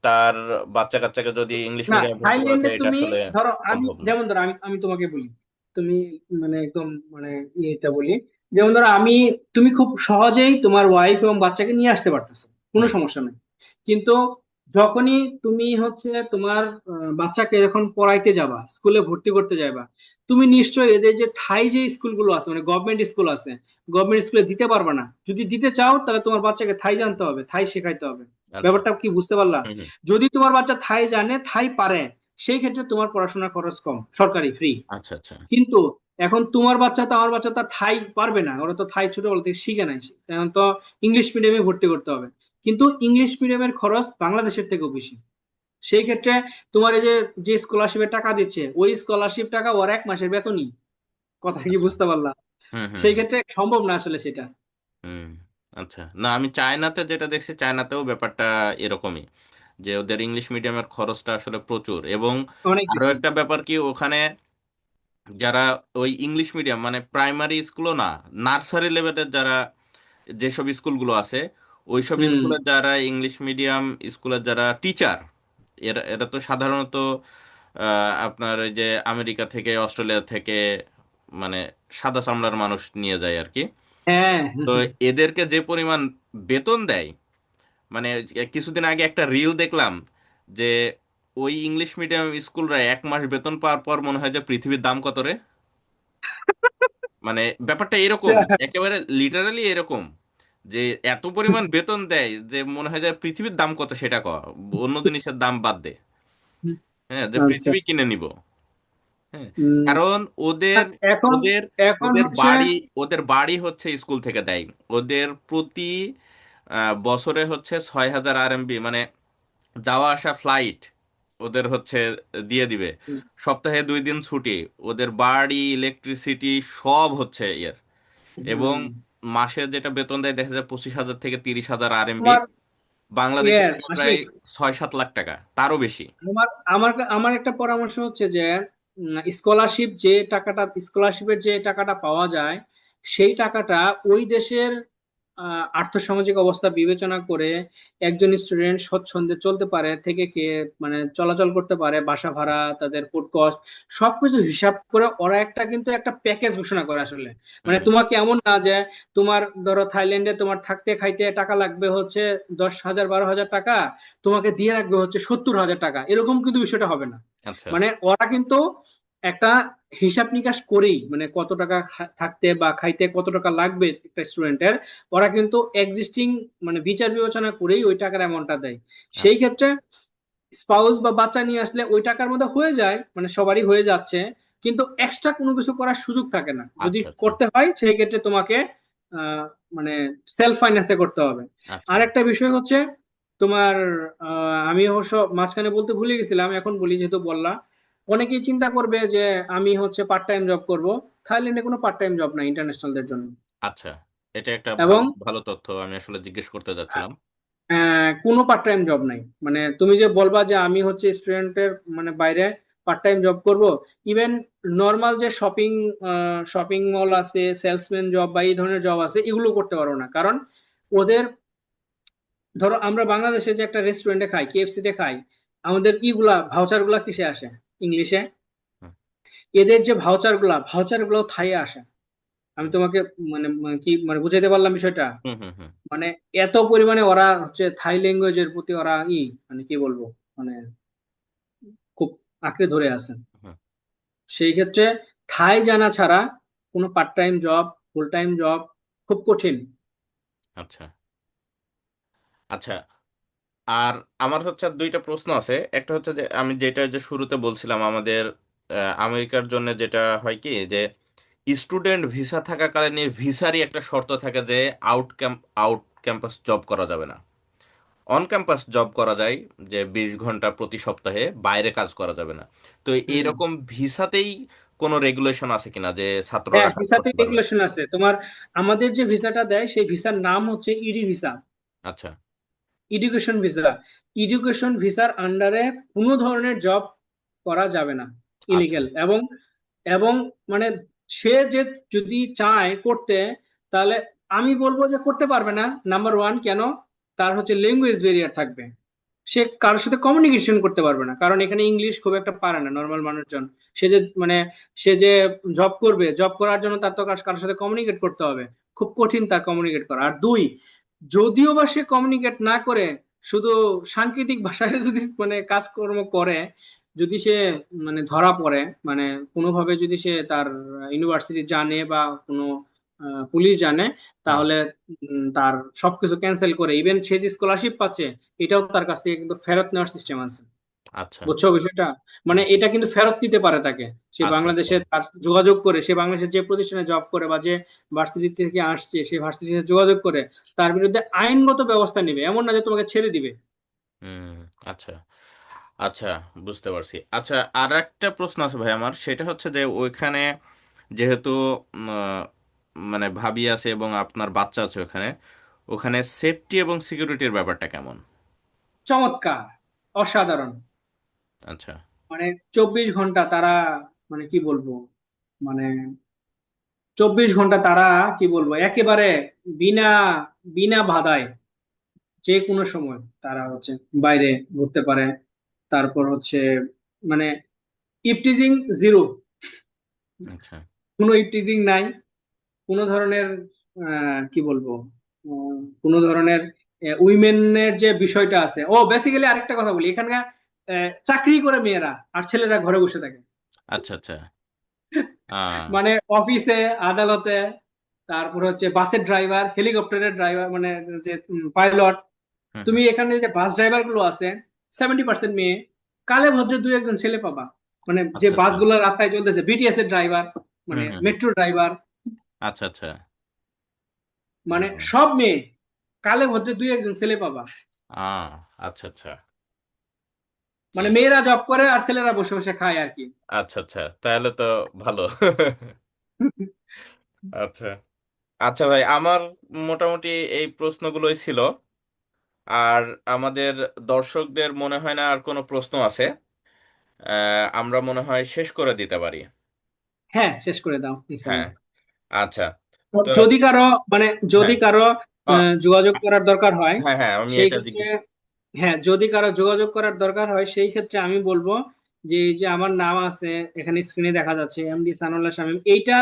তার বাচ্চা কাচ্চাকে যদি ইংলিশ না, মিডিয়ামে ভর্তি করা থাইল্যান্ডে যায়, এটা তুমি আসলে ধরো আমি সম্ভব না। যেমন ধরো আমি আমি তোমাকে বলি, তুমি মানে একদম মানে ইয়েটা বলি, যেমন ধরো তুমি খুব সহজেই তোমার ওয়াইফ এবং বাচ্চাকে নিয়ে আসতে পারতেছো, কোনো হুম। সমস্যা নেই। কিন্তু যখনই তুমি হচ্ছে তোমার বাচ্চাকে যখন পড়াইতে যাবা, স্কুলে ভর্তি করতে যাবা, তুমি নিশ্চয়ই এদের যে থাই যে স্কুলগুলো আছে মানে গভর্নমেন্ট স্কুল আছে, গভর্নমেন্ট স্কুলে দিতে পারবে না। যদি দিতে চাও তাহলে তোমার বাচ্চাকে থাই জানতে হবে, থাই শেখাইতে হবে। আচ্ছা। ব্যাপারটা কি বুঝতে পারলা? হুম হুম। যদি তোমার বাচ্চা থাই জানে, থাই পারে, সেই ক্ষেত্রে তোমার পড়াশোনার খরচ কম, সরকারি ফ্রি। আচ্ছা আচ্ছা। কিন্তু এখন তোমার বাচ্চা তো আমার বাচ্চা তো আর থাই পারবে না, ওরা তো থাই ছোটবেলা থেকে শিখে নাই, এখন তো ইংলিশ মিডিয়ামে ভর্তি করতে হবে। কিন্তু ইংলিশ মিডিয়ামের খরচ বাংলাদেশের থেকেও বেশি। সেই ক্ষেত্রে তোমার এই যে যে স্কলারশিপের টাকা দিচ্ছে ওই স্কলারশিপ টাকা ওর 1 মাসের বেতনই। কথা কি আচ্ছা। বুঝতে পারলা? হুম হুম সেই হুম। ক্ষেত্রে সম্ভব না আসলে সেটা। হুম। আচ্ছা, না আমি চায়নাতে যেটা দেখছি, চায়নাতেও ব্যাপারটা এরকমই, যে ওদের ইংলিশ মিডিয়ামের খরচটা আসলে প্রচুর। এবং অনেক আরো বেশি। একটা ব্যাপার কি, ওখানে যারা ওই ইংলিশ মিডিয়াম মানে প্রাইমারি স্কুলও না, নার্সারি লেভেলের যারা যেসব স্কুলগুলো আছে, ওইসব হুম। স্কুলের যারা ইংলিশ মিডিয়াম স্কুলের যারা টিচার, এরা এরা তো সাধারণত আপনার ওই যে আমেরিকা থেকে অস্ট্রেলিয়া থেকে মানে সাদা চামড়ার মানুষ নিয়ে যায় আর কি। হ্যাঁ। তো এদেরকে যে পরিমাণ বেতন দেয়, মানে কিছুদিন আগে একটা রিল দেখলাম যে ওই ইংলিশ মিডিয়াম স্কুলরা 1 মাস বেতন পাওয়ার পর মনে হয় যে পৃথিবীর দাম কত রে। মানে ব্যাপারটা এরকম, একেবারে লিটারালি এরকম, যে এত পরিমাণ বেতন দেয় যে মনে হয় যে পৃথিবীর দাম কত সেটা অন্য জিনিসের দাম বাদ দে, হ্যাঁ, যে আচ্ছা। পৃথিবী কিনে নিব। হ্যাঁ, উম, কারণ ওদের এখন ওদের এখন ওদের হচ্ছে বাড়ি ওদের বাড়ি হচ্ছে স্কুল থেকে দেয়। ওদের প্রতি বছরে হচ্ছে 6,000 RMB, মানে যাওয়া আসা ফ্লাইট ওদের হচ্ছে দিয়ে দিবে। সপ্তাহে 2 দিন ছুটি। ওদের বাড়ি, ইলেকট্রিসিটি সব হচ্ছে এর। এবং হুম, মাসে যেটা বেতন দেয় দেখা যায় 25,000 থেকে 30,000 RMB। তোমার বাংলাদেশি টাকা প্রায় আশিক, 6-7 লাখ টাকা, তারও বেশি। আমার আমার আমার একটা পরামর্শ হচ্ছে যে স্কলারশিপ যে টাকাটা স্কলারশিপের যে টাকাটা পাওয়া যায় সেই টাকাটা ওই দেশের আর্থসামাজিক অবস্থা বিবেচনা করে একজন স্টুডেন্ট স্বচ্ছন্দে চলতে পারে থেকে খেয়ে মানে চলাচল করতে পারে, বাসা ভাড়া, তাদের ফুড কস্ট সবকিছু হিসাব করে ওরা একটা কিন্তু একটা প্যাকেজ ঘোষণা করে আসলে। মানে হুম। তোমাকে এমন না যে তোমার ধরো থাইল্যান্ডে তোমার থাকতে খাইতে টাকা লাগবে হচ্ছে 10,000 12,000 টাকা, তোমাকে দিয়ে রাখবে হচ্ছে 70,000 টাকা, এরকম কিন্তু বিষয়টা হবে না। আচ্ছা। মানে ওরা কিন্তু একটা হিসাব নিকাশ করেই মানে কত টাকা থাকতে বা খাইতে কত টাকা লাগবে একটা স্টুডেন্টের, ওরা কিন্তু এক্সিস্টিং মানে বিচার বিবেচনা করেই ওই টাকার অ্যামাউন্টটা দেয়। সেই আচ্ছা। ক্ষেত্রে স্পাউস বা বাচ্চা নিয়ে আসলে ওই টাকার মধ্যে হয়ে যায়, মানে সবারই হয়ে যাচ্ছে, কিন্তু এক্সট্রা কোনো কিছু করার সুযোগ থাকে না। যদি আচ্ছা। আচ্ছা। করতে হয় সেই ক্ষেত্রে তোমাকে মানে সেলফ ফাইন্যান্সে করতে হবে। আচ্ছা। আর একটা বিষয় হচ্ছে তোমার আমি অবশ্য মাঝখানে বলতে ভুলে গেছিলাম, এখন বলি যেহেতু বললা। অনেকেই চিন্তা করবে যে আমি হচ্ছে পার্ট টাইম জব করব। থাইল্যান্ডে কোনো পার্ট টাইম জব নাই ইন্টারন্যাশনালদের জন্য। আচ্ছা, এটা একটা ভালো এবং ভালো তথ্য, আমি আসলে জিজ্ঞেস করতে যাচ্ছিলাম। কোনো পার্ট টাইম জব নাই, মানে তুমি যে বলবা যে আমি হচ্ছে স্টুডেন্টের মানে বাইরে পার্ট টাইম জব করব, ইভেন নর্মাল যে শপিং শপিং মল আছে, সেলসম্যান জব বা এই ধরনের জব আছে, এগুলো করতে পারো না। কারণ ওদের ধরো আমরা বাংলাদেশে যে একটা রেস্টুরেন্টে খাই, কেএফসি তে খাই, আমাদের ইগুলা ভাউচার গুলা কিসে আসে? ইংলিশে। হুম। এদের যে ভাউচার গুলো থাইয়ে আসে। আমি তোমাকে মানে কি মানে বুঝাইতে পারলাম বিষয়টা? হুম। হুম। হুম। মানে এত পরিমাণে ওরা হচ্ছে থাই ল্যাঙ্গুয়েজের প্রতি ওরা মানে কি বলবো, মানে খুব আঁকড়ে ধরে আছেন। হুম। সেই ক্ষেত্রে থাই জানা ছাড়া কোনো part time job, full time job খুব কঠিন। আচ্ছা। আচ্ছা। আর আমার হচ্ছে আর দুইটা প্রশ্ন আছে। একটা হচ্ছে যে আমি যেটা যে শুরুতে বলছিলাম, আমাদের আমেরিকার জন্য যেটা হয় কি, যে স্টুডেন্ট ভিসা থাকাকালীন ভিসারই একটা শর্ত থাকে যে আউট ক্যাম্পাস জব করা যাবে না, অন ক্যাম্পাস জব করা যায়, যে 20 ঘন্টা প্রতি সপ্তাহে বাইরে কাজ করা যাবে না। তো হুম। এইরকম ভিসাতেই কোনো রেগুলেশন আছে কিনা যে ছাত্ররা হ্যাঁ, কাজ ভিসাতে করতে পারবে? রেগুলেশন আছে তোমার। আমাদের যে ভিসাটা দেয় সেই ভিসার নাম হচ্ছে ইডি ভিসা, আচ্ছা। Education visa. এডুকেশন ভিসার আন্ডারে কোনো ধরনের জব করা যাবে না, আচ্ছা। ইলিগেল। এবং এবং মানে সে যে যদি চায় করতে, তাহলে আমি বলবো যে করতে পারবে না। নাম্বার ওয়ান, কেন? তার হচ্ছে ল্যাঙ্গুয়েজ ব্যারিয়ার থাকবে। সে কারোর সাথে কমিউনিকেশন করতে পারবে না, কারণ এখানে ইংলিশ খুব একটা পারে না নর্মাল মানুষজন। সে যে মানে সে যে জব করবে, জব করার জন্য তার তো কারোর সাথে কমিউনিকেট করতে হবে। খুব কঠিন তার কমিউনিকেট করা। আর দুই, যদিও বা সে কমিউনিকেট না করে, শুধু সাংকেতিক ভাষায় যদি মানে কাজকর্ম করে, যদি সে মানে ধরা পড়ে, মানে কোনোভাবে যদি সে তার ইউনিভার্সিটি জানে বা কোনো পুলিশ জানে, হুম। তাহলে তার সবকিছু ক্যান্সেল করে ইভেন সে যে স্কলারশিপ পাচ্ছে এটাও তার কাছ থেকে কিন্তু ফেরত নেওয়ার সিস্টেম আছে। আচ্ছা। বুঝছো বিষয়টা? মানে হুম। এটা কিন্তু ফেরত দিতে পারে তাকে। সে আচ্ছা। আচ্ছা। বাংলাদেশে তার যোগাযোগ করে, সে বাংলাদেশের যে প্রতিষ্ঠানে জব করে বা যে ভার্সিটি থেকে আসছে সেই ভার্সিটির সাথে যোগাযোগ করে তার বিরুদ্ধে আইনগত ব্যবস্থা নেবে, এমন না যে তোমাকে ছেড়ে দিবে। হুম। আচ্ছা। আচ্ছা, বুঝতে পারছি। আচ্ছা, আর একটা প্রশ্ন আছে ভাই আমার, সেটা হচ্ছে যে ওইখানে যেহেতু উম, আহ, মানে ভাবি আছে এবং আপনার বাচ্চা আছে ওখানে, ওখানে সেফটি এবং সিকিউরিটির ব্যাপারটা কেমন? চমৎকার, অসাধারণ। আচ্ছা। মানে 24 ঘন্টা তারা মানে কি বলবো, মানে 24 ঘন্টা তারা কি বলবো একেবারে বিনা বিনা বাধায় যে কোনো সময় তারা হচ্ছে বাইরে ঘুরতে পারে। তারপর হচ্ছে মানে ইপটিজিং জিরো, আচ্ছা। কোনো ইপটিজিং নাই। কোনো ধরনের কি বলবো, কোনো ধরনের উইমেনের যে বিষয়টা আছে। ও বেসিক্যালি আরেকটা কথা বলি, এখানকার চাকরি করে মেয়েরা আর ছেলেরা ঘরে বসে থাকে। আচ্ছা। আচ্ছা। আহ, মানে অফিসে, আদালতে, তারপর হচ্ছে বাসের ড্রাইভার, হেলিকপ্টারের ড্রাইভার, মানে যে পাইলট। হুম। তুমি হুম। এখানে যে বাস ড্রাইভার গুলো আছে 70% মেয়ে, কালে ভদ্রে দুই একজন ছেলে পাবা। মানে যে আচ্ছা। আচ্ছা। বাসগুলো রাস্তায় চলতেছে, বিটিএস এর ড্রাইভার, হুম। মানে হুম। হুম। মেট্রো ড্রাইভার, আচ্ছা। আচ্ছা। মানে হুম। সব মেয়ে। কালে ভদ্রে দুই একজন ছেলে পাবা। আচ্ছা। আচ্ছা। মানে ঠিক। মেয়েরা জব করে আর ছেলেরা বসে বসে খায় আর কি। আচ্ছা। আচ্ছা, তাহলে তো ভালো। আচ্ছা। আচ্ছা ভাই, আমার মোটামুটি এই প্রশ্নগুলোই ছিল। আর আমাদের দর্শকদের মনে হয় না আর কোনো প্রশ্ন আছে। আমরা মনে হয় শেষ করে দিতে পারি। হ্যাঁ, শেষ করে দাও হ্যাঁ। ইনশাল্লাহ। আচ্ছা। তো যদি কারো মানে যদি হ্যাঁ। কারো যোগাযোগ করার দরকার হয়, হ্যাঁ হ্যাঁ, আমি সেই এটা ক্ষেত্রে, জিজ্ঞেস। হ্যাঁ যদি কারো যোগাযোগ করার দরকার হয় সেই ক্ষেত্রে আমি বলবো যে এই যে আমার নাম আছে এখানে স্ক্রিনে দেখা যাচ্ছে, এমডি সানাউল্লাহ শামীম, এইটা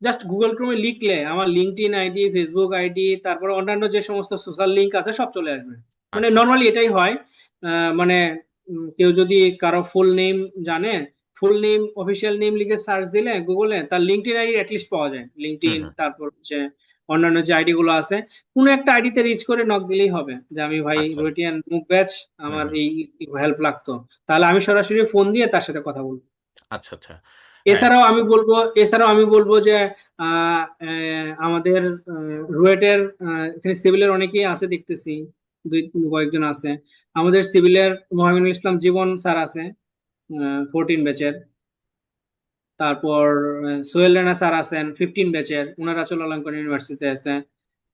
জাস্ট গুগল ক্রোমে লিখলে আমার লিঙ্কডইন আইডি, ফেসবুক আইডি, তারপর অন্যান্য যে সমস্ত সোশ্যাল লিঙ্ক আছে সব চলে আসবে। মানে আচ্ছা। নর্মালি এটাই হয়। মানে কেউ যদি কারো ফুল নেম জানে, ফুল নেম অফিসিয়াল নেম লিখে সার্চ দিলে গুগলে তার লিঙ্কডইন আইডি অ্যাটলিস্ট পাওয়া যায়, হুম লিঙ্কডইন হুম। তারপর হচ্ছে অন্যান্য যে আইডি গুলো আছে, কোনো একটা আইডিতে রিচ করে নক দিলেই হবে যে আমি ভাই আচ্ছা। রোটিয়ান মুভ ব্যাচ, হুম আমার হুম। এই হেল্প লাগতো, তাহলে আমি সরাসরি ফোন দিয়ে তার সাথে কথা বলবো। আচ্ছা আচ্ছা। হ্যাঁ। এছাড়াও আমি বলবো, এছাড়াও আমি বলবো যে আমাদের রুয়েটের এখানে সিভিলের অনেকেই আছে দেখতেছি, দুই কয়েকজন আছে আমাদের সিভিলের, মোহামিনুল ইসলাম জীবন স্যার আছে 14 ব্যাচের, তারপর সোহেল রানা স্যার আছেন 15 ব্যাচের, ওনারা চুয়াডাঙ্গা ইউনিভার্সিটিতে আছে।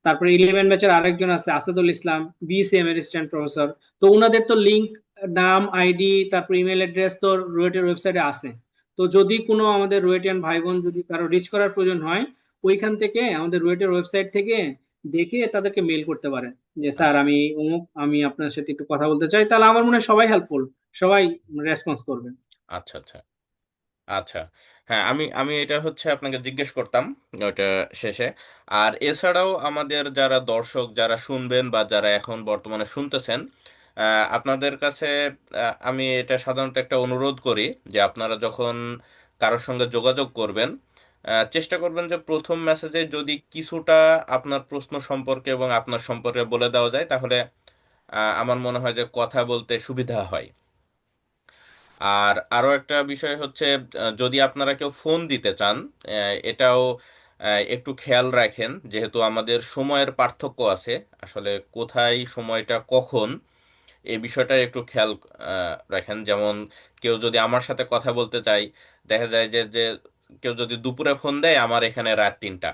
তারপর 11 ব্যাচের আরেকজন আছে আসাদুল ইসলাম, বিসিএম এর অ্যাসিস্ট্যান্ট প্রফেসর। তো ওনাদের তো লিংক, নাম, আইডি, তারপর ইমেল অ্যাড্রেস তো রুয়েটের ওয়েবসাইটে আছে। তো যদি কোনো আমাদের রুয়েটিয়ান ভাই বোন যদি কারো রিচ করার প্রয়োজন হয়, ওইখান থেকে আমাদের রুয়েটের ওয়েবসাইট থেকে দেখে তাদেরকে মেল করতে পারে যে স্যার আচ্ছা আমি অমুক, আমি আপনার সাথে একটু কথা বলতে চাই, তাহলে আমার মনে হয় সবাই হেল্পফুল, সবাই রেসপন্স করবে। আচ্ছা। আচ্ছা আচ্ছা। হ্যাঁ, আমি আমি এটা হচ্ছে আপনাকে জিজ্ঞেস করতাম ওইটা শেষে। আর এছাড়াও আমাদের যারা দর্শক যারা শুনবেন বা যারা এখন বর্তমানে শুনতেছেন, আপনাদের কাছে আমি এটা সাধারণত একটা অনুরোধ করি যে আপনারা যখন কারোর সঙ্গে যোগাযোগ করবেন, চেষ্টা করবেন যে প্রথম মেসেজে যদি কিছুটা আপনার প্রশ্ন সম্পর্কে এবং আপনার সম্পর্কে বলে দেওয়া যায়, তাহলে আমার মনে হয় যে কথা বলতে সুবিধা হয়। আর আরো একটা বিষয় হচ্ছে, যদি আপনারা কেউ ফোন দিতে চান, এটাও একটু খেয়াল রাখেন, যেহেতু আমাদের সময়ের পার্থক্য আছে। আসলে কোথায় সময়টা কখন, এই বিষয়টা একটু খেয়াল রাখেন। যেমন কেউ যদি আমার সাথে কথা বলতে চায়, দেখা যায় যে যে কেউ যদি দুপুরে ফোন দেয়, আমার এখানে রাত 3টা।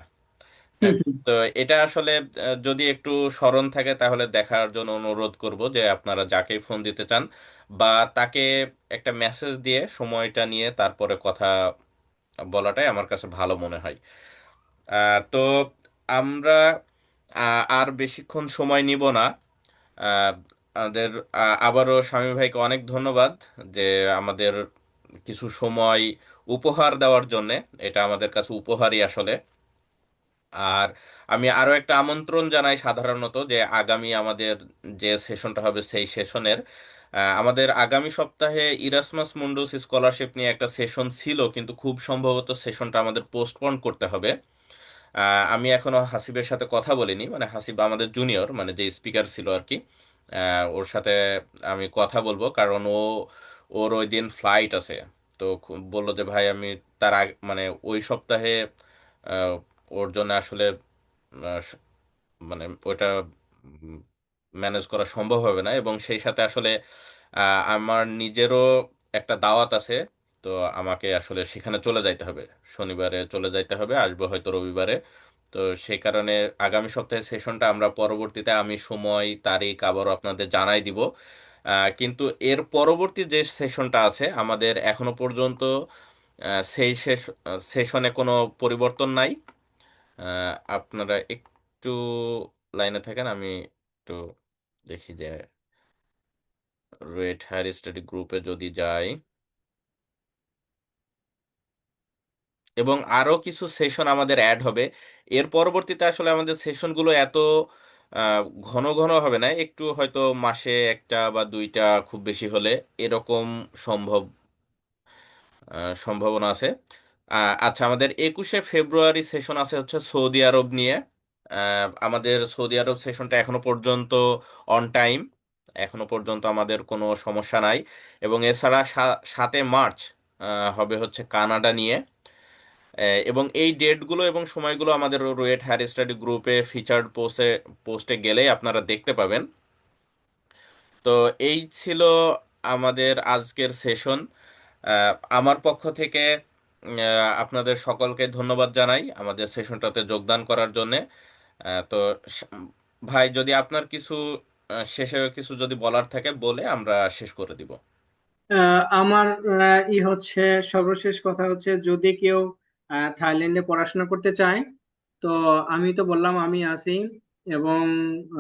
হ্যাঁ। তো এটা আসলে যদি একটু স্মরণ থাকে তাহলে দেখার জন্য অনুরোধ করব যে আপনারা যাকেই ফোন দিতে চান, বা তাকে একটা মেসেজ দিয়ে সময়টা নিয়ে তারপরে কথা বলাটাই আমার কাছে ভালো মনে হয়। তো আমরা আর বেশিক্ষণ সময় নিব না। আহ, আমাদের আবারও স্বামী ভাইকে অনেক ধন্যবাদ যে আমাদের কিছু সময় উপহার দেওয়ার জন্যে। এটা আমাদের কাছে উপহারই আসলে। আর আমি আরো একটা আমন্ত্রণ জানাই সাধারণত, যে আগামী আমাদের যে সেশনটা হবে সেই সেশনের, আমাদের আগামী সপ্তাহে ইরাসমাস মুন্ডুস স্কলারশিপ নিয়ে একটা সেশন ছিল, কিন্তু খুব সম্ভবত সেশনটা আমাদের পোস্টপোন করতে হবে। আমি এখনো হাসিবের সাথে কথা বলিনি, মানে হাসিব আমাদের জুনিয়র, মানে যে স্পিকার ছিল আর কি। ওর সাথে আমি কথা বলবো, কারণ ওর ওই দিন ফ্লাইট আছে। তো বললো যে ভাই আমি তার আগে মানে ওই সপ্তাহে আহ, ওর জন্য আসলে মানে ওইটা ম্যানেজ করা সম্ভব হবে না, এবং সেই সাথে আসলে আমার নিজেরও একটা দাওয়াত আছে। তো আমাকে আসলে সেখানে চলে যাইতে হবে, শনিবারে চলে যাইতে হবে, আসবো হয়তো রবিবারে। তো সেই কারণে আগামী সপ্তাহের সেশনটা আমরা পরবর্তীতে আমি সময় তারিখ আবারও আপনাদের জানাই দিব। কিন্তু এর পরবর্তী যে সেশনটা আছে আমাদের এখনো পর্যন্ত, সেই সেশনে কোনো পরিবর্তন নাই। আপনারা একটু লাইনে থাকেন, আমি একটু দেখি যে রেড হায়ার স্টাডি গ্রুপে যদি যাই, এবং আরো কিছু সেশন আমাদের অ্যাড হবে। এর পরবর্তীতে আসলে আমাদের সেশনগুলো এত ঘন ঘন হবে না, একটু হয়তো মাসে একটা বা দুইটা খুব বেশি হলে, এরকম সম্ভব সম্ভাবনা আছে। আচ্ছা, আমাদের 21শে ফেব্রুয়ারি সেশন আছে হচ্ছে সৌদি আরব নিয়ে। আমাদের সৌদি আরব সেশনটা এখনো পর্যন্ত অন টাইম, এখনো পর্যন্ত আমাদের কোনো সমস্যা নাই। এবং এছাড়া 7 মার্চ হবে হচ্ছে কানাডা নিয়ে। এবং এই ডেটগুলো এবং সময়গুলো আমাদের রুয়েট হায়ার স্টাডি গ্রুপে ফিচার্ড পোস্টে পোস্টে গেলেই আপনারা দেখতে পাবেন। তো এই ছিল আমাদের আজকের সেশন। আমার পক্ষ থেকে আপনাদের সকলকে ধন্যবাদ জানাই আমাদের সেশনটাতে যোগদান করার জন্যে। তো স- ভাই, যদি আপনার কিছু শেষে কিছু যদি বলার থাকে বলে আমরা শেষ করে দিব। আমার ই হচ্ছে সর্বশেষ কথা হচ্ছে যদি কেউ থাইল্যান্ডে পড়াশোনা করতে চায়, তো আমি তো বললাম আমি আছি, এবং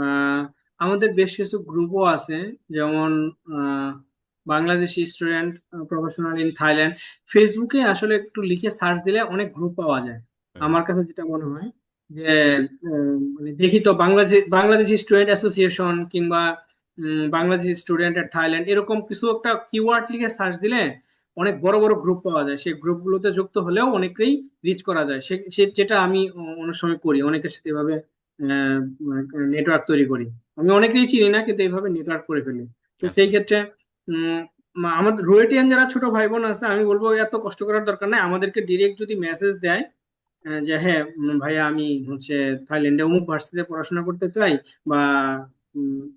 আহ, আমাদের বেশ কিছু গ্রুপও আছে, যেমন আহ, Bangladeshi student professional in Thailand. ফেসবুকে আসলে একটু লিখে সার্চ দিলে অনেক গ্রুপ পাওয়া যায়। হুম। আমার কাছে যেটা মনে হয় যে মানে দেখি তো বাংলাদেশি স্টুডেন্ট অ্যাসোসিয়েশন কিংবা বাংলাদেশি স্টুডেন্ট এট থাইল্যান্ড, এরকম কিছু একটা কিওয়ার্ড লিখে সার্চ দিলে অনেক বড় বড় গ্রুপ পাওয়া যায়। সেই গ্রুপগুলোতে যুক্ত হলেও অনেকেই রিচ করা যায়। যেটা আমি অনেক সময় করি, অনেকের সাথে এভাবে নেটওয়ার্ক তৈরি করি। আমি অনেকেই চিনি না, কিন্তু এইভাবে নেটওয়ার্ক করে ফেলি। তো আচ্ছা। সেই ক্ষেত্রে উম, আমাদের রুয়েটিয়ান যারা ছোট ভাই বোন আছে, আমি বলবো এত কষ্ট করার দরকার নাই, আমাদেরকে ডিরেক্ট যদি মেসেজ দেয় যে হ্যাঁ ভাইয়া আমি হচ্ছে থাইল্যান্ডে অমুক ভার্সিটিতে পড়াশোনা করতে চাই, বা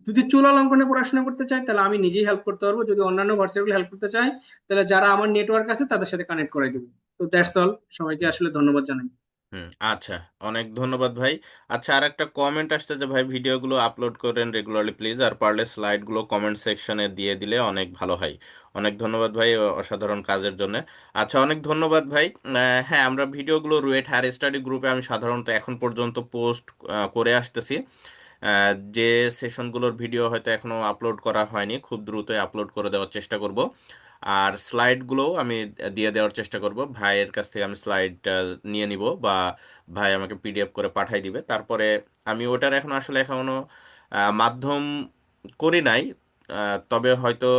যদি চূড়ালঙ্ঘনে পড়াশোনা করতে চাই তাহলে আমি নিজেই হেল্প করতে পারবো। যদি অন্যান্য ভার্সিটিগুলো হেল্প করতে চাই তাহলে যারা আমার নেটওয়ার্ক আছে তাদের সাথে কানেক্ট করে দেবো। তো দ্যাটস অল, সবাইকে হুম। আসলে ধন্যবাদ জানাই। হুম। আচ্ছা, অনেক ধন্যবাদ ভাই। আচ্ছা, আর একটা কমেন্ট আসছে যে ভাই ভিডিওগুলো আপলোড করেন রেগুলারলি প্লিজ, আর পারলে স্লাইডগুলো কমেন্ট সেকশনে দিয়ে দিলে অনেক ভালো হয়। অনেক ধন্যবাদ ভাই অসাধারণ কাজের জন্য। আচ্ছা, অনেক ধন্যবাদ ভাই। হ্যাঁ, আমরা ভিডিওগুলো রুয়েট হায়ার স্টাডি গ্রুপে আমি সাধারণত এখন পর্যন্ত পোস্ট করে আসতেছি। যে সেশনগুলোর ভিডিও হয়তো এখনো আপলোড করা হয়নি, খুব দ্রুতই আপলোড করে দেওয়ার চেষ্টা করব। আর স্লাইডগুলোও আমি দিয়ে দেওয়ার চেষ্টা করব। ভাইয়ের কাছ থেকে আমি স্লাইডটা নিয়ে নিব, বা ভাই আমাকে পিডিএফ করে পাঠাই দিবে। তারপরে আমি ওটার এখনো মাধ্যম করি নাই। তবে হয়তো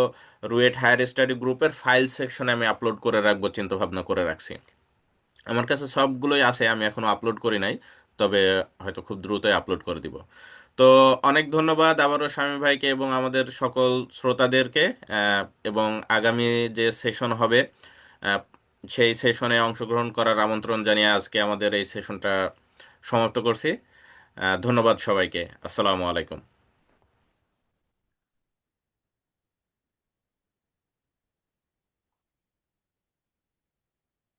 রুয়েট হায়ার স্টাডি গ্রুপের ফাইল সেকশনে আমি আপলোড করে রাখবো, চিন্তা ভাবনা করে রাখছি। আমার কাছে সবগুলোই আছে, আমি এখনো আপলোড করি নাই। তবে হয়তো খুব দ্রুতই আপলোড করে দিব। তো অনেক ধন্যবাদ আবারও স্বামী ভাইকে এবং আমাদের সকল শ্রোতাদেরকে। আহ, এবং আগামী যে সেশন হবে, আহ, সেই সেশনে অংশগ্রহণ করার আমন্ত্রণ জানিয়ে আজকে আমাদের এই সেশনটা সমাপ্ত করছি। ধন্যবাদ সবাইকে। আসসালামু আলাইকুম।